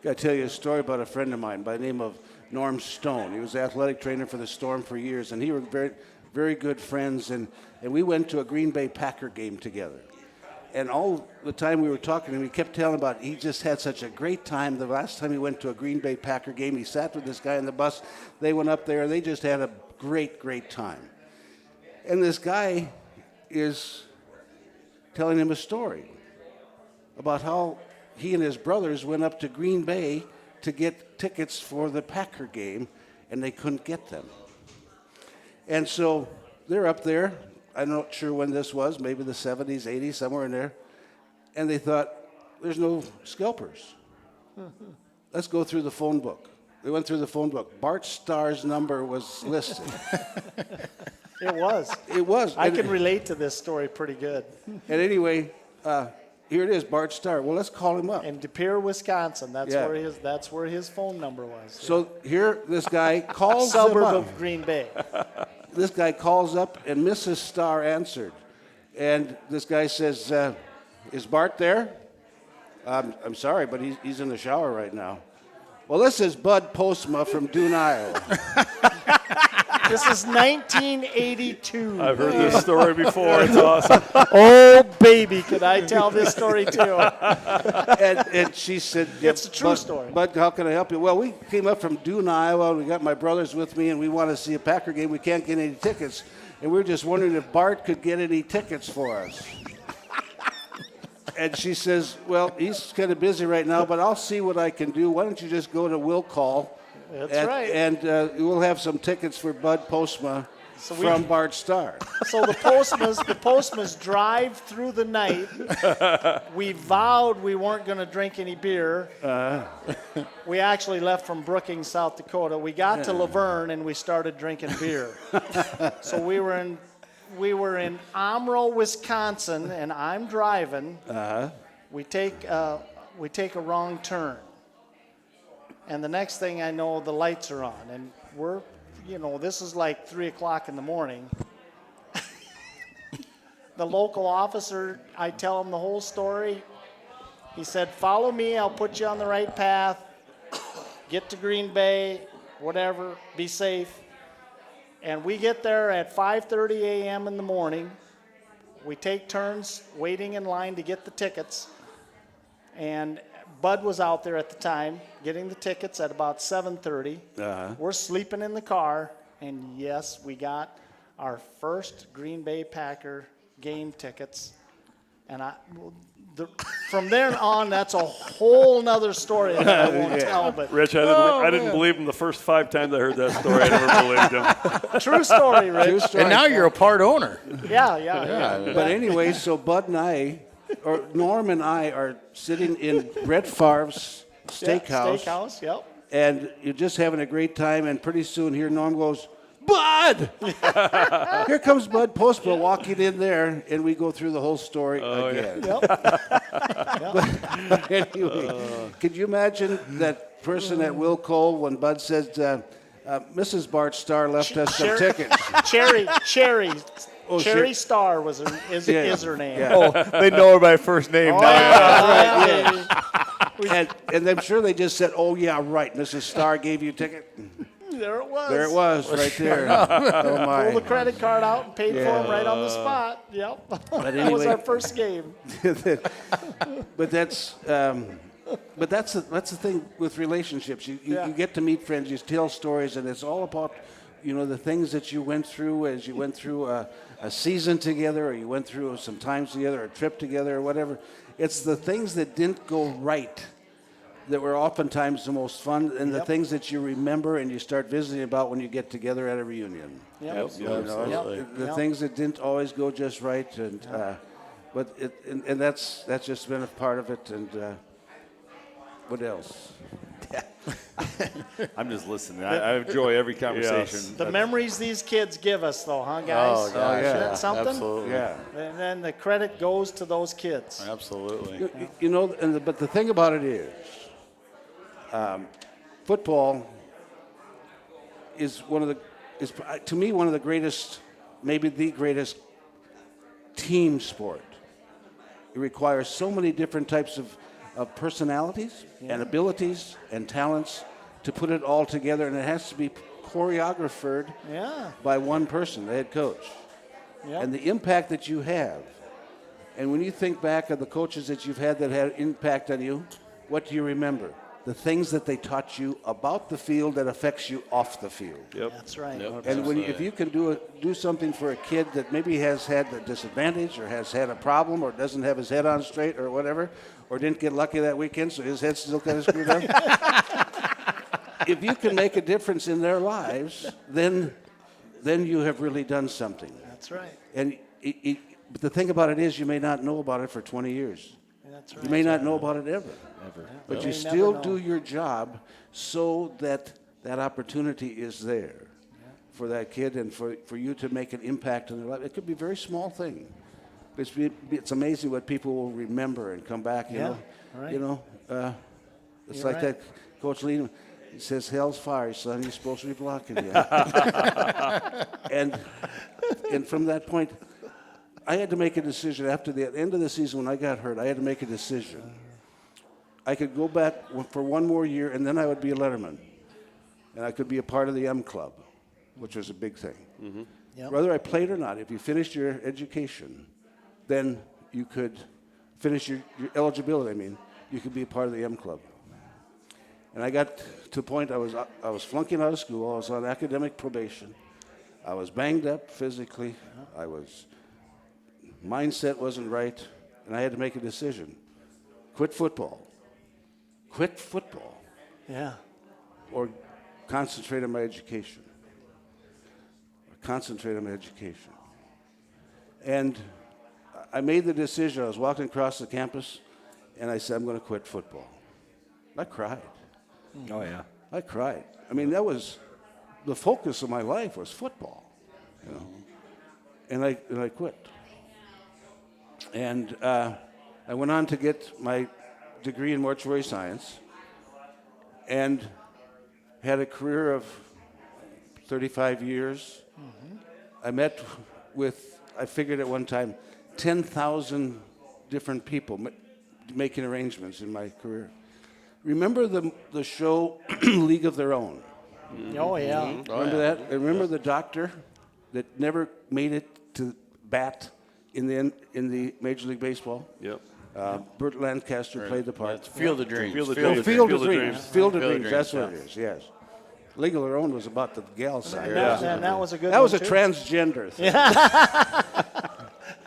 S6: Got to tell you a story about a friend of mine by the name of Norm Stone. He was athletic trainer for the Storm for years, and he were very, very good friends. And we went to a Green Bay Packer game together. And all the time we were talking to him, he kept telling about he just had such a great time. The last time he went to a Green Bay Packer game, he sat with this guy on the bus. They went up there, and they just had a great, great time. And this guy is telling him a story about how he and his brothers went up to Green Bay to get tickets for the Packer game, and they couldn't get them. And so they're up there. I'm not sure when this was, maybe the 70s, 80s, somewhere in there. And they thought, there's no scalpers. Let's go through the phone book. They went through the phone book. Bart Starr's number was listed.
S4: It was.
S6: It was.
S4: I can relate to this story pretty good.
S6: And anyway, here it is, Bart Starr. Well, let's call him up.
S4: In De Pere, Wisconsin. That's where his phone number was.
S6: So here, this guy calls
S4: suburb
S6: him up.
S4: of Green Bay.
S6: This guy calls up, and Mrs. Starr answered. And this guy says, is Bart there? I'm sorry, but he's in the shower right now. Well, this is Bud Postma from Dune, Iowa.
S4: This is 1982.
S5: I've heard this story before. It's awesome.
S4: Oh, baby, could I tell this story too?
S6: And she said,
S4: it's a true story.
S6: Bud, how can I help you? Well, we came up from Dune, Iowa, and we got my brothers with me, and we want to see a Packer game. We can't get any tickets. And we were just wondering if Bart could get any tickets for us. And she says, well, he's kind of busy right now, but I'll see what I can do. Why don't you just go to Will Call?
S4: That's right.
S6: And we'll have some tickets for Bud Postma from Bart Starr.
S4: So the Postmas drive through the night. We vowed we weren't going to drink any beer. We actually left from Brookings, South Dakota. We got to Laverne, and we started drinking beer. So we were in Amro, Wisconsin, and I'm driving. We take a wrong turn. And the next thing I know, the lights are on. And this is like 3 o'clock in the morning. The local officer, I tell him the whole story. He said, follow me, I'll put you on the right path. Get to Green Bay, whatever, be safe. And we get there at 5:30 a.m. in the morning. We take turns waiting in line to get the tickets. And Bud was out there at the time getting the tickets at about 7:30. We're sleeping in the car, and yes, we got our first Green Bay Packer game tickets. And from there on, that's a whole nother story that I won't tell. But
S5: Rich, I didn't believe him the first 5 times I heard that story. I never believed him.
S4: True story, Rich.
S7: And now you're a part owner.
S4: Yeah.
S6: But anyway, so Bud and I or Norm and I are sitting in Brett Favre's steakhouse.
S4: Steakhouse, yep.
S6: And you're just having a great time, and pretty soon here Norm goes, Bud! Here comes Bud Postma walking in there, and we go through the whole story again.
S4: Yep.
S6: But anyway, could you imagine that person at Will Cole when Bud says, Mrs. Bart Starr left us some tickets?
S4: Cherry
S6: Cherry
S4: Star is her name.
S6: Yeah.
S3: Oh, they know her by first name now.
S6: And I'm sure they just said, oh, yeah, right, Mrs. Starr gave you a ticket.
S4: There it was.
S6: There it was, right there. Oh, my.
S4: Pulled the credit card out and paid for him right on the spot. Yep.
S6: But
S4: That was
S6: anyway.
S4: our first game.
S6: But that's the thing with relationships. You get to meet friends, you tell stories, and it's all about, the things that you went through as you went through a season together, or you went through some times together, a trip together, or whatever. It's the things that didn't go right that were oftentimes the most fun, and the things that you remember and you start visiting about when you get together at a reunion.
S4: Yep.
S6: The things that didn't always go just right, and that's just been a part of it. And what else?
S3: I'm just listening. I enjoy every conversation.
S5: Yes.
S4: The memories these kids give us, though, huh, guys?
S7: Oh, gosh,
S4: Isn't that something?
S7: Absolutely.
S6: Yeah.
S4: And then the credit goes to those kids.
S7: Absolutely.
S6: But the thing about it is, football is to me one of the greatest, maybe the greatest team sport. It requires so many different types of personalities and abilities and talents to put it all together, and it has to be choreographed by one person, the head coach.
S4: Yep.
S6: And the impact that you have, and when you think back of the coaches that you've had that had impact on you, what do you remember? The things that they taught you about the field that affects you off the field.
S5: Yep.
S4: That's right.
S7: Yep.
S6: And if you can do something for a kid that maybe has had a disadvantage or has had a problem or doesn't have his head on straight or whatever, or didn't get lucky that weekend so his head's still kind of screwed up. If you can make a difference in their lives, then you have really done something.
S4: That's right.
S6: And but the thing about it is you may not know about it for 20 years.
S4: That's right.
S6: You may not know about it ever. But you
S4: may
S6: still
S4: never
S6: do
S4: know.
S6: your job so that opportunity is there for that kid and for you to make an impact in their life. It could be a very small thing. It's amazing what people will remember and come back, you know.
S4: Right.
S6: It's
S4: You're
S6: like
S4: right.
S6: that Coach Lee, he says, hell's fire, son, you're supposed to be blocking you. and from that point, I had to make a decision. After the end of the season when I got hurt, I had to make a decision. I could go back for one more year, and then I would be a letterman. And I could be a part of the M Club, which was a big thing.
S7: Mm-hmm.
S4: Yep.
S6: Whether I played or not, if you finished your education, then you could finish your eligibility, you could be a part of the M Club. And I got to the point I was flunking out of school. I was on academic probation. I was banged up physically. Mindset wasn't right, and I had to make a decision. Quit football.
S4: Yeah.
S6: Or concentrate on my education. And I made the decision. I was walking across the campus, and I said, I'm going to quit football. I cried.
S3: Oh, yeah.
S6: I cried. That was the focus of my life was football, And I quit. And I went on to get my degree in mortuary science and had a career of 35 years. Mm-hmm. I figured at one time, 10,000 different people making arrangements in my career. Remember the show League of Their Own?
S4: Oh, yeah.
S6: Remember that? And remember the doctor that never made it to bat in the Major League Baseball?
S5: Yep.
S6: Burt Lancaster played the part.
S7: It's Field of Dreams.
S6: Field of Dreams. That's what it is. Yes. League of Their Own was about the gal side.
S4: And that was a good
S6: That
S4: one,
S6: was a
S4: too.
S6: transgender thing.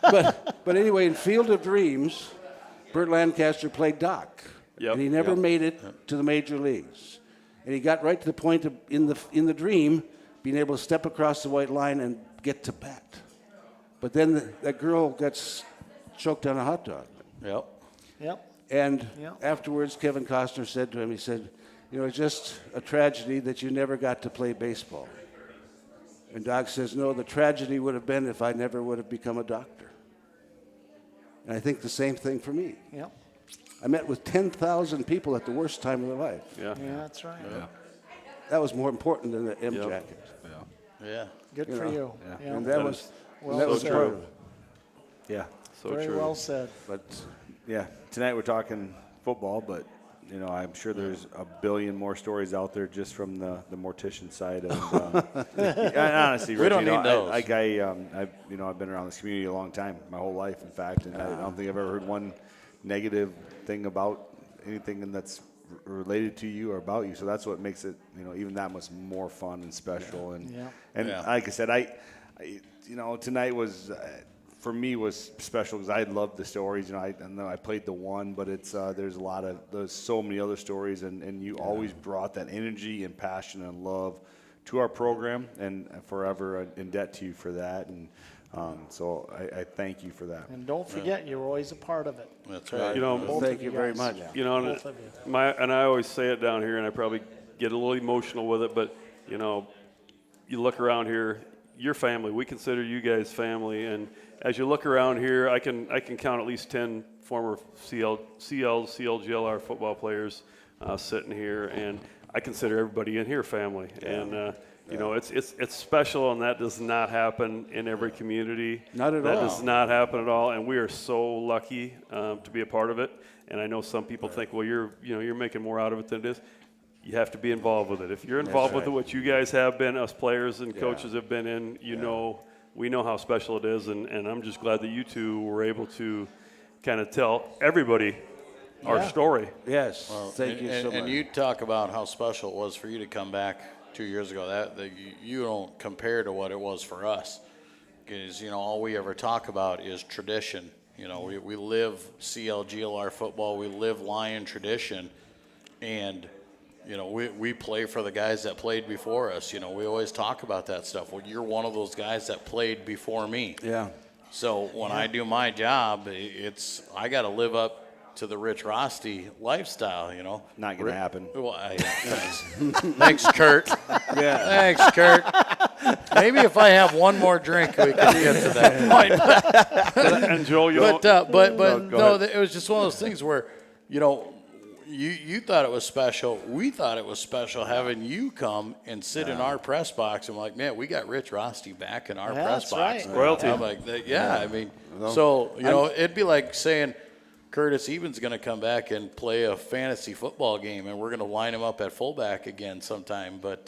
S6: But anyway, in Field of Dreams, Burt Lancaster played Doc.
S5: Yep.
S6: And he never made it to the major leagues. And he got right to the point of, in the dream, being able to step across the white line and get to bat. But then that girl gets choked on a hot dog.
S7: Yep.
S4: Yep.
S6: And
S4: Yep.
S6: afterwards, Kevin Costner said to him, he said, it's just a tragedy that you never got to play baseball. And Doc says, no, the tragedy would have been if I never would have become a doctor. And I think the same thing for me.
S4: Yep.
S6: I met with 10,000 people at the worst time of their life.
S5: Yeah.
S4: Yeah, that's right.
S3: Yeah.
S6: That was more important than the M
S5: Yep.
S6: jacket.
S7: Yeah.
S4: Good for you. Yeah.
S6: And that was
S4: Well said.
S6: part of it.
S3: Yeah.
S5: So
S4: Very
S5: true.
S4: well said.
S3: But yeah, tonight we're talking football, but I'm sure there's a billion more stories out there just from the mortician side. And honestly,
S7: We don't need those.
S3: I've been around this community a long time, my whole life, in fact, and I don't think I've ever heard one negative thing about anything that's related to you or about you. So that's what makes it, even that much more fun and special. And like I said, I tonight was. For me was special because I loved the stories. I know I played the one, but it's there's so many other stories, and you always brought that energy and passion and love to our program, and forever in debt to you for that. And so I thank you for that.
S4: And don't forget, you're always a part of it.
S7: That's right.
S6: Thank you very much.
S5: And I always say it down here, and I probably get a little emotional with it, but you look around here, your family. We consider you guys family, and as you look around here, I can count at least 10 former CLGLR football players sitting here, and I consider everybody in here family. And it's special, and that does not happen in every community.
S6: Not at all.
S5: That does not happen at all, and we are so lucky to be a part of it. And I know some people think, well, you're making more out of it than it is. You have to be involved with it. If you're involved with it, what you guys have been, us players and coaches have been in, we know how special it is, and I'm just glad that you two were able to kind of tell everybody our story.
S6: Yes, thank you so much.
S7: And you talk about how special it was for you to come back 2 years ago. That you don't compare to what it was for us, because all we ever talk about is tradition. We live CLGLR football, we live Lion tradition, and we play for the guys that played before us. We always talk about that stuff. Well, you're one of those guys that played before me.
S6: Yeah.
S7: So when I do my job, I got to live up to the Rich Roste lifestyle.
S3: Not going to happen.
S7: Well, thanks, Kurt. Yeah. Thanks, Kurt. Maybe if I have one more drink, we can get to that point.
S5: And Joel,
S7: it was just one of those things where, you thought it was special. We thought it was special having you come and sit in our press box. I'm like, man, we got Rich Roste back in our press box.
S4: Right.
S5: Royalty.
S7: I'm like, it'd be like saying Curtis Eben's going to come back and play a fantasy football game, and we're going to line him up at fullback again sometime. But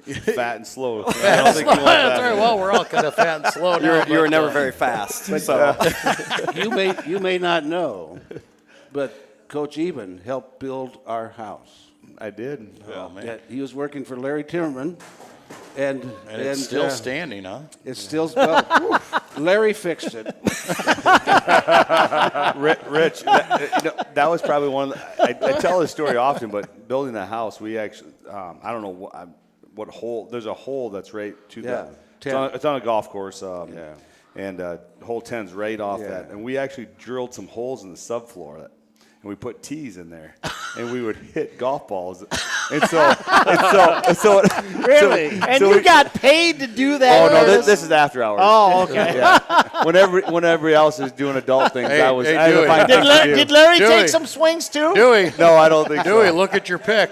S3: Fat and slow.
S7: That's right. Well, we're all kind of fat and slow now.
S8: You were never very fast.
S6: You may not know, but Coach Eben helped build our house.
S3: I did.
S7: Oh, man.
S6: Yeah, he was working for Larry Timmerman, and
S7: it's still standing, huh?
S6: It's still Larry fixed it.
S3: Rich, that was probably one. I tell this story often, but building the house, we actually, I don't know what hole. There's a hole that's right to that. It's on a golf course. And hole 10's right off that, and we actually drilled some holes in the subfloor. And we put tees in there, and we would hit golf balls. And so
S4: Really? You got paid to do that?
S3: Oh no, this is after hours.
S4: Oh, okay.
S3: Yeah. When everybody else is doing adult things, I had to find things to do.
S4: Did Larry take some swings too?
S7: Dewey.
S3: No, I don't think so.
S7: Dewey, look at your pick.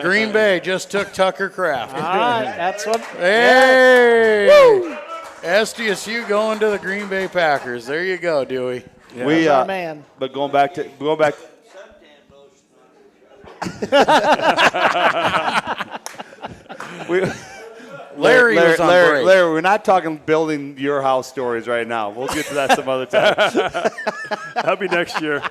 S7: Green Bay just took Tucker Kraft.
S4: All right, that's what.
S7: Hey! Woo! SDSU going to the Green Bay Packers. There you go, Dewey.
S3: Yeah.
S4: Our man.
S3: But going back.
S7: Larry was on break.
S3: Larry, we're not talking building your house stories right now. We'll get to that some other time.
S5: That'll be next year.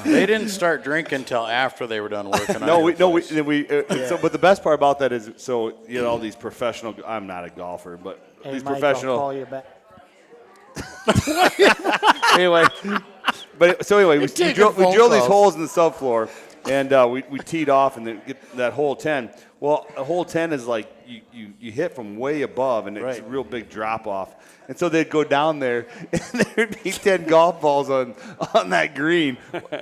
S7: They didn't start drinking until after they were done working.
S3: But the best part about that is, all these professional. I'm not a golfer, but these
S4: Mike,
S3: professional.
S4: I'll call you back.
S3: Anyway, we drill these holes in the subfloor, And we teed off and then get that hole 10. Well, a hole 10 is like you hit from way above, and it's a real big drop off. And so they'd go down there, and there'd be 10 golf balls on that green.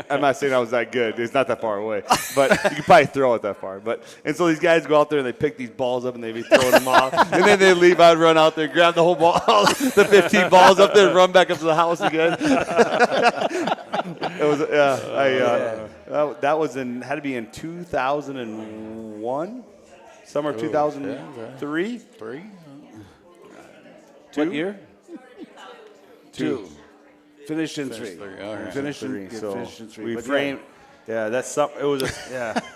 S3: I'm not saying I was that good. It's not that far away. But you could probably throw it that far. And so these guys go out there, and they pick these balls up, and they'd be throwing them off. And then they leave. I'd run out there, grab the whole ball, the 15 balls up there, and run back up to the house again. It was, that was had to be in 2001? Summer 2003?
S6: What year? 2. Finished in 3. Finished in 3.
S3: We framed. Yeah, that's something. It was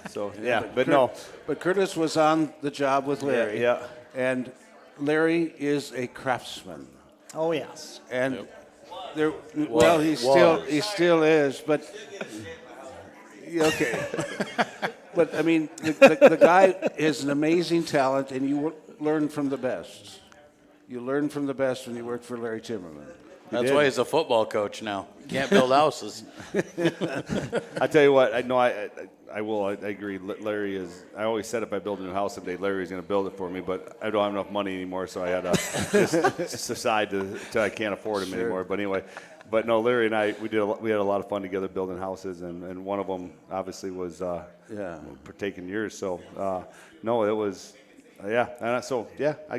S3: So but no.
S6: But Curtis was on the job with Larry.
S3: Yeah.
S6: And Larry is a craftsman.
S4: Oh yes.
S6: And he still is. But okay. But I mean, the guy is an amazing talent, and you learn from the best. You learn from the best when you work for Larry Timmerman.
S7: That's why he's a football coach now. Can't build houses.
S3: I tell you what, I will. I agree. Larry is. I always said if I build a new house someday, Larry's going to build it for me. But I don't have enough money anymore, so I had to just decide till I can't afford him anymore. But anyway, no, Larry and I, we had a lot of fun together building houses, and one of them obviously was partaking yours. So no, it was. I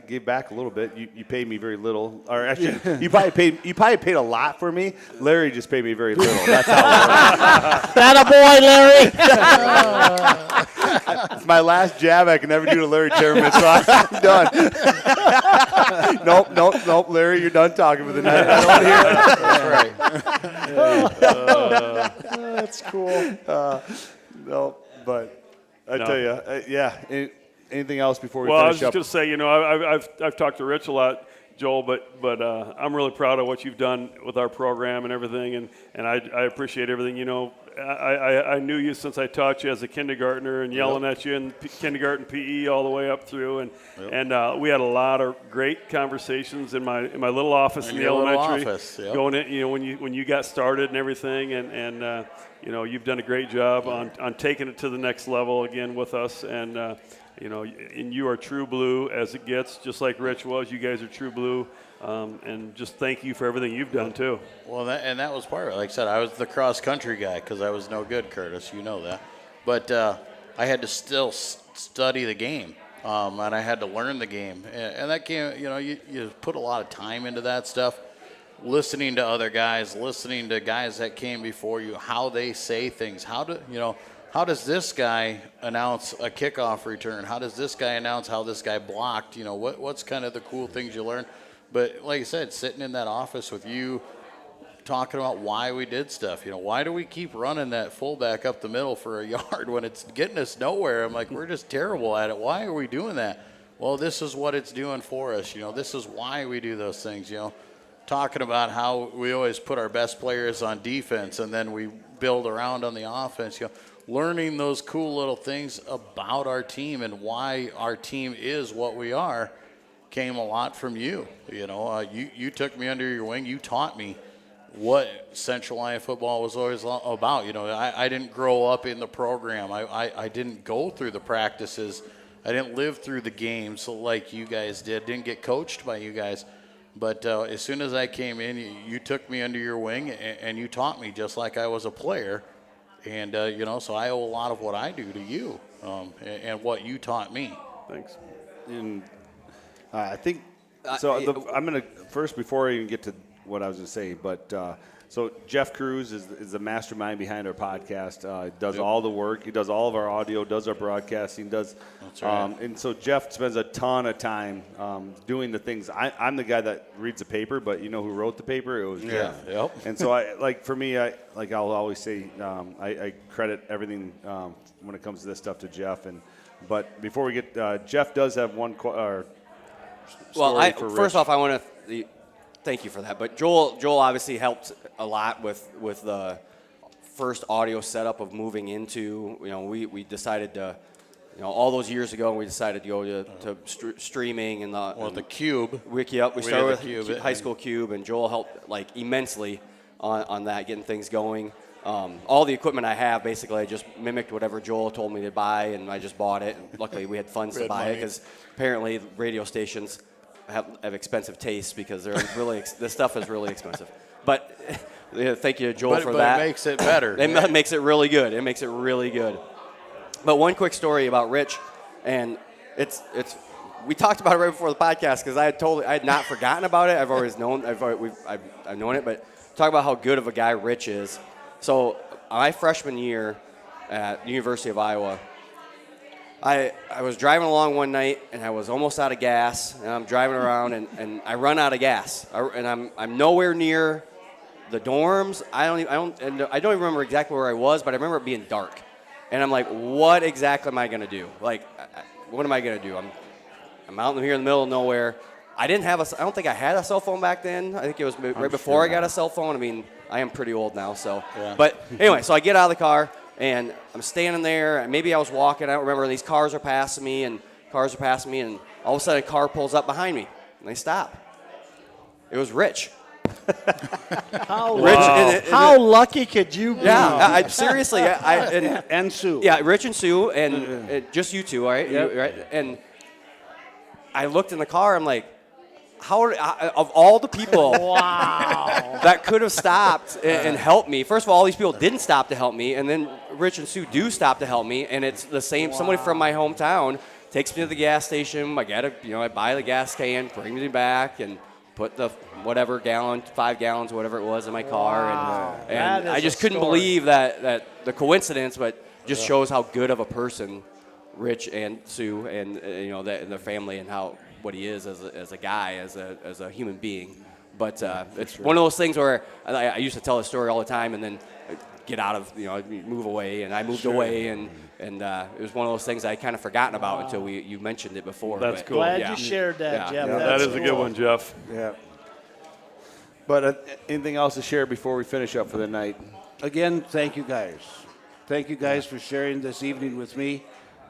S3: gave back a little bit. You paid me very little, or actually, you probably paid a lot for me. Larry just paid me very little. That's how it works.
S4: That a boy, Larry.
S3: It's my last jab I can never do to Larry Timmerman, so I'm done. Nope, Larry, you're done talking for the night. I don't hear it.
S4: That's cool.
S3: But I tell you, anything else before we
S5: finish up? Well, I was just going to say, I've talked to Rich a lot, Joel, but I'm really proud of what you've done with our program and everything, and I appreciate everything. I knew you since I taught you as a kindergartner and yelling at you in kindergarten PE all the way up through, and we had a lot of great conversations in my little office in the elementary. Going in, when you got started and everything, and you've done a great job on taking it to the next level again with us, and you are true blue as it gets, just like Rich was. You guys are true blue, and just thank you for everything you've done too.
S7: Well, that was part of it. Like I said, I was the cross-country guy because I was no good, Curtis. You know that. But I had to still study the game, and I had to learn the game. And that game, you put a lot of time into that stuff, listening to other guys, listening to guys that came before you, how they say things, how does this guy announce a kickoff return? How does this guy announce how this guy blocked? What's kind of the cool things you learn? But like I said, sitting in that office with you, talking about why we did stuff. Why do we keep running that fullback up the middle for a yard when it's getting us nowhere? I'm like, we're just terrible at it. Why are we doing that? Well, this is what it's doing for us. This is why we do those things. Talking about how we always put our best players on defense and then we build around on the offense. Learning those cool little things about our team and why our team is what we are came a lot from you. You took me under your wing. You taught me what Central Iowa football was always about. I didn't grow up in the program. I didn't go through the practices. I didn't live through the games like you guys did. Didn't get coached by you guys. But as soon as I came in, you took me under your wing and you taught me just like I was a player. And, so I owe a lot of what I do to you and what you taught me.
S5: Thanks.
S3: And I think so. I'm going to first, before I even get to what I was going to say, but so Jeff Cruz is the mastermind behind our podcast. Does all the work. He does all of our audio, does our broadcasting, does.
S7: That's right.
S3: And so Jeff spends a ton of time doing the things. I'm the guy that reads the paper, but who wrote the paper? It was Jeff.
S7: Yep.
S3: And so I'll always say I credit everything when it comes to this stuff to Jeff. But before we get, Jeff does have one story for Rich.
S8: First off, I want to thank you for that. But Joel obviously helped a lot with the first audio setup of moving into. We decided to. All those years ago, we decided to go to streaming and
S7: the Cube.
S8: We started with High School Cube, and Joel helped immensely on that, getting things going. all the equipment I have, basically, I just mimicked whatever Joel told me to buy, and I just bought it. And luckily, we had funds to buy it because apparently radio stations have expensive tastes because they're really this stuff is really expensive. But thank you, Joel, for that.
S7: But it makes it better.
S8: It makes it really good. It makes it really good. But one quick story about Rich, and it's we talked about it right before the podcast because I had not forgotten about it. I've always known I've known it, but talk about how good of a guy Rich is. So my freshman year at the University of Iowa, I was driving along one night and I was almost out of gas, and I'm driving around and I run out of gas, and I'm nowhere near the dorms. I don't even remember exactly where I was, but I remember it being dark, and I'm like, what exactly am I gonna do? Like, what am I gonna do? I'm out here in the middle of nowhere. I don't think I had a cell phone back then. I think it was right before I got a cell phone. I mean, I am pretty old now, so. Yeah. But anyway, so I get out of the car, and I'm standing there. Maybe I was walking. I don't remember. These cars are passing me, and all of a sudden a car pulls up behind me, and they stop. It was Rich.
S4: How lucky could you be?
S8: Yeah, seriously.
S6: And Sue.
S8: Yeah, Rich and Sue, and just you two, right?
S6: Yep.
S8: Right? And I looked in the car. I'm like, of all the people that could have stopped and helped me, first of all these people didn't stop to help me, and then Rich and Sue do stop to help me, and it's the same. Somebody from my hometown takes me to the gas station. I buy the gas can, bring me back, and put the 5 gallons, whatever it was, in my car, and I just couldn't believe that the coincidence, but just shows how good of a person Rich and Sue and and their family, and what he is as a guy, as a human being. But it's one of those things where I used to tell a story all the time, and then get out of move away, and I moved away, and it was one of those things I kind of forgotten about until you mentioned it before.
S5: That's cool.
S4: Glad you shared that, Jeff.
S5: That is a good one, Jeff.
S3: Yeah. But anything else to share before we finish up for the night?
S6: Again, thank you guys. Thank you guys for sharing this evening with me,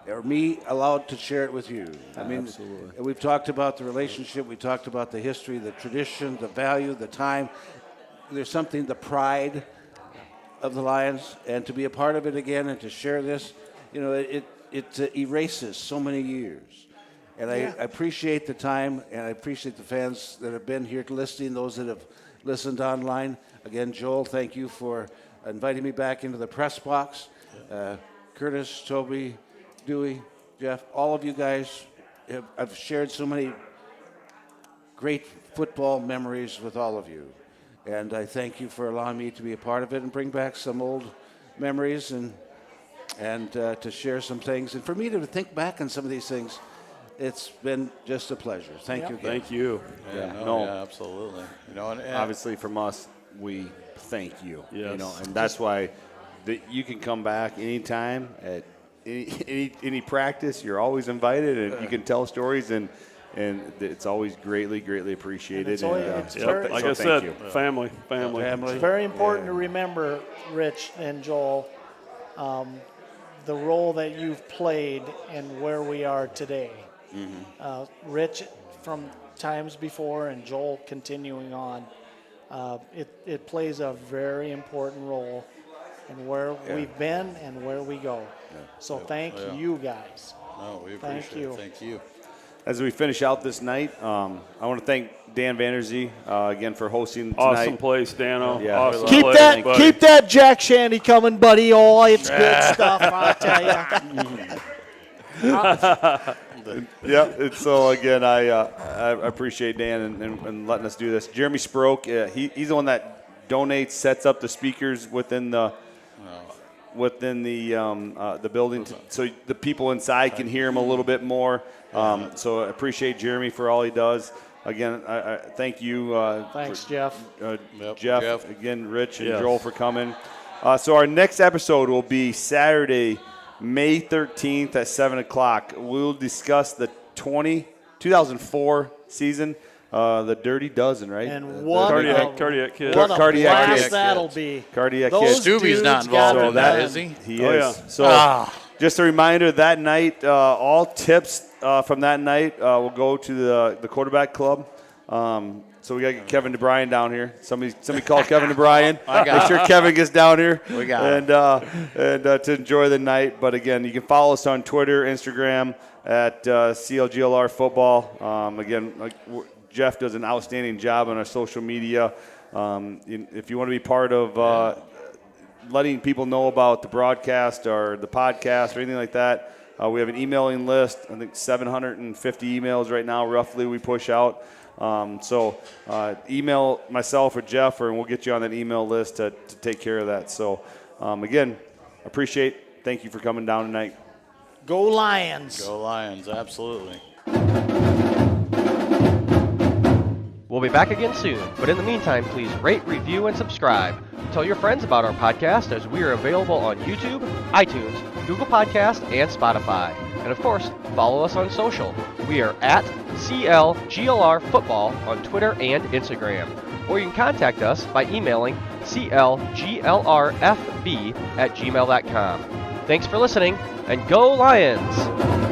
S6: or me allowed to share it with you. I mean, absolutely. We've talked about the relationship, we talked about the history, the tradition, the value, the time. There's something, the pride of the Lions, and to be a part of it again and to share this, it erases so many years. And I appreciate the time, and I appreciate the fans that have been here listening, those that have listened online. Again, Joel, thank you for inviting me back into the press box. Curtis, Toby, Dewey, Jeff, all of you guys, I've shared so many great football memories with all of you. And I thank you for allowing me to be a part of it and bring back some old memories and to share some things. And for me to think back on some of these things, it's been just a pleasure. Thank you again.
S5: Thank you.
S7: Yeah, absolutely. And
S3: Obviously from us, we thank you.
S5: Yes.
S3: And that's why you can come back anytime at any practice. You're always invited, and you can tell stories, and it's always greatly appreciated.
S5: Like I said, family.
S4: It's very important to remember, Rich and Joel, the role that you've played and where we are today. Mm-hmm. Rich from times before, and Joel continuing on. It plays a very important role in where we've been and where we go. So thank you guys.
S7: No, we appreciate it. Thank you.
S3: As we finish out this night, I want to thank Dan Vanderzee again for hosting tonight.
S5: Awesome place, Dano.
S3: Yeah.
S5: Awesome
S4: keep that Jack Shandy coming, buddy. Oh, it's good stuff, I tell you.
S3: So again, I appreciate Dan and letting us do this. Jeremy Sproke, he's the one that donates, sets up the speakers within the building, so the people inside can hear him a little bit more. So I appreciate Jeremy for all he does. Again, I thank you.
S4: Thanks, Jeff.
S3: Jeff. Again, Rich and Joel for coming. So our next episode will be Saturday, May 13th at 7 o'clock. We'll discuss the 2004 season. The Dirty Dozen, right?
S4: And what
S5: cardiac kid.
S4: What a blast that'll be.
S3: Cardiac
S4: Kid.
S7: Stubby's not involved in that, is he?
S3: He is. Yeah. So just a reminder, that night, all tips from that night will go to the quarterback club. So we got to get Kevin DeBryan down here. Somebody call Kevin DeBryan.
S7: I got
S3: Make sure Kevin gets down here.
S7: We got
S3: and to enjoy the night. But again, you can follow us on Twitter, Instagram at CLGLR Football. Again, Jeff does an outstanding job on our social media. If you want to be part of letting people know about the broadcast or the podcast or anything like that, we have an emailing list. I think 750 emails right now, roughly, we push out. So email myself or Jeff, and we'll get you on that email list to take care of that. So, again, thank you for coming down tonight.
S4: Go Lions.
S7: Go Lions, absolutely.
S1: We'll be back again soon, but in the meantime, please rate, review, and subscribe. Tell your friends about our podcast, as we are available on YouTube, iTunes, Google Podcast, and Spotify. And of course, follow us on social. We are at CLGLR Football on Twitter and Instagram. Or you can contact us by emailing clglrfb@gmail.com. Thanks for listening, and go Lions!